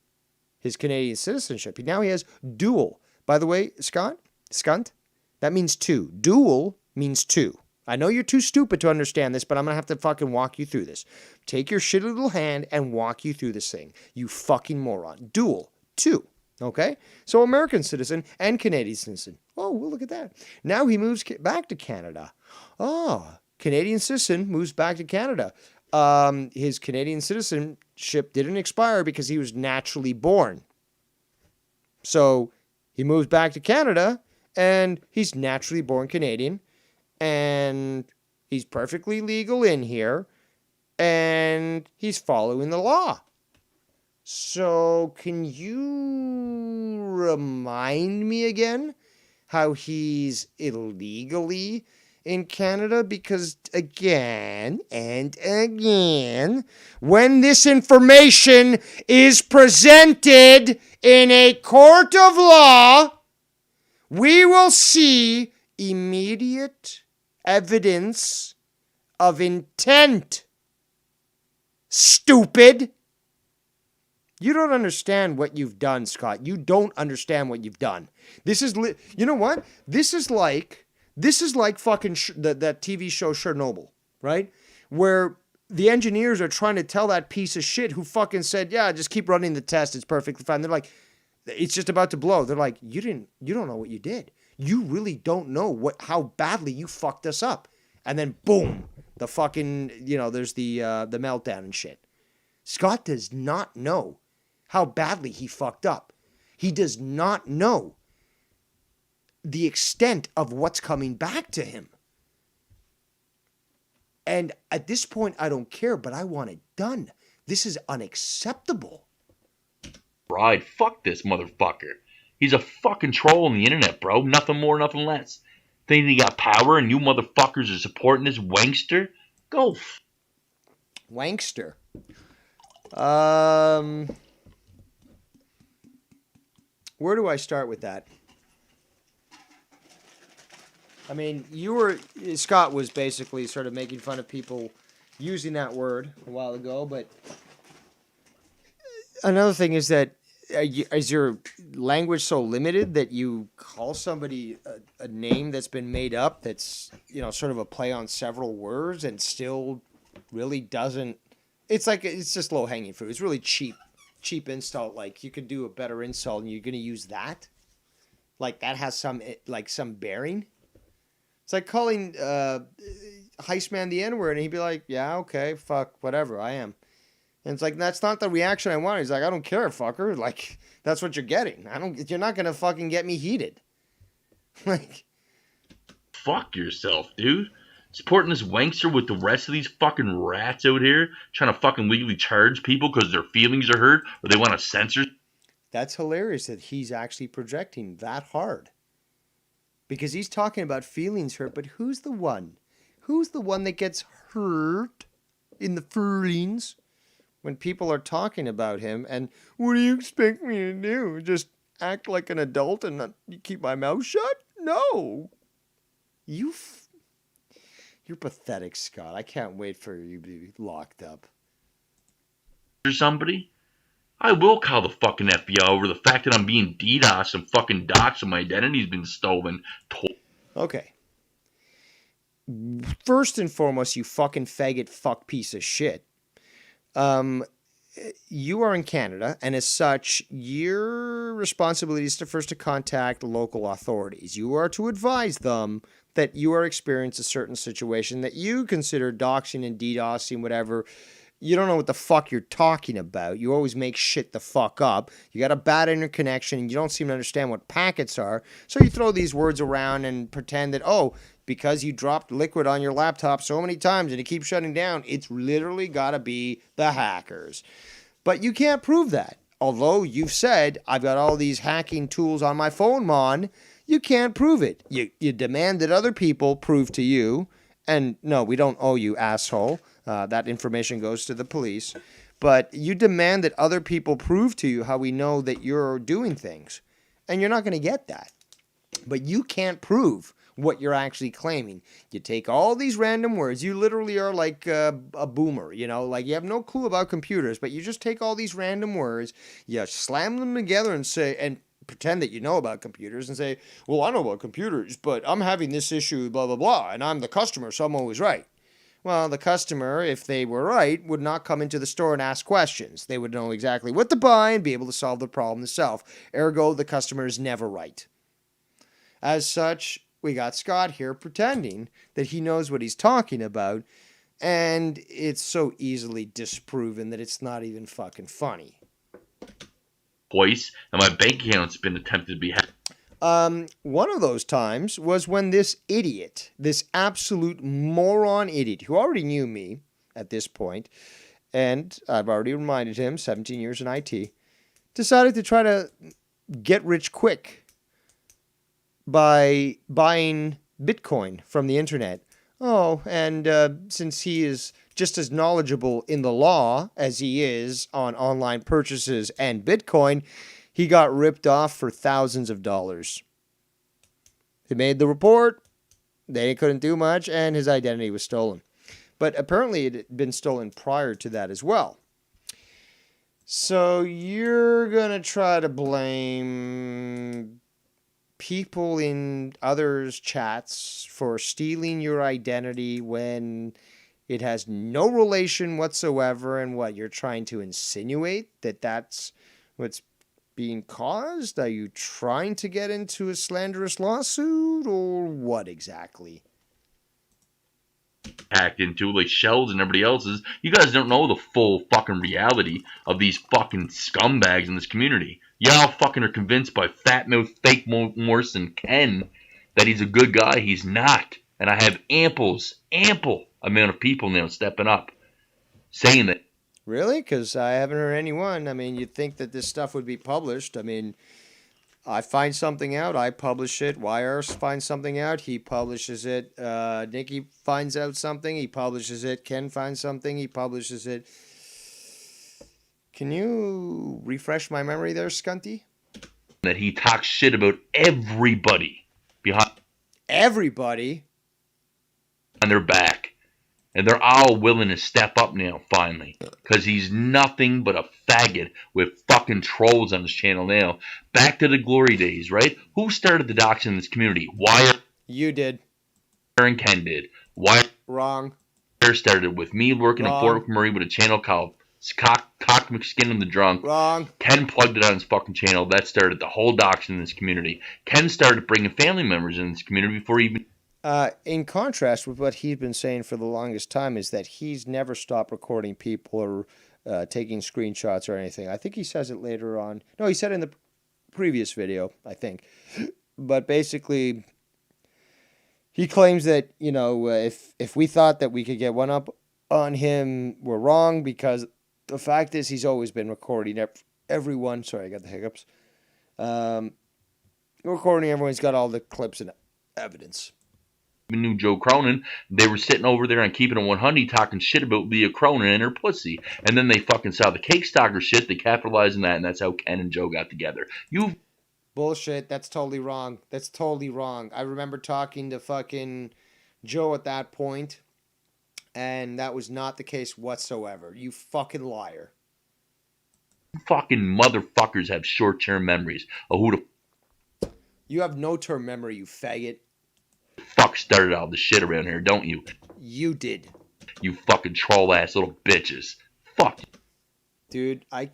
Speaker 4: his Canadian citizenship. Now he has dual. By the way, Skunt, that means two. Dual means two. I know you're too stupid to understand this, but I'm going to have to fucking walk you through this. Take your shitty little hand and walk you through this thing. You fucking moron. Dual. Two. Okay? So American citizen and Canadian citizen. Oh, well, look at that. Now he moves back to Canada. Oh, Canadian citizen moves back to Canada. His Canadian citizenship didn't expire because he was naturally born. So he moves back to Canada, and he's naturally born Canadian, and he's perfectly legal in here, and he's following the law. So can you remind me again how he's illegally in Canada? Because again and again, when this information is presented in a court of law, we will see immediate evidence of intent. Stupid. You don't understand what you've done, Scott. You don't understand what you've done. This is, you know what? This is like fucking that TV show Chernobyl, right? Where the engineers are trying to tell that piece of shit who fucking said, yeah, just keep running the test. It's perfectly fine. They're like, It's just about to blow. They're like, you don't know what you did. You really don't know how badly you fucked us up. And then boom, the fucking, there's the meltdown and shit. Scott does not know how badly he fucked up. He does not know the extent of what's coming back to him. And at this point, I don't care, but I want it done. This is unacceptable.
Speaker 5: Right, fuck this motherfucker. He's a fucking troll on the internet, bro. Nothing more, nothing less. Thinking he got power and you motherfuckers are supporting this wankster? Go.
Speaker 4: Wankster. Where do I start with that? I mean, Scott was basically sort of making fun of people using that word a while ago, but another thing is that is your language so limited that you call somebody a name that's been made up that's, sort of a play on several words and still really doesn't... It's just low-hanging fruit. It's really cheap insult. Like, you could do a better insult and you're going to use that? Like, that has some bearing? It's like calling Heistman the N-word and he'd be like, yeah, okay, fuck, whatever, I am. And it's like, that's not the reaction I want. He's like, I don't care, fucker. Like, that's what you're getting. You're not going to fucking get me heated. Like,
Speaker 5: fuck yourself, dude. Supporting this wankster with the rest of these fucking rats out here trying to fucking legally charge people because their feelings are hurt or they want to censor.
Speaker 4: That's hilarious that he's actually projecting that hard. Because he's talking about feelings hurt, but who's the one? Who's the one that gets hurt in the feelings when people are talking about him? And what do you expect me to do? Just act like an adult and not keep my mouth shut? No. You're pathetic, Scott. I can't wait for you to be locked up.
Speaker 5: Somebody? I will call the fucking FBI over the fact that I'm being DDoS and fucking doxxed and my identity's been stolen.
Speaker 4: Okay. First and foremost, you fucking faggot fuck piece of shit. You are in Canada, and as such, your responsibility is to contact local authorities. You are to advise them that you are experiencing a certain situation that you consider doxing and DDoSing, whatever. You don't know what the fuck you're talking about. You always make shit the fuck up. You got a bad interconnection and you don't seem to understand what packets are. So you throw these words around and pretend that, because you dropped liquid on your laptop so many times and it keeps shutting down, it's literally got to be the hackers. But you can't prove that. Although you've said, I've got all these hacking tools on my phone, Mon, you can't prove it. You demand that other people prove to you. And no, we don't owe you, asshole. That information goes to the police. But you demand that other people prove to you how we know that you're doing things. And you're not going to get that. But you can't prove what you're actually claiming. You take all these random words. You literally are like a boomer, like you have no clue about computers, but you just take all these random words, you slam them together and say, and pretend that you know about computers and say, well, I know about computers, but I'm having this issue, blah, blah, blah, and I'm the customer, so I'm always right. Well, the customer, if they were right, would not come into the store and ask questions. They would know exactly what to buy and be able to solve the problem themselves. Ergo, the customer is never right. As such, we got Scott here pretending that he knows what he's talking about, and it's so easily disproven that it's not even fucking funny.
Speaker 5: Twice, and my bank account's been attempted to be hacked.
Speaker 4: One of those times was when this idiot, this absolute moron idiot, who already knew me at this point, and I've already reminded him, 17 years in IT, decided to try to get rich quick by buying Bitcoin from the internet. Oh, and since he is just as knowledgeable in the law as he is on online purchases and Bitcoin, he got ripped off for thousands of dollars. He made the report, they couldn't do much, and his identity was stolen. But apparently it had been stolen prior to that as well. So you're going to try to blame people in others' chats for stealing your identity when it has no relation whatsoever, and what you're trying to insinuate that that's what's being caused? Are you trying to get into a slanderous lawsuit, or what exactly?
Speaker 5: Hacked into like Shells and everybody else's. You guys don't know the full fucking reality of these fucking scumbags in this community. Y'all fucking are convinced by fat mouth fake Morrison Ken that he's a good guy. He's not. And I have ample amount of people now stepping up saying that.
Speaker 4: Really? Because I haven't heard anyone. I mean, you'd think that this stuff would be published. I mean, I find something out, I publish it. YR finds something out, he publishes it. Nikki finds out something, he publishes it. Ken finds something, he publishes it. Can you refresh my memory there, Scunty?
Speaker 5: That he talks shit about everybody behind.
Speaker 4: Everybody?
Speaker 5: On their back. And they're all willing to step up now, finally. Because he's nothing but a faggot with fucking trolls on his channel now. Back to the glory days, right? Who started the doxing in this community? Wire.
Speaker 4: You did.
Speaker 5: And Ken did. Wire.
Speaker 4: Wrong.
Speaker 5: Started with me working in Fort McMurray with a channel called Cock McSkin and the Drunk.
Speaker 4: Wrong.
Speaker 5: Ken plugged it on his fucking channel. That started the whole doxing in this community. Ken started bringing family members in this community before he even...
Speaker 4: In contrast with what he's been saying for the longest time is that he's never stopped recording people or taking screenshots or anything. I think he says it later on. No, he said it in the previous video, I think. But basically, he claims that, you know, if we thought that we could get one up on him, we're wrong, because the fact is he's always been recording everyone. Sorry, I got the hiccups. Recording everyone's got all the clips and evidence.
Speaker 5: Knew Joe Cronin, they were sitting over there and keeping it 100 talking shit about Leah Cronin and her pussy. And then they fucking saw the cake stalker shit, they capitalized on that, and that's how Ken and Joe got together. You
Speaker 4: bullshit, that's totally wrong. That's totally wrong. I remember talking to fucking Joe at that point, and that was not the case whatsoever. You fucking liar.
Speaker 5: Fucking motherfuckers have short-term memories of who the...
Speaker 4: You have no term memory, you faggot.
Speaker 5: Fuck started all this shit around here, don't you?
Speaker 4: You did.
Speaker 5: You fucking troll ass little bitches. Fuck.
Speaker 4: Dude, I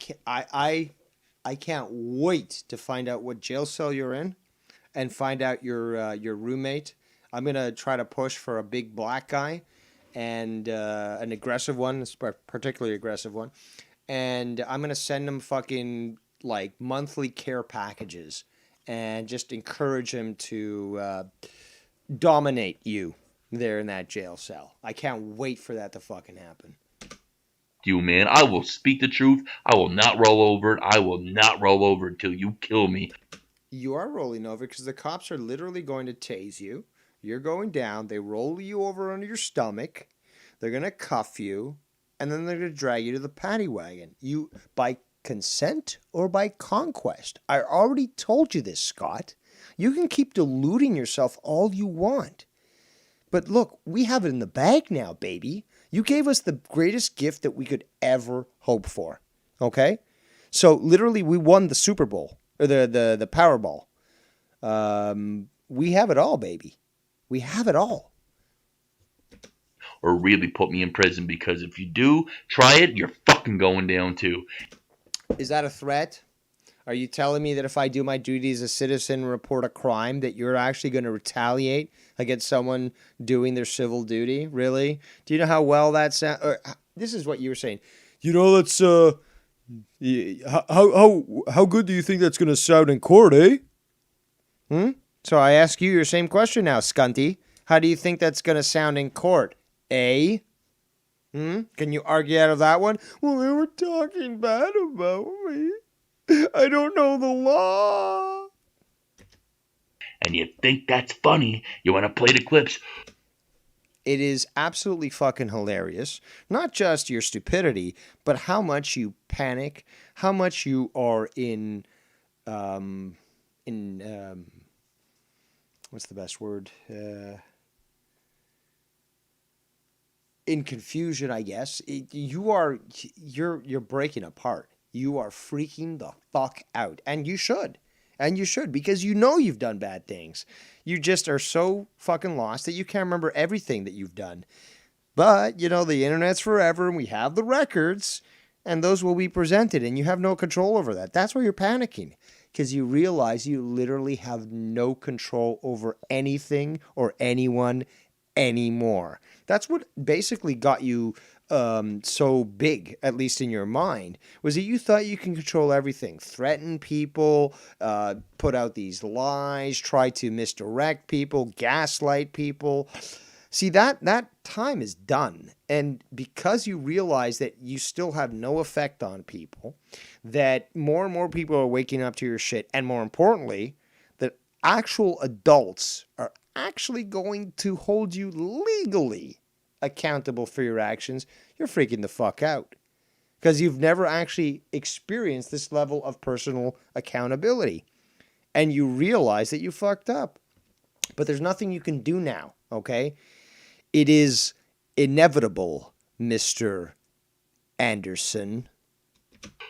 Speaker 4: can't wait to find out what jail cell you're in and find out your roommate. I'm gonna try to push for a big black guy and an aggressive one, a particularly aggressive one. And I'm gonna send him fucking like monthly care packages and just encourage him to dominate you there in that jail cell. I can't wait for that to fucking happen.
Speaker 5: You, man, I will speak the truth. I will not roll over it. I will not roll over until you kill me.
Speaker 4: You are rolling over because the cops are literally going to tase you. You're going down. They roll you over under your stomach. They're going to cuff you. And then they're going to drag you to the paddy wagon. You, by consent or by conquest. I already told you this, Scott. You can keep deluding yourself all you want. But look, we have it in the bag now, baby. You gave us the greatest gift that we could ever hope for. Okay? So literally we won the Super Bowl. Or the Powerball. We have it all, baby. We have it all.
Speaker 5: Or really put me in prison, because if you do try it, you're fucking going down too.
Speaker 4: Is that a threat? Are you telling me that if I do my duty as a citizen and report a crime, that you're actually going to retaliate against someone doing their civil duty? Really? Do you know how well that sounds? This is what you were saying. You know, that's how good do you think that's going to sound in court, eh? So I ask you your same question now, Scunty. How do you think that's going to sound in court, eh? Can you argue out of that one? Well, they were talking bad about me. I don't know the law.
Speaker 5: And you think that's funny. You want to play the clips.
Speaker 4: It is absolutely fucking hilarious. Not just your stupidity, but how much you panic, how much you are in what's the best word? In confusion, I guess. You're breaking apart. You are freaking the fuck out. And you should. And you should, because you know you've done bad things. You just are so fucking lost that you can't remember everything that you've done. But, you know, the internet's forever and we have the records. and those will be presented, and you have no control over that. That's why you're panicking, because you realize you literally have no control over anything or anyone anymore. That's what basically got you so big, at least in your mind, was that you thought you can control everything, threaten people, put out these lies, try to misdirect people, gaslight people. See, that time is done. And because you realize that you still have no effect on people, that more and more people are waking up to your shit, and more importantly, that actual adults are actually going to hold you legally accountable for your actions, you're freaking the fuck out. Because you've never actually experienced this level of personal accountability. And you realize that you fucked up. But there's nothing you can do now, okay? It is inevitable, Mr. Anderson.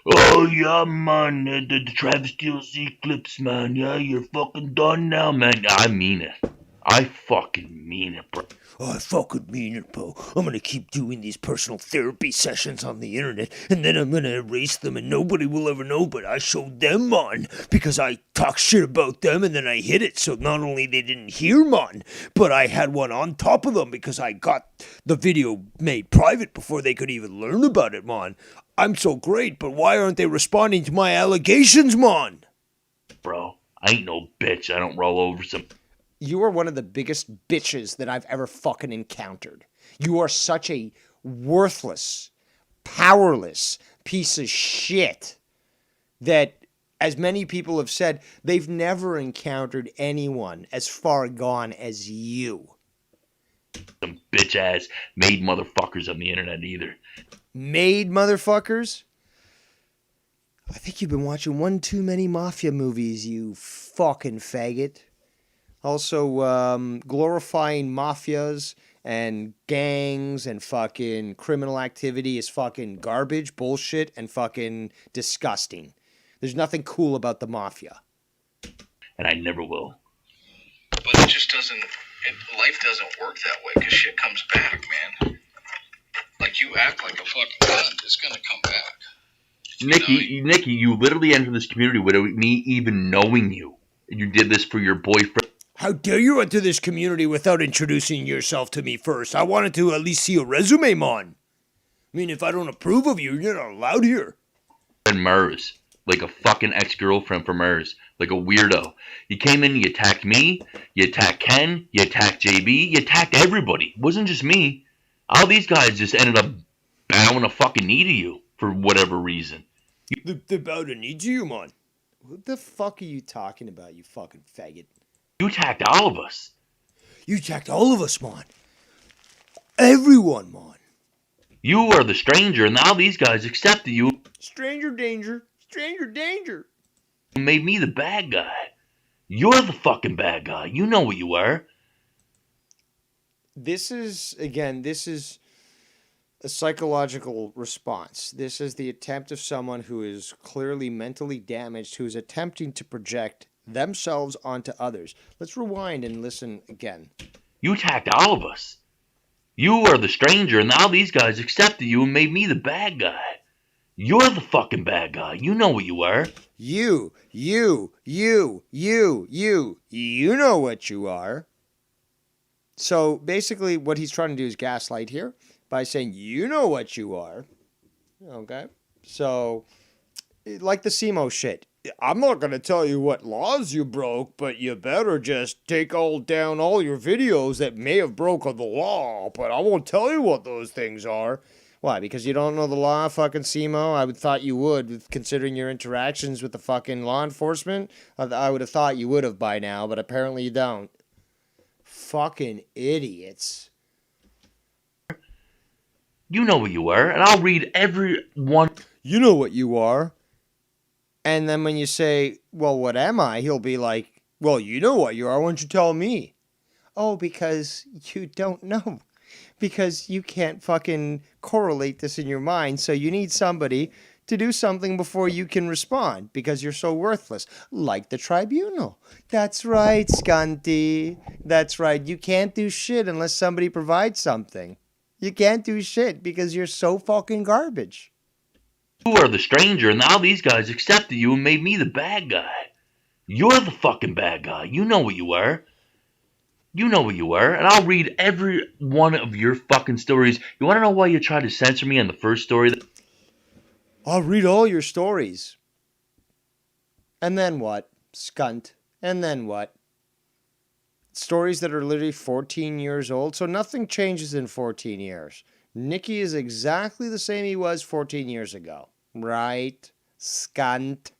Speaker 10: Oh, yeah, man. The Travis DLC clips, man. Yeah, you're fucking done now, man. I mean it. I fucking mean it, bro.
Speaker 11: Oh, I fucking mean it, bro. I'm gonna keep doing these personal therapy sessions on the internet, and then I'm gonna erase them and nobody will ever know, but I showed them, man, because I talk shit about them and then I hid it, so not only they didn't hear, man, but I had one on top of them because I got the video made private before they could even learn about it, man. I'm so great, but why aren't they responding to my allegations, man?
Speaker 10: Bro, I ain't no bitch. I don't roll over some...
Speaker 4: You are one of the biggest bitches that I've ever fucking encountered. You are such a worthless, powerless piece of shit that, as many people have said, they've never encountered anyone as far gone as you.
Speaker 10: Some bitch-ass made motherfuckers on the internet either.
Speaker 4: Made motherfuckers? I think you've been watching one too many mafia movies, you fucking faggot. Also, glorifying mafias and gangs and fucking criminal activity is fucking garbage, bullshit, and fucking disgusting. There's nothing cool about the mafia.
Speaker 10: And I never will.
Speaker 12: But it just doesn't, life doesn't work that way, because shit comes back, man. Like, you act like a fucking cunt, it's gonna come back.
Speaker 10: Nikki, you literally entered this community without me even knowing you. You did this for your boyfriend.
Speaker 11: How dare you enter this community without introducing yourself to me first? I wanted to at least see a resume, man. I mean, if I don't approve of you, you're not allowed here.
Speaker 10: And Murs, like a fucking ex-girlfriend from Murs, like a weirdo. You came in, you attacked me, you attacked Ken, you attacked JB, you attacked everybody. It wasn't just me. All these guys just ended up bowing a fucking knee to you for whatever reason.
Speaker 11: They bowed a knee to you, man.
Speaker 4: What the fuck are you talking about, you fucking faggot?
Speaker 10: You attacked all of us.
Speaker 11: You attacked all of us, man. Everyone, man.
Speaker 10: You are the stranger, and all these guys accepted you.
Speaker 4: Stranger danger. Stranger danger.
Speaker 10: You made me the bad guy. You're the fucking bad guy. You know what you are.
Speaker 4: This is a psychological response. This is the attempt of someone who is clearly mentally damaged, who is attempting to project themselves onto others. Let's rewind and listen again.
Speaker 10: You attacked all of us. You are the stranger, and all these guys accepted you and made me the bad guy. You're the fucking bad guy. You know what you are.
Speaker 4: You know what you are. So basically what he's trying to do is gaslight here by saying, you know what you are. Okay? So, like the SEMO shit. I'm not going to tell you what laws you broke, but you better just take down all your videos that may have broken the law, but I won't tell you what those things are. Why? Because you don't know the law, fucking SEMO? I would thought you would, considering your interactions with the fucking law enforcement. I would have thought you would have by now, but apparently you don't. Fucking idiots.
Speaker 10: You know what you are, and I'll read every one.
Speaker 4: You know what you are. And then when you say, well, what am I? He'll be like, well, you know what you are. Why don't you tell me? Oh, because you don't know. Because you can't fucking correlate this in your mind. So you need somebody to do something before you can respond. Because you're so worthless. Like the tribunal. That's right, Scotty. That's right. You can't do shit unless somebody provides something. You can't do shit because you're so fucking garbage.
Speaker 10: You are the stranger, and now these guys accepted you and made me the bad guy. You're the fucking bad guy. You know what you were. You know what you were, and I'll read every one of your fucking stories. You want to know why you tried to censor me on the first story?
Speaker 4: I'll read all your stories. And then what? Scunt. And then what? Stories that are literally 14 years old, so nothing changes in 14 years. Nicky is exactly the same he was 14 years ago. Right? Scunt.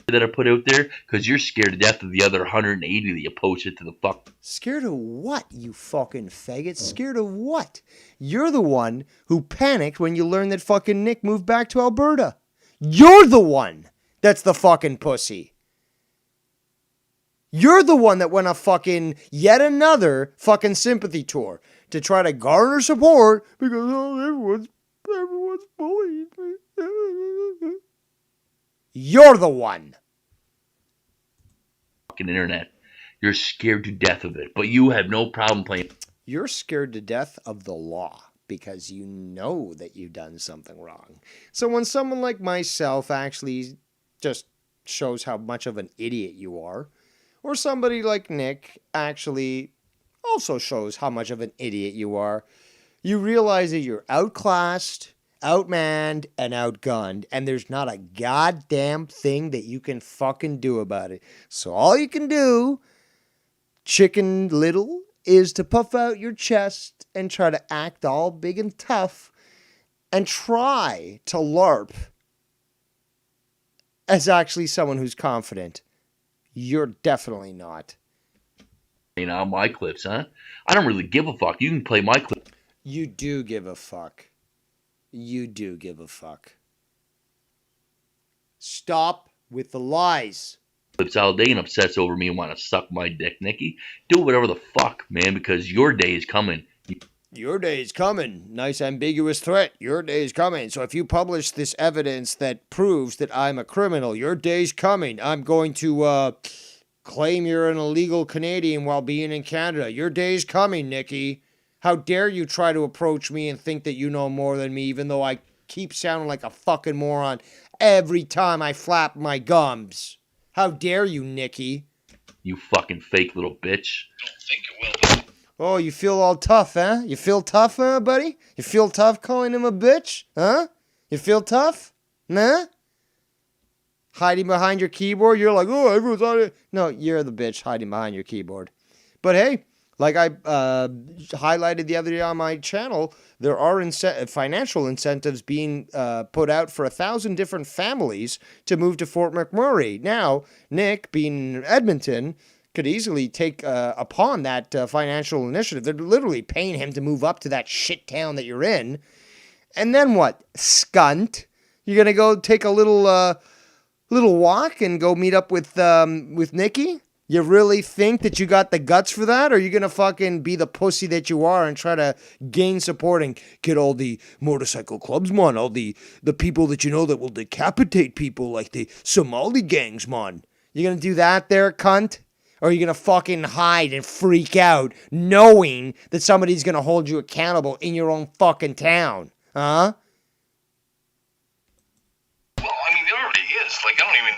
Speaker 10: That I put out there, because you're scared to death of the other 180 that you posted to the fuck.
Speaker 4: Scared of what, you fucking faggot? Scared of what? You're the one who panicked when you learned that fucking Nick moved back to Alberta. You're the one that's the fucking pussy. You're the one that went on fucking yet another fucking sympathy tour to try to garner support because everyone's bullied me. You're the one.
Speaker 10: Fucking internet. You're scared to death of it, but you have no problem playing.
Speaker 4: You're scared to death of the law because you know that you've done something wrong. So when someone like myself actually just shows how much of an idiot you are, or somebody like Nick actually also shows how much of an idiot you are, you realize that you're outclassed, outmanned, and outgunned, and there's not a goddamn thing that you can fucking do about it. So all you can do, Chicken Little, is to puff out your chest and try to act all big and tough and try to LARP as actually someone who's confident. You're definitely not.
Speaker 10: You know, my clips, huh? I don't really give a fuck. You can play my clip.
Speaker 4: You do give a fuck. You do give a fuck. Stop with the lies.
Speaker 10: Clips all day and obsess over me and want to suck my dick, Nicky. Do whatever the fuck, man, because your day is coming.
Speaker 4: Your day is coming. Nice ambiguous threat. Your day is coming. So if you publish this evidence that proves that I'm a criminal, your day's coming. I'm going to claim you're an illegal Canadian while being in Canada. Your day's coming, Nicky. How dare you try to approach me and think that you know more than me, even though I keep sounding like a fucking moron every time I flap my gums. How dare you, Nicky?
Speaker 10: You fucking fake little bitch.
Speaker 12: Don't think it will, though.
Speaker 4: Oh, you feel all tough, huh? You feel tough, huh, buddy? You feel tough calling him a bitch? Huh? You feel tough? Nah? Hiding behind your keyboard? You're like, oh, everyone's on it. No, you're the bitch hiding behind your keyboard. But hey, like I highlighted the other day on my channel, there are financial incentives being put out for 1,000 different families to move to Fort McMurray. Now, Nick, being in Edmonton, could easily take upon that financial initiative. They're literally paying him to move up to that shit town that you're in. And then what, scunt? You're going to go take a little walk and go meet up with Nicky? You really think that you got the guts for that? Or are you going to fucking be the pussy that you are and try to gain support and get all the motorcycle clubs, man? All the people that you know that will decapitate people like the Somali gangs, man? You going to do that there, cunt? Or are you going to fucking hide and freak out knowing that somebody's going to hold you accountable in your own fucking town? Huh?
Speaker 12: Well, I mean, it already is. Like, I don't even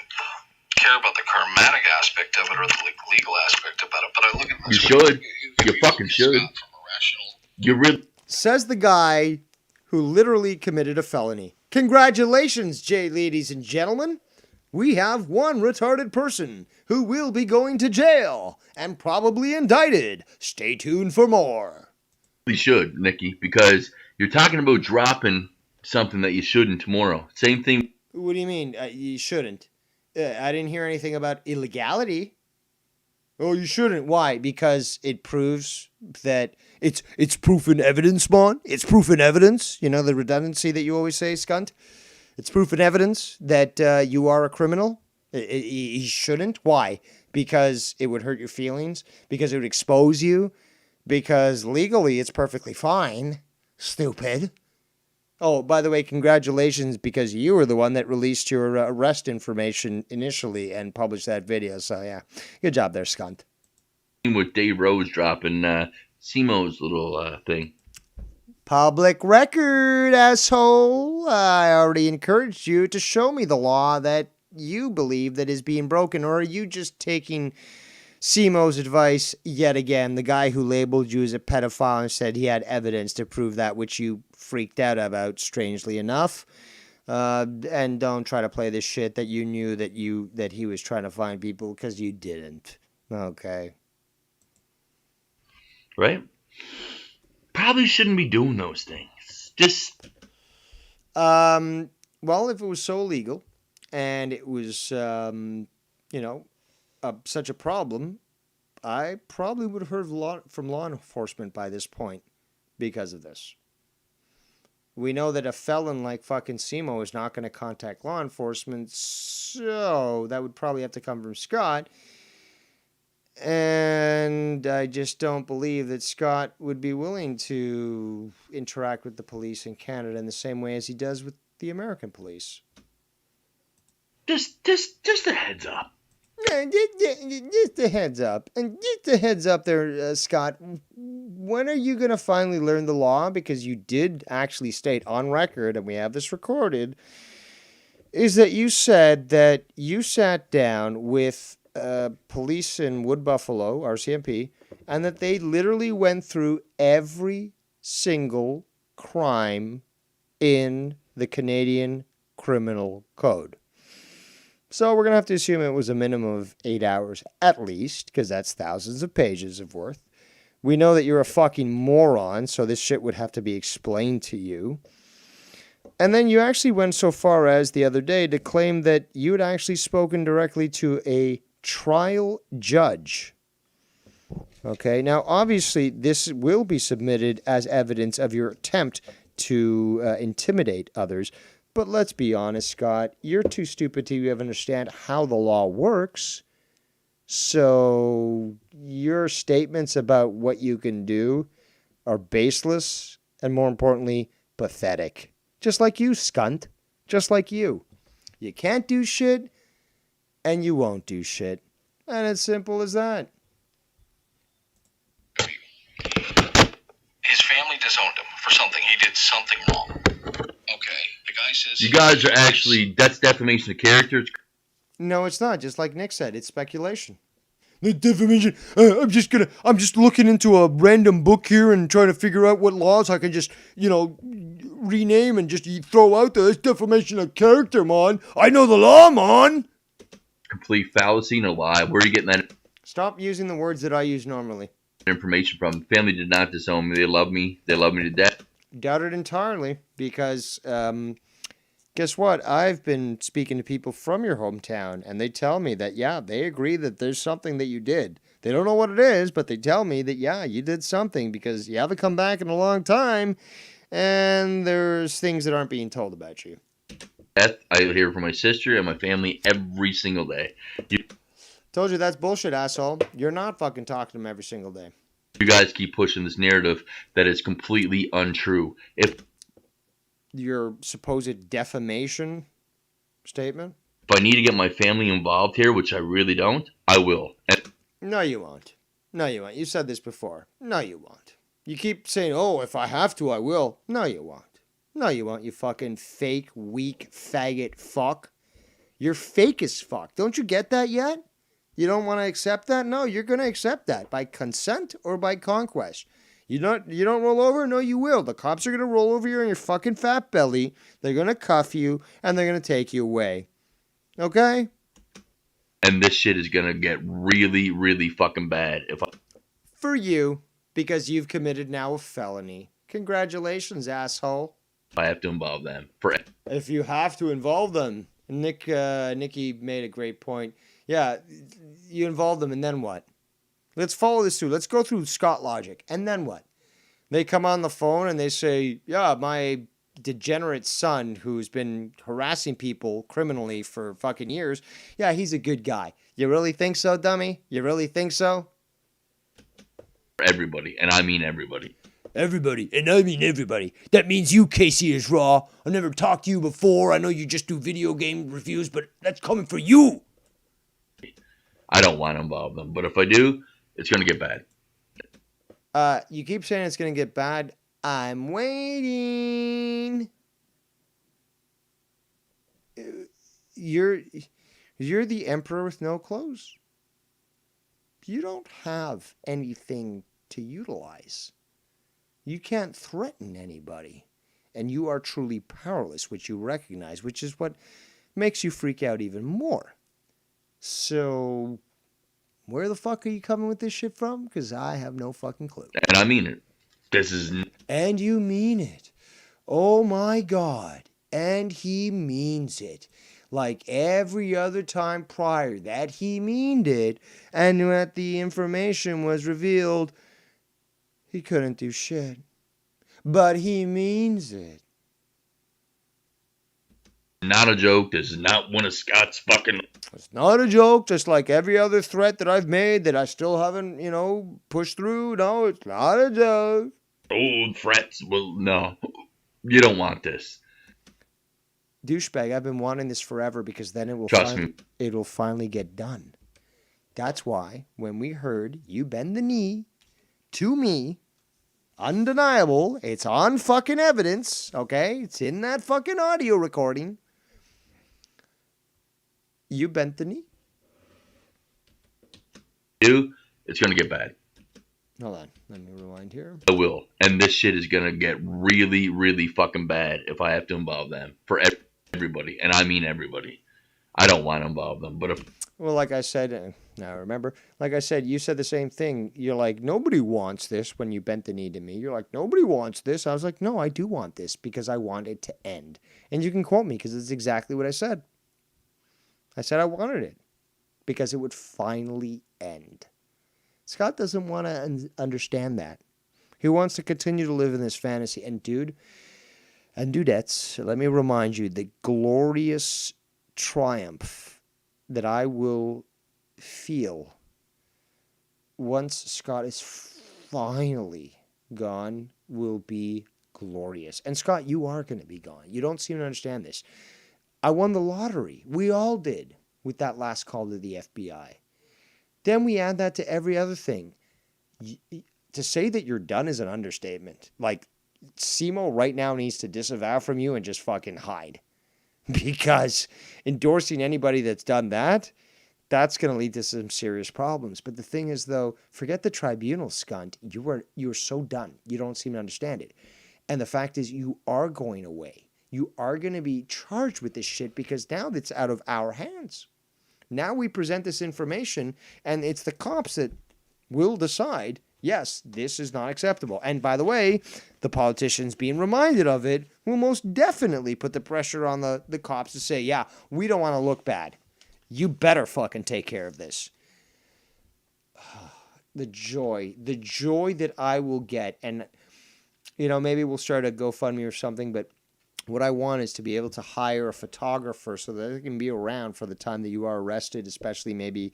Speaker 12: care about the karmatic aspect of it or the legal aspect about it, but I look at this.
Speaker 10: You should. You fucking should.
Speaker 12: From a rational...
Speaker 10: You really...
Speaker 4: Says the guy who literally committed a felony. Congratulations, ladies and gentlemen. We have one retarded person who will be going to jail and probably indicted. Stay tuned for more.
Speaker 10: You should, Nicky, because you're talking about dropping something that you shouldn't tomorrow. Same thing.
Speaker 4: What do you mean? You shouldn't. I didn't hear anything about illegality. Oh, you shouldn't. Why? Because it proves that it's proof and evidence, man. It's proof and evidence. You know the redundancy that you always say, scunt? It's proof and evidence that you are a criminal. He shouldn't. Why? Because it would hurt your feelings. Because it would expose you. Because legally it's perfectly fine. Stupid. Oh, by the way, congratulations, because you were the one that released your arrest information initially and published that video. So, yeah, good job there, scunt.
Speaker 10: With Dave Rose dropping Simo's little thing.
Speaker 4: Public record, asshole. I already encouraged you to show me the law that you believe that is being broken, or are you just taking Simo's advice yet again, the guy who labeled you as a pedophile and said he had evidence to prove that, which you freaked out about, strangely enough. And don't try to play this shit that you knew that he was trying to find people, because you didn't. Okay.
Speaker 10: Right? Probably shouldn't be doing those things. Just
Speaker 4: well, if it was so illegal and it was such a problem, I probably would have heard from law enforcement by this point because of this. We know that a felon like fucking Simo is not going to contact law enforcement, so that would probably have to come from Scott. And I just don't believe that Scott would be willing to interact with the police in Canada in the same way as he does with the American police.
Speaker 10: Just a heads up.
Speaker 4: Just a heads up. And just a heads up there, Scott. When are you going to finally learn the law? Because you did actually state on record, and we have this recorded, is that you said that you sat down with police in Wood Buffalo, RCMP, and that they literally went through every single crime in the Canadian Criminal Code. So we're going to have to assume it was a minimum of 8 hours at least, because that's thousands of pages of worth. We know that you're a fucking moron, so this shit would have to be explained to you. And then you actually went so far as the other day to claim that you had actually spoken directly to a trial judge. Okay, now obviously this will be submitted as evidence of your attempt to intimidate others. But let's be honest, Scott, you're too stupid to even understand how the law works. So your statements about what you can do are baseless and, more importantly, pathetic. Just like you, scunt. Just like you. You can't do shit, and you won't do shit. And it's simple as that.
Speaker 12: His family disowned him for something. He did something wrong. Okay. The guy says...
Speaker 10: You guys are actually... That's defamation of character.
Speaker 4: No, it's not. Just like Nick said, it's speculation. The defamation... I'm just looking into a random book here and trying to figure out what laws I can just, rename and just throw out there. It's defamation of character, man. I know the law, man.
Speaker 10: Complete fallacy and a lie. Where are you getting that
Speaker 4: Stop using the words that I use normally.
Speaker 10: information from? Family did not disown me. They love me. They love me to death.
Speaker 4: Doubt it entirely, because guess what? I've been speaking to people from your hometown, and they tell me that, yeah, they agree that there's something that you did. They don't know what it is, but they tell me that, yeah, you did something, because you haven't come back in a long time, and there's things that aren't being told about you.
Speaker 10: Death. I hear from my sister and my family every single day.
Speaker 4: Told you that's bullshit, asshole. You're not fucking talking to them every single day.
Speaker 10: You guys keep pushing this narrative that is completely untrue. If
Speaker 4: your supposed defamation statement?
Speaker 10: I need to get my family involved here, which I really don't, I will.
Speaker 4: No, you won't. No, you won't. You said this before. No, you won't. You keep saying, oh, if I have to, I will. No, you won't. No, you won't, you fucking fake, weak, faggot fuck. You're fake as fuck. Don't you get that yet? You don't want to accept that? No, you're going to accept that by consent or by conquest. You don't roll over? No, you will. The cops are going to roll over you on your fucking fat belly. They're going to cuff you, and they're going to take you away. Okay?
Speaker 10: And this shit is going to get really, really fucking bad.
Speaker 4: For you, because you've committed now a felony. Congratulations, asshole.
Speaker 10: I have to involve them.
Speaker 4: If you have to involve them. Nikki made a great point. Yeah, you involve them, and then what? Let's follow this through. Let's go through Scott logic. And then what? They come on the phone and they say, yeah, my degenerate son who's been harassing people criminally for fucking years, yeah, he's a good guy. You really think so, dummy? You really think so?
Speaker 10: Everybody, and I mean everybody.
Speaker 11: Everybody, and I mean everybody. That means you, Casey, is raw. I never talked to you before. I know you just do video game reviews, but that's coming for you.
Speaker 10: I don't want to involve them, but if I do, it's going to get bad.
Speaker 4: You keep saying it's going to get bad. I'm waiting. You're the emperor with no clothes. You don't have anything to utilize. You can't threaten anybody. And you are truly powerless, which you recognize, which is what makes you freak out even more. So, where the fuck are you coming with this shit from? Because I have no fucking clue.
Speaker 10: And I mean it. This is...
Speaker 4: And you mean it. Oh my God. And he means it. Like every other time prior that he meaned it, and that the information was revealed, he couldn't do shit. But he means it.
Speaker 10: Not a joke. This is not one of Scott's fucking...
Speaker 4: It's not a joke, just like every other threat that I've made that I still haven't, pushed through. No, it's not a joke.
Speaker 10: Old threats. Well, no. You don't want this.
Speaker 4: Douchebag, I've been wanting this forever because then it will finally get done. That's why when we heard you bend the knee to me, undeniable, it's on fucking evidence, okay? It's in that fucking audio recording. You bent the knee.
Speaker 10: It's going to get bad.
Speaker 4: Hold on. Let me rewind here.
Speaker 10: I will. And this shit is going to get really, really fucking bad if I have to involve them. For everybody. And I mean everybody. I don't want to involve them. But if...
Speaker 4: Well, like I said, now remember, like I said, you said the same thing. You're like, nobody wants this when you bent the knee to me. You're like, nobody wants this. I was like, no, I do want this because I want it to end. And you can quote me because it's exactly what I said. I said I wanted it because it would finally end. Scott doesn't want to understand that. He wants to continue to live in this fantasy. And dude, and dudettes, let me remind you, the glorious triumph that I will feel once Scott is finally gone will be glorious. And Scott, you are going to be gone. You don't seem to understand this. I won the lottery. We all did with that last call to the FBI. Then we add that to every other thing. To say that you're done is an understatement. Like, Simo right now needs to disavow from you and just fucking hide. Because endorsing anybody that's done that, that's going to lead to some serious problems. But the thing is, though, forget the tribunal, scunt. You're so done. You don't seem to understand it. And the fact is, you are going away. You are going to be charged with this shit because now it's out of our hands. Now we present this information, and it's the cops that will decide, yes, this is not acceptable. And by the way, the politicians being reminded of it will most definitely put the pressure on the cops to say, yeah, we don't want to look bad. You better fucking take care of this. The joy that I will get. And, maybe we'll start a GoFundMe or something, but what I want is to be able to hire a photographer so that it can be around for the time that you are arrested, especially maybe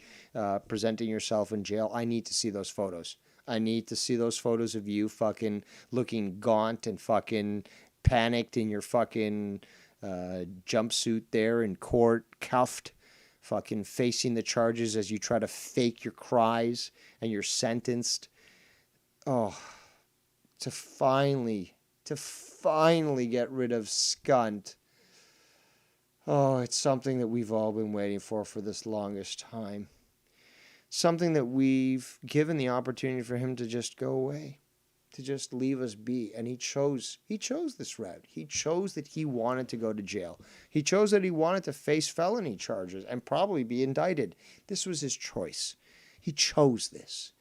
Speaker 4: presenting yourself in jail. I need to see those photos. I need to see those photos of you fucking looking gaunt and fucking panicked in your fucking jumpsuit there in court, cuffed, fucking facing the charges as you try to fake your cries and you're sentenced. Oh, to finally get rid of Scunt. Oh, it's something that we've all been waiting for this longest time. Something that we've given the opportunity for him to just go away, to just leave us be. And he chose this route. He chose that he wanted to go to jail. He chose that he wanted to face felony charges and probably be indicted. This was his choice. He chose this.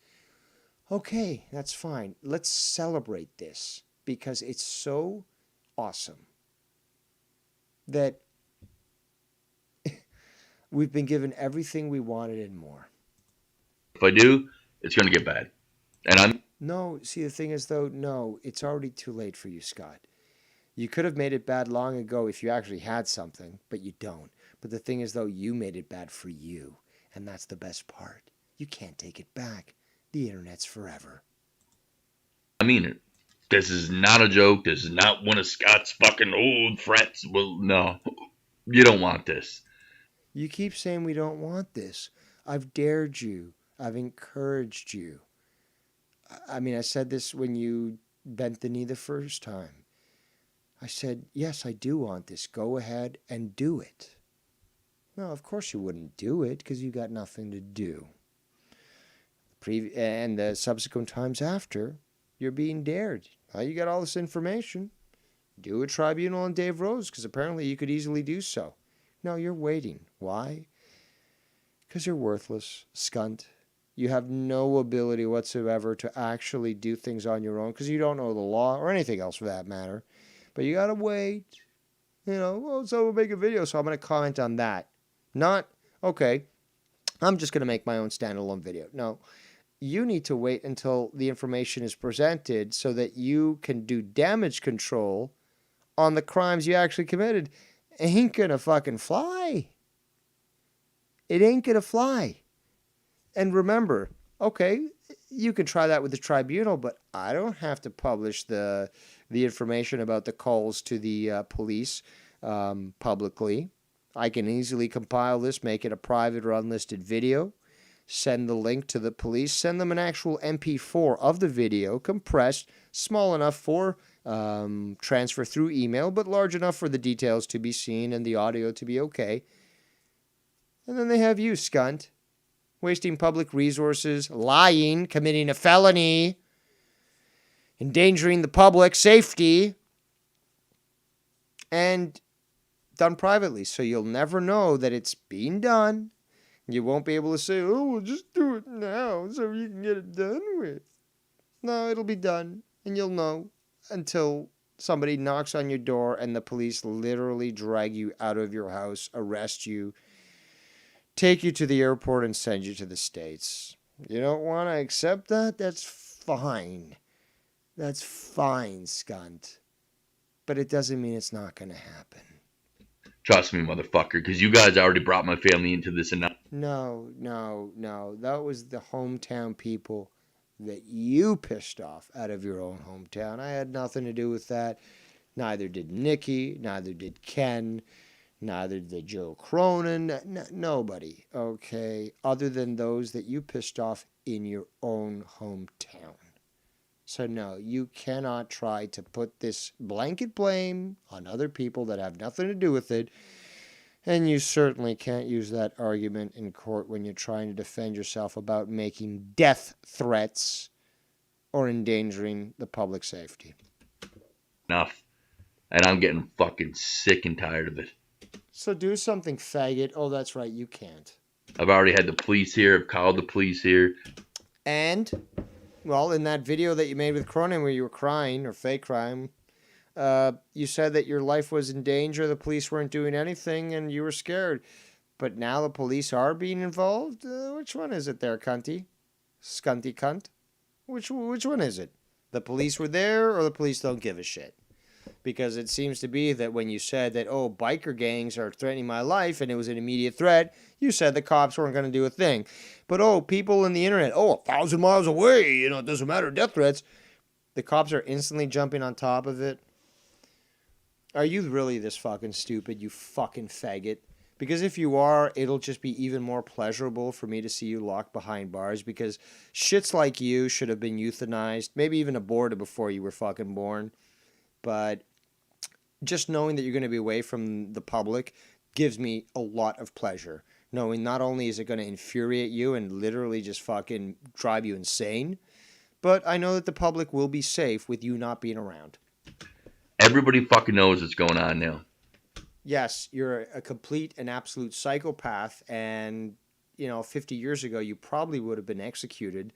Speaker 4: Okay, that's fine. Let's celebrate this. Because it's so awesome that we've been given everything we wanted and more.
Speaker 10: If I do, it's going to get bad. And
Speaker 4: No, see, the thing is, though, no, it's already too late for you, Scott. You could have made it bad long ago if you actually had something, but you don't. But the thing is, though, you made it bad for you. And that's the best part. You can't take it back. The internet's forever.
Speaker 10: I mean it. This is not a joke. This is not one of Scott's fucking old threats. Well, no. You don't want this.
Speaker 4: You keep saying we don't want this. I've dared you. I've encouraged you. I mean, I said this when you bent the knee the first time. I said, yes, I do want this. Go ahead and do it. No, of course you wouldn't do it because you got nothing to do. And the subsequent times after, you're being dared. Now you got all this information. Do a tribunal on Dave Rose because apparently you could easily do so. No, you're waiting. Why? Because you're worthless, scunt. You have no ability whatsoever to actually do things on your own because you don't know the law or anything else for that matter. But you got to wait. You know, well, so we'll make a video, so I'm going to comment on that. Not, okay, I'm just going to make my own standalone video. No, you need to wait until the information is presented so that you can do damage control on the crimes you actually committed. Ain't going to fucking fly. It ain't going to fly. And remember, okay, you can try that with the tribunal, but I don't have to publish the information about the calls to the police publicly. I can easily compile this, make it a private or unlisted video, send the link to the police, send them an actual MP4 of the video, compressed, small enough for transfer through email, but large enough for the details to be seen and the audio to be okay. And then they have you, scunt, wasting public resources, lying, committing a felony, endangering the public safety, and done privately. So you'll never know that it's being done. You won't be able to say, oh, we'll just do it now so you can get it done with. No, it'll be done, and you'll know until somebody knocks on your door and the police literally drag you out of your house, arrest you, take you to the airport, and send you to the States. You don't want to accept that? That's fine. That's fine, scunt. But it doesn't mean it's not going to happen.
Speaker 10: Trust me, motherfucker, because you guys already brought my family into this and that.
Speaker 4: No. That was the hometown people that you pissed off out of your own hometown. I had nothing to do with that. Neither did Nikki. Neither did Ken. Neither did Joe Cronin. Nobody, okay, other than those that you pissed off in your own hometown. So no, you cannot try to put this blanket blame on other people that have nothing to do with it. And you certainly can't use that argument in court when you're trying to defend yourself about making death threats or endangering the public safety.
Speaker 10: Enough. And I'm getting fucking sick and tired of it.
Speaker 4: So do something, faggot. Oh, that's right, you can't.
Speaker 10: I've already had the police here. I've called the police here.
Speaker 4: And, well, in that video that you made with Cronin where you were crying, or fake crying, you said that your life was in danger, the police weren't doing anything, and you were scared. But now the police are being involved? Which one is it there, cunty? Scunty cunt? Which one is it? The police were there, or the police don't give a shit? Because it seems to be that when you said that, oh, biker gangs are threatening my life, and it was an immediate threat, you said the cops weren't going to do a thing. But, oh, people in the internet, 1,000 miles away, it doesn't matter, death threats. The cops are instantly jumping on top of it. Are you really this fucking stupid, you fucking faggot? Because if you are, it'll just be even more pleasurable for me to see you locked behind bars, because shits like you should have been euthanized, maybe even aborted before you were fucking born. But just knowing that you're going to be away from the public gives me a lot of pleasure. Knowing not only is it going to infuriate you and literally just fucking drive you insane, but I know that the public will be safe with you not being around.
Speaker 10: Everybody fucking knows what's going on now.
Speaker 4: Yes, you're a complete and absolute psychopath, and, 50 years ago you probably would have been executed,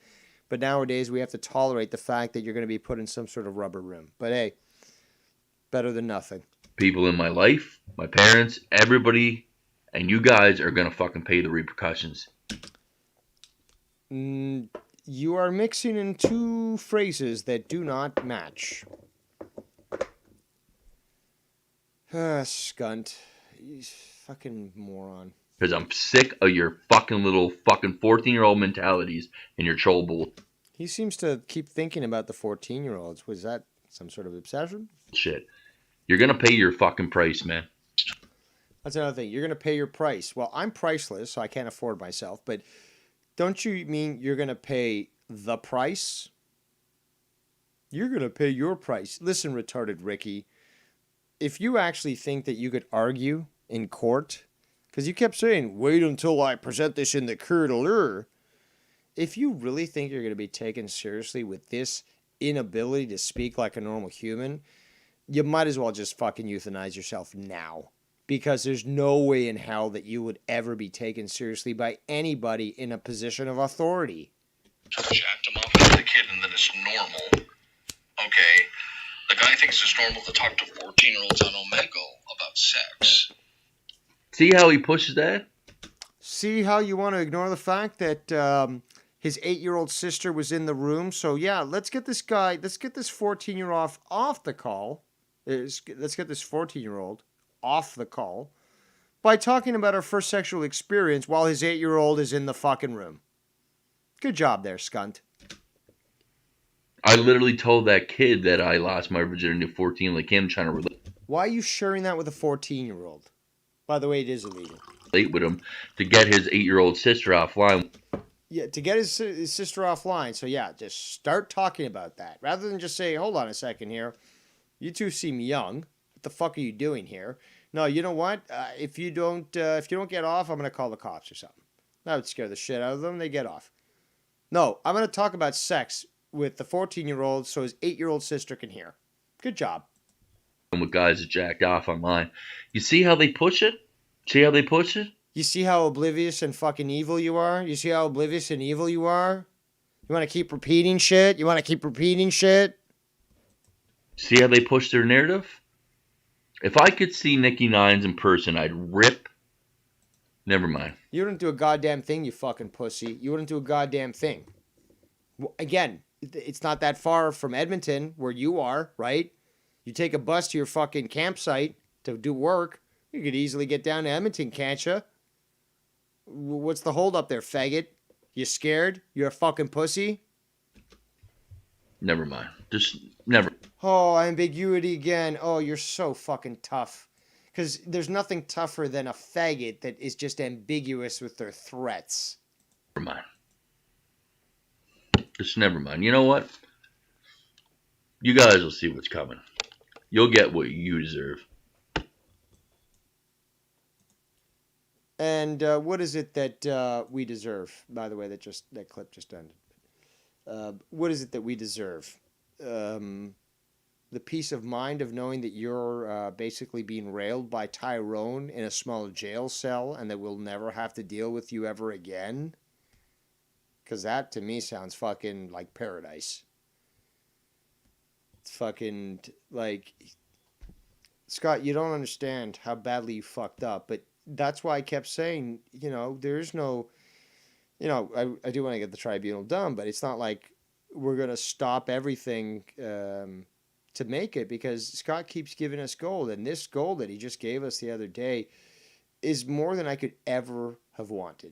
Speaker 4: but nowadays we have to tolerate the fact that you're going to be put in some sort of rubber room. But hey, better than nothing.
Speaker 10: People in my life, my parents, everybody, and you guys are going to fucking pay the repercussions.
Speaker 4: You are mixing in two phrases that do not match. Scunt. You fucking moron.
Speaker 10: Because I'm sick of your fucking little fucking 14-year-old mentalities and your troll bull.
Speaker 4: He seems to keep thinking about the 14-year-olds. Was that some sort of obsession?
Speaker 10: Shit. You're going to pay your fucking price, man.
Speaker 4: That's another thing. You're going to pay your price. Well, I'm priceless, so I can't afford myself. But don't you mean you're going to pay the price? You're going to pay your price. Listen, retarded Ricky, if you actually think that you could argue in court, because you kept saying, wait until I present this in the court of law. If you really think you're going to be taken seriously with this inability to speak like a normal human, you might as well just fucking euthanize yourself now. Because there's no way in hell that you would ever be taken seriously by anybody in a position of authority.
Speaker 12: Jacked him off as a kid and then it's normal. Okay, the guy thinks it's normal to talk to 14-year-olds on Omegle about sex.
Speaker 10: See how he pushes that?
Speaker 4: See how you want to ignore the fact that his 8-year-old sister was in the room? So yeah, let's get this 14-year-old off the call. Let's get this 14-year-old off the call by talking about her first sexual experience while his 8-year-old is in the fucking room. Good job there, scunt.
Speaker 10: I literally told that kid that I lost my virginity at 14, like him, trying to relate
Speaker 4: Why are you sharing that with a 14-year-old? By the way, it is illegal.
Speaker 10: with him to get his 8-year-old sister offline.
Speaker 4: Yeah, to get his sister offline. So yeah, just start talking about that. Rather than just say, hold on a second here. You two seem young. What the fuck are you doing here? No, you know what? If you don't get off, I'm going to call the cops or something. That would scare the shit out of them. They get off. No, I'm going to talk about sex with the 14-year-old so his 8-year-old sister can hear. Good job.
Speaker 10: With guys that jacked off online. You see how they push it? See how they push it?
Speaker 4: You see how oblivious and fucking evil you are? You see how oblivious and evil you are? You want to keep repeating shit?
Speaker 10: See how they push their narrative? If I could see Nikki Nines in person, I'd rip. Never mind.
Speaker 4: You wouldn't do a goddamn thing, you fucking pussy. You wouldn't do a goddamn thing. Again, it's not that far from Edmonton, where you are, right? You take a bus to your fucking campsite to do work. You could easily get down to Edmonton, can't you? What's the hold up there, faggot? You scared? You're a fucking pussy?
Speaker 10: Never mind. Just never.
Speaker 4: Oh, ambiguity again. Oh, you're so fucking tough. Because there's nothing tougher than a faggot that is just ambiguous with their threats.
Speaker 10: Never mind. Just never mind. You know what? You guys will see what's coming. You'll get what you deserve.
Speaker 4: And what is it that we deserve? By the way, that clip just ended. What is it that we deserve? The peace of mind of knowing that you're basically being railed by Tyrone in a small jail cell and that we'll never have to deal with you ever again? Because that, to me, sounds fucking like paradise. It's fucking, like... Scott, you don't understand how badly you fucked up, but that's why I kept saying, there is no... I do want to get the tribunal done, but it's not like we're going to stop everything to make it, because Scott keeps giving us gold, and this gold that he just gave us the other day is more than I could ever have wanted.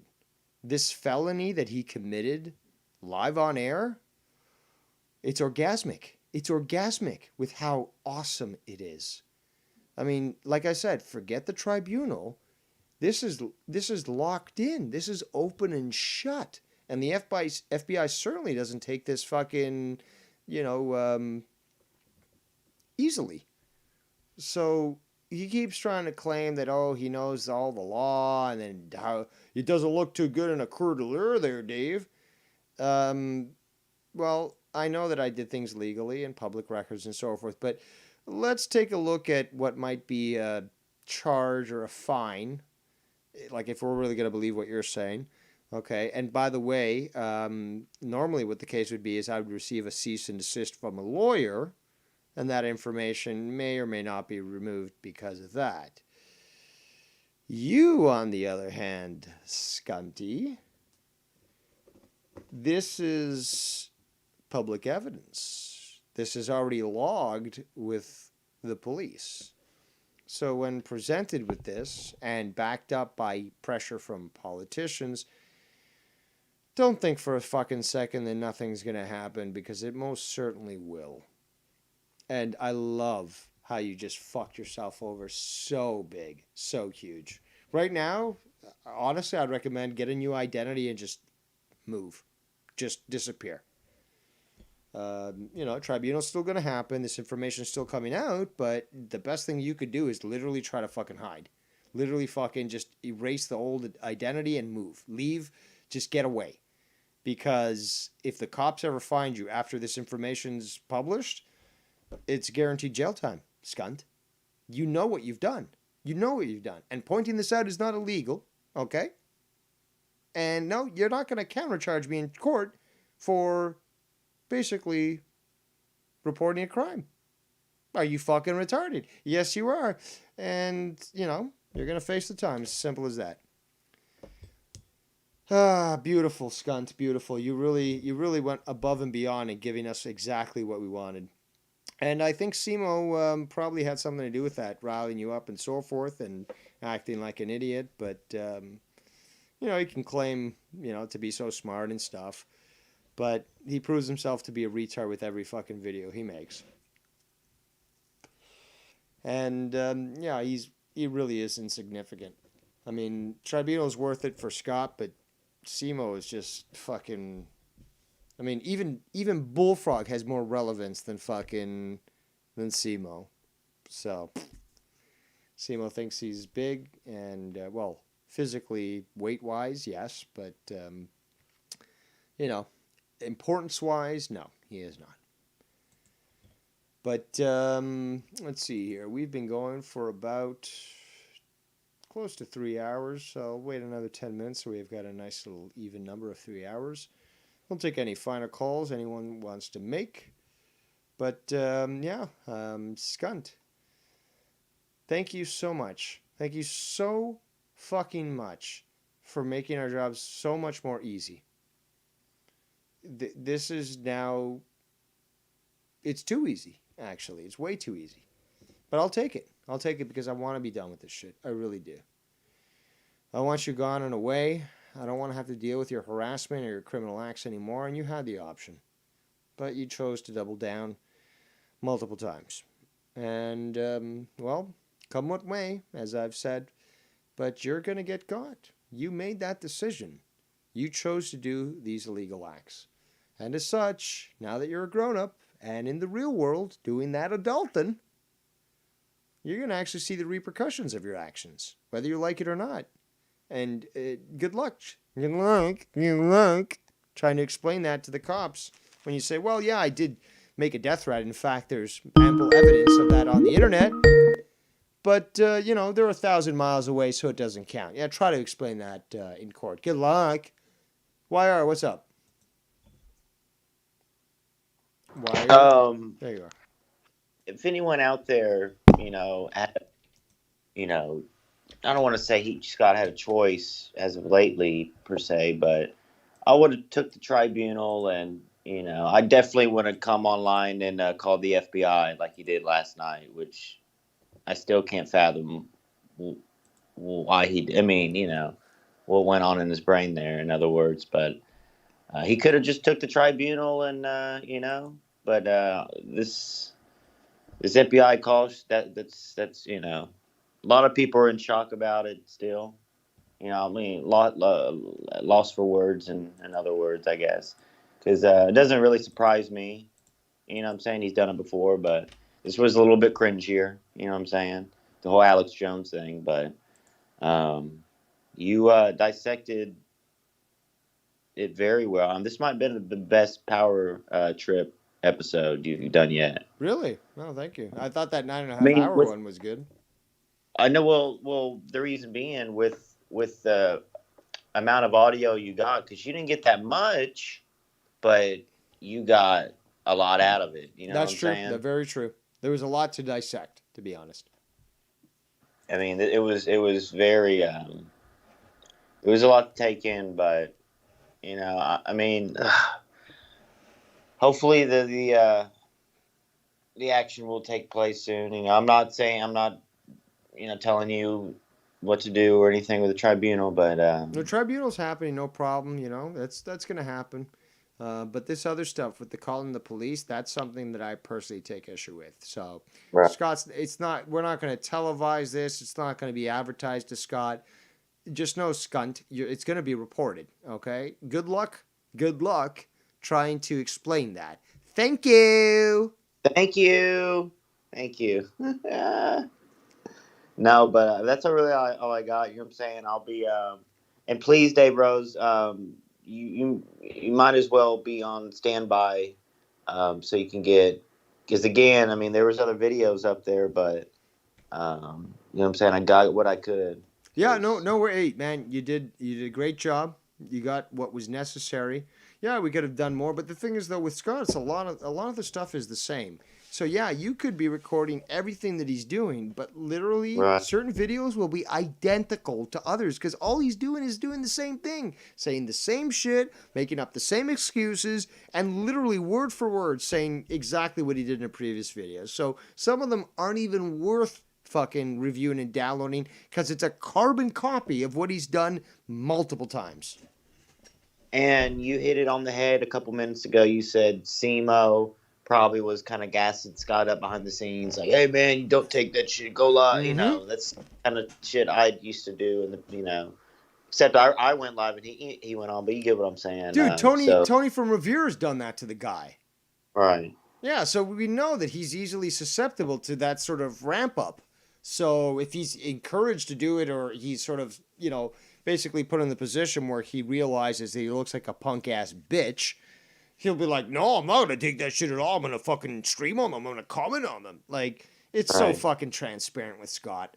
Speaker 4: This felony that he committed live on air, it's orgasmic. It's orgasmic with how awesome it is. I mean, like I said, forget the tribunal. This is locked in. This is open and shut. And the FBI certainly doesn't take this fucking, easily. So he keeps trying to claim that, he knows all the law, and then how it doesn't look too good in a court of law there, Dave. Well, I know that I did things legally and public records and so forth, but let's take a look at what might be a charge or a fine, like if we're really going to believe what you're saying. Okay, and by the way, normally what the case would be is I would receive a cease and desist from a lawyer, and that information may or may not be removed because of that. You, on the other hand, Scotty, this is public evidence. This is already logged with the police. So when presented with this and backed up by pressure from politicians, don't think for a fucking second that nothing's going to happen, because it most certainly will. And I love how you just fucked yourself over so big, so huge. Right now, honestly, I'd recommend get a new identity and just move. Just disappear. Tribunal's still going to happen. This information's still coming out, but the best thing you could do is literally try to fucking hide. Literally fucking just erase the old identity and move. Leave, just get away. Because if the cops ever find you after this information's published, it's guaranteed jail time, scunt. You know what you've done. You know what you've done. And pointing this out is not illegal, okay? And no, you're not going to countercharge me in court for basically reporting a crime. Are you fucking retarded? Yes, you are. And, you're going to face the time. It's as simple as that. Ah, beautiful, Scunt. Beautiful. You really went above and beyond in giving us exactly what we wanted. And I think Simo probably had something to do with that, riling you up and so forth and acting like an idiot. But, he can claim, to be so smart and stuff. But he proves himself to be a retard with every fucking video he makes. And, he really is insignificant. I mean, Tribunal's worth it for Scott, but Simo is just fucking... I mean, even Bullfrog has more relevance than Simo. So, Simo thinks he's big and, physically, weight-wise, yes, but, importance-wise, no, he is not. But, let's see here. We've been going for about close to 3 hours, so I'll wait another 10 minutes so we've got a nice little even number of 3 hours. Don't take any final calls anyone wants to make. But, Scunt, thank you so much. Thank you so fucking much for making our jobs so much more easy. This is now... It's too easy, actually. It's way too easy. But I'll take it. I'll take it because I want to be done with this shit. I really do. I want you gone and away. I don't want to have to deal with your harassment or your criminal acts anymore, and you had the option. But you chose to double down multiple times. And, come what may, as I've said, but you're going to get caught. You made that decision. You chose to do these illegal acts. And as such, now that you're a grown-up and in the real world doing that adulting, you're going to actually see the repercussions of your actions, whether you like it or not. And good luck. Good luck. Trying to explain that to the cops when you say, well, yeah, I did make a death threat. In fact, there's ample evidence of that on the internet. But, they're 1,000 miles away, so it doesn't count. Yeah, try to explain that in court. Good luck. YR, what's up? YR? There you are.
Speaker 13: If anyone out there, I don't want to say Scott had a choice as of lately per se, but I would have took the tribunal and, I definitely would have come online and called the FBI like he did last night, which I still can't fathom why what went on in his brain there, in other words, but he could have just took the tribunal and, but this FBI call, that's a lot of people are in shock about it still. Lost for words in other words, I guess. Because it doesn't really surprise me. You know what I'm saying? He's done it before, but this was a little bit cringier. You know what I'm saying? The whole Alex Jones thing. But you dissected it very well. This might have been the best power trip episode you've done yet.
Speaker 4: Really? No, thank you. I thought that 9.5 hour one was good.
Speaker 13: I know. Well, the reason being with the amount of audio you got, because you didn't get that much, but you got a lot out of it.
Speaker 4: That's true. That's very true. There was a lot to dissect, to be honest.
Speaker 13: I mean, it was very. It was a lot to take in, but hopefully the action will take place soon. I'm not telling you what to do or anything with the tribunal, but
Speaker 4: the tribunal's happening, no problem. That's going to happen. But this other stuff with the calling the police, that's something that I personally take issue with. So, right. Scott, we're not going to televise this. It's not going to be advertised to Scott. Just know, Scunt, it's going to be reported. Okay. Good luck trying to explain that. Thank you.
Speaker 13: Thank you. Thank you. No, but that's really all I got. You know what I'm saying? I'll be and please, Dave Rose, you might as well be on standby, so you can get, because again, I mean, there was other videos up there, but you know what I'm saying? I got what I could.
Speaker 4: Yeah, no worry, man. You did a great job. You got what was necessary. Yeah, we could have done more, but the thing is, though, with Scott, it's a lot of the stuff is the same. So yeah, you could be recording everything that he's doing, but literally
Speaker 13: Right.
Speaker 4: certain videos will be identical to others because all he's doing is doing the same thing, saying the same shit, making up the same excuses, and literally word for word saying exactly what he did in a previous video. So some of them aren't even worth fucking reviewing and downloading because it's a carbon copy of what he's done multiple times.
Speaker 13: And you hit it on the head a couple minutes ago. You said Simo probably was kind of gassing Scott up behind the scenes, like, "Hey man, you don't take that shit, go live." You know, that's kind of shit I used to do, and you know, except I went live and he went on. But you get what I'm saying,
Speaker 4: Dude, Tony
Speaker 13: so-
Speaker 4: Tony from Revere's done that to the guy.
Speaker 13: right?
Speaker 4: Yeah, so we know that he's easily susceptible to that sort of ramp up. So if he's encouraged to do it, or he's sort of, you know, basically put in the position where he realizes that he looks like a punk ass bitch, he'll be like, "No, I'm not gonna take that shit at all. I'm gonna fucking stream on them. I'm gonna comment on them." Like, it's so
Speaker 13: Right.
Speaker 4: fucking transparent with Scott.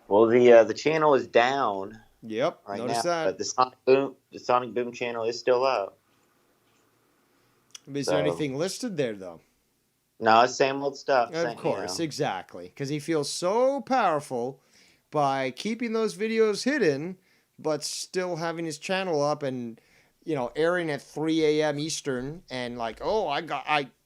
Speaker 13: Well, the channel is down.
Speaker 4: Yep,
Speaker 13: right
Speaker 4: notice
Speaker 13: now,
Speaker 4: that.
Speaker 13: but the Sonic Boom channel is still up.
Speaker 4: Is there anything listed there though?
Speaker 13: No, it's same old stuff.
Speaker 4: Of
Speaker 13: same,
Speaker 4: course,
Speaker 13: you know.
Speaker 4: exactly. Because he feels so powerful by keeping those videos hidden, but still having his channel up and, you know, airing at 3 a.m. Eastern, and like, oh,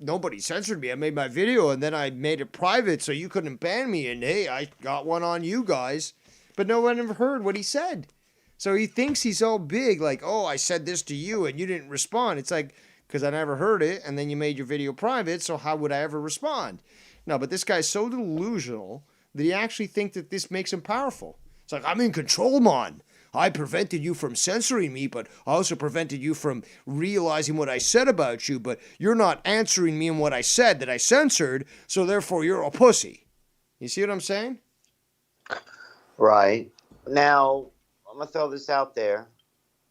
Speaker 4: nobody censored me. I made my video and then I made it private so you couldn't ban me. And hey, I got one on you guys. But no one ever heard what he said. So he thinks he's all big, like, oh, I said this to you and you didn't respond. It's like, because I never heard it, and then you made your video private, so how would I ever respond? No, but this guy's so delusional that he actually thinks that this makes him powerful. It's like, I'm in control, man. I prevented you from censoring me, but I also prevented you from realizing what I said about you, but you're not answering me in what I said that I censored, so therefore you're a pussy. You see what I'm saying?
Speaker 13: Right. Now, I'm going to throw this out there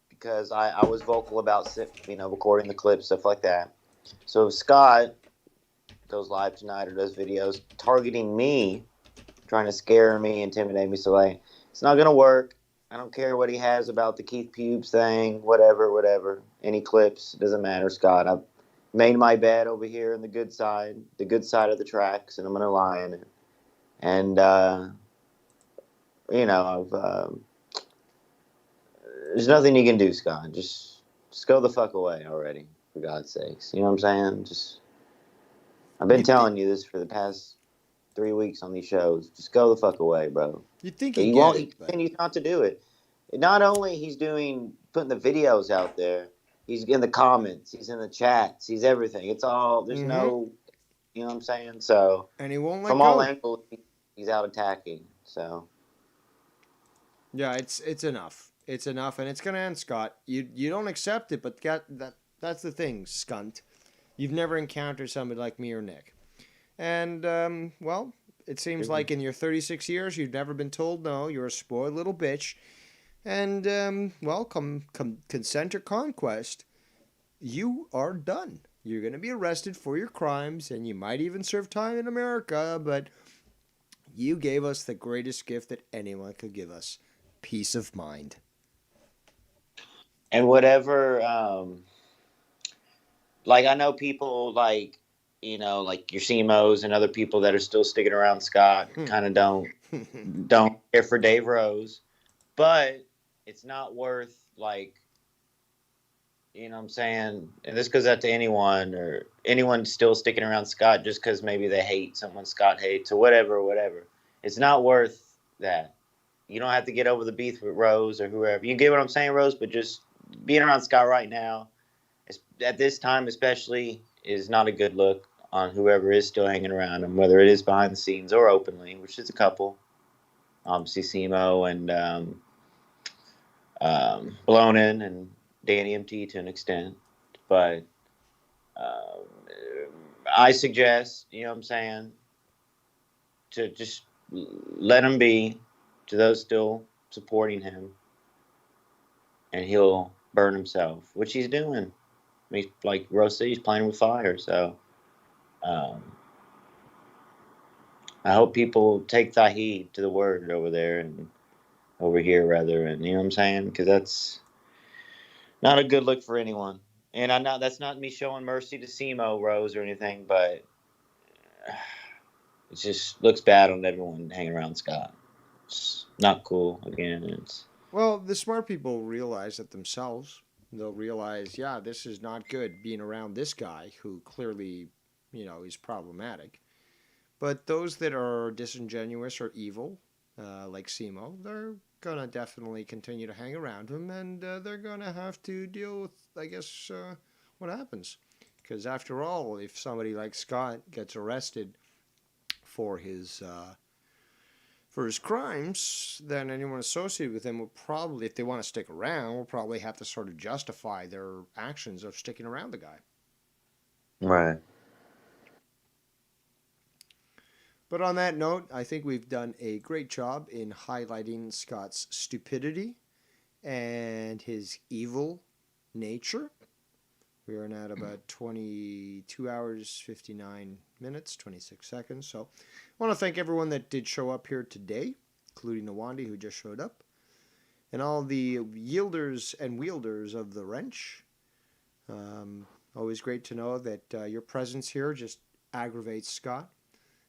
Speaker 13: because I was vocal about, you know, recording the clips, stuff like that. So if Scott goes live tonight or does videos targeting me, trying to scare me, intimidate me, so like, it's not going to work. I don't care what he has about the Keith Pubes thing, whatever. Any clips, it doesn't matter, Scott. I've made my bed over here in the good side of the tracks, and I'm going to lie in it. And, you know, there's nothing you can do, Scott. Just go the fuck away already, for God's sakes. You know what I'm saying? I've been telling you this for the past 3 weeks on these shows. Just go the fuck away, bro.
Speaker 4: You think
Speaker 13: he won't? He continues not to do it. Not only he's putting the videos out there, he's in the comments, he's in the chats, he's everything. It's all there's no, you know what I'm saying? So
Speaker 4: and he won't let
Speaker 13: from
Speaker 4: go.
Speaker 13: all angles, he's out attacking. So
Speaker 4: yeah, it's enough. It's enough, and it's gonna end, Scott. You don't accept it, but that's the thing, scunt. You've never encountered somebody like me or Nick, and well, it seems like in your 36 years, you've never been told no. You're a spoiled little bitch, and well, come consent or conquest, you are done. You're gonna be arrested for your crimes, and you might even serve time in America. But you gave us the greatest gift that anyone could give us: peace of mind.
Speaker 13: And whatever, like I know people like, you know, like your CMOs and other people that are still sticking around Scott kind of don't care for Dave Rose, but it's not worth like, you know what I'm saying? And this goes out to anyone or anyone still sticking around Scott just because maybe they hate someone Scott hates or whatever. It's not worth that. You don't have to get over the beef with Rose or whoever. You get what I'm saying, Rose? But just being around Scott right now, at this time especially, is not a good look on whoever is still hanging around him, whether it is behind the scenes or openly, which is a couple. Obviously, Simo and Blonin and Danny MT to an extent. But I suggest, you know what I'm saying, to just let him be, to those still supporting him, and he'll burn himself, which he's doing. He's, like Rose said, he's playing with fire. So um, I hope people take thy heed to the word over there, and over here rather, and you know what I'm saying, because that's not a good look for anyone. And I know that's not me showing mercy to Simo Rose or anything, but it just looks bad on everyone hanging around Scott. It's not cool. Again, it's
Speaker 4: Well, the smart people realize it themselves. They'll realize, yeah, this is not good being around this guy who clearly, is problematic. But those that are disingenuous or evil, like Simo, they're gonna definitely continue to hang around him, and they're gonna have to deal with, I guess, what happens. Because after all, if somebody like Scott gets arrested for his crimes, then anyone associated with him will probably, if they want to stick around, will probably have to sort of justify their actions of sticking around the guy.
Speaker 13: right.
Speaker 4: But on that note, I think we've done a great job in highlighting Scott's stupidity and his evil nature. We are now at about 22 hours, 59 minutes, 26 seconds. So I want to thank everyone that did show up here today, including Nawandi, who just showed up, and all the yielders and wielders of the wrench. Always great to know that your presence here just aggravates Scott.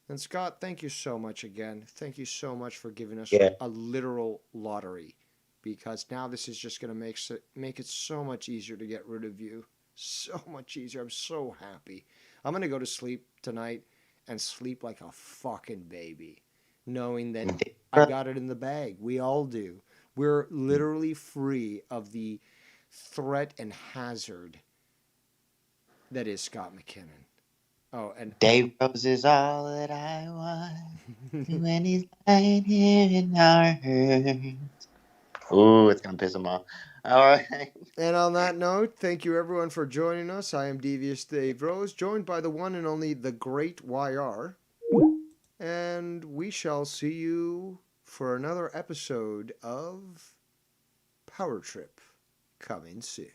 Speaker 4: And Scott, thank you so much again. Thank you so much for giving us a literal lottery, because now this is just going to make it so much easier to get rid of you. So much easier. I'm so happy. I'm going to go to sleep tonight and sleep like a fucking baby, knowing that I got it in the bag. We all do. We're literally free of the threat and hazard that is Scott McKinnon. Oh, and
Speaker 13: Dave Rose is all that I want when he's lying here in our hands. Ooh, it's gonna piss him off. All right.
Speaker 4: And on that note, thank you everyone for joining us. I am Devious Dave Rose, joined by the one and only the Great YR. And we shall see you for another episode of Power Trip coming soon.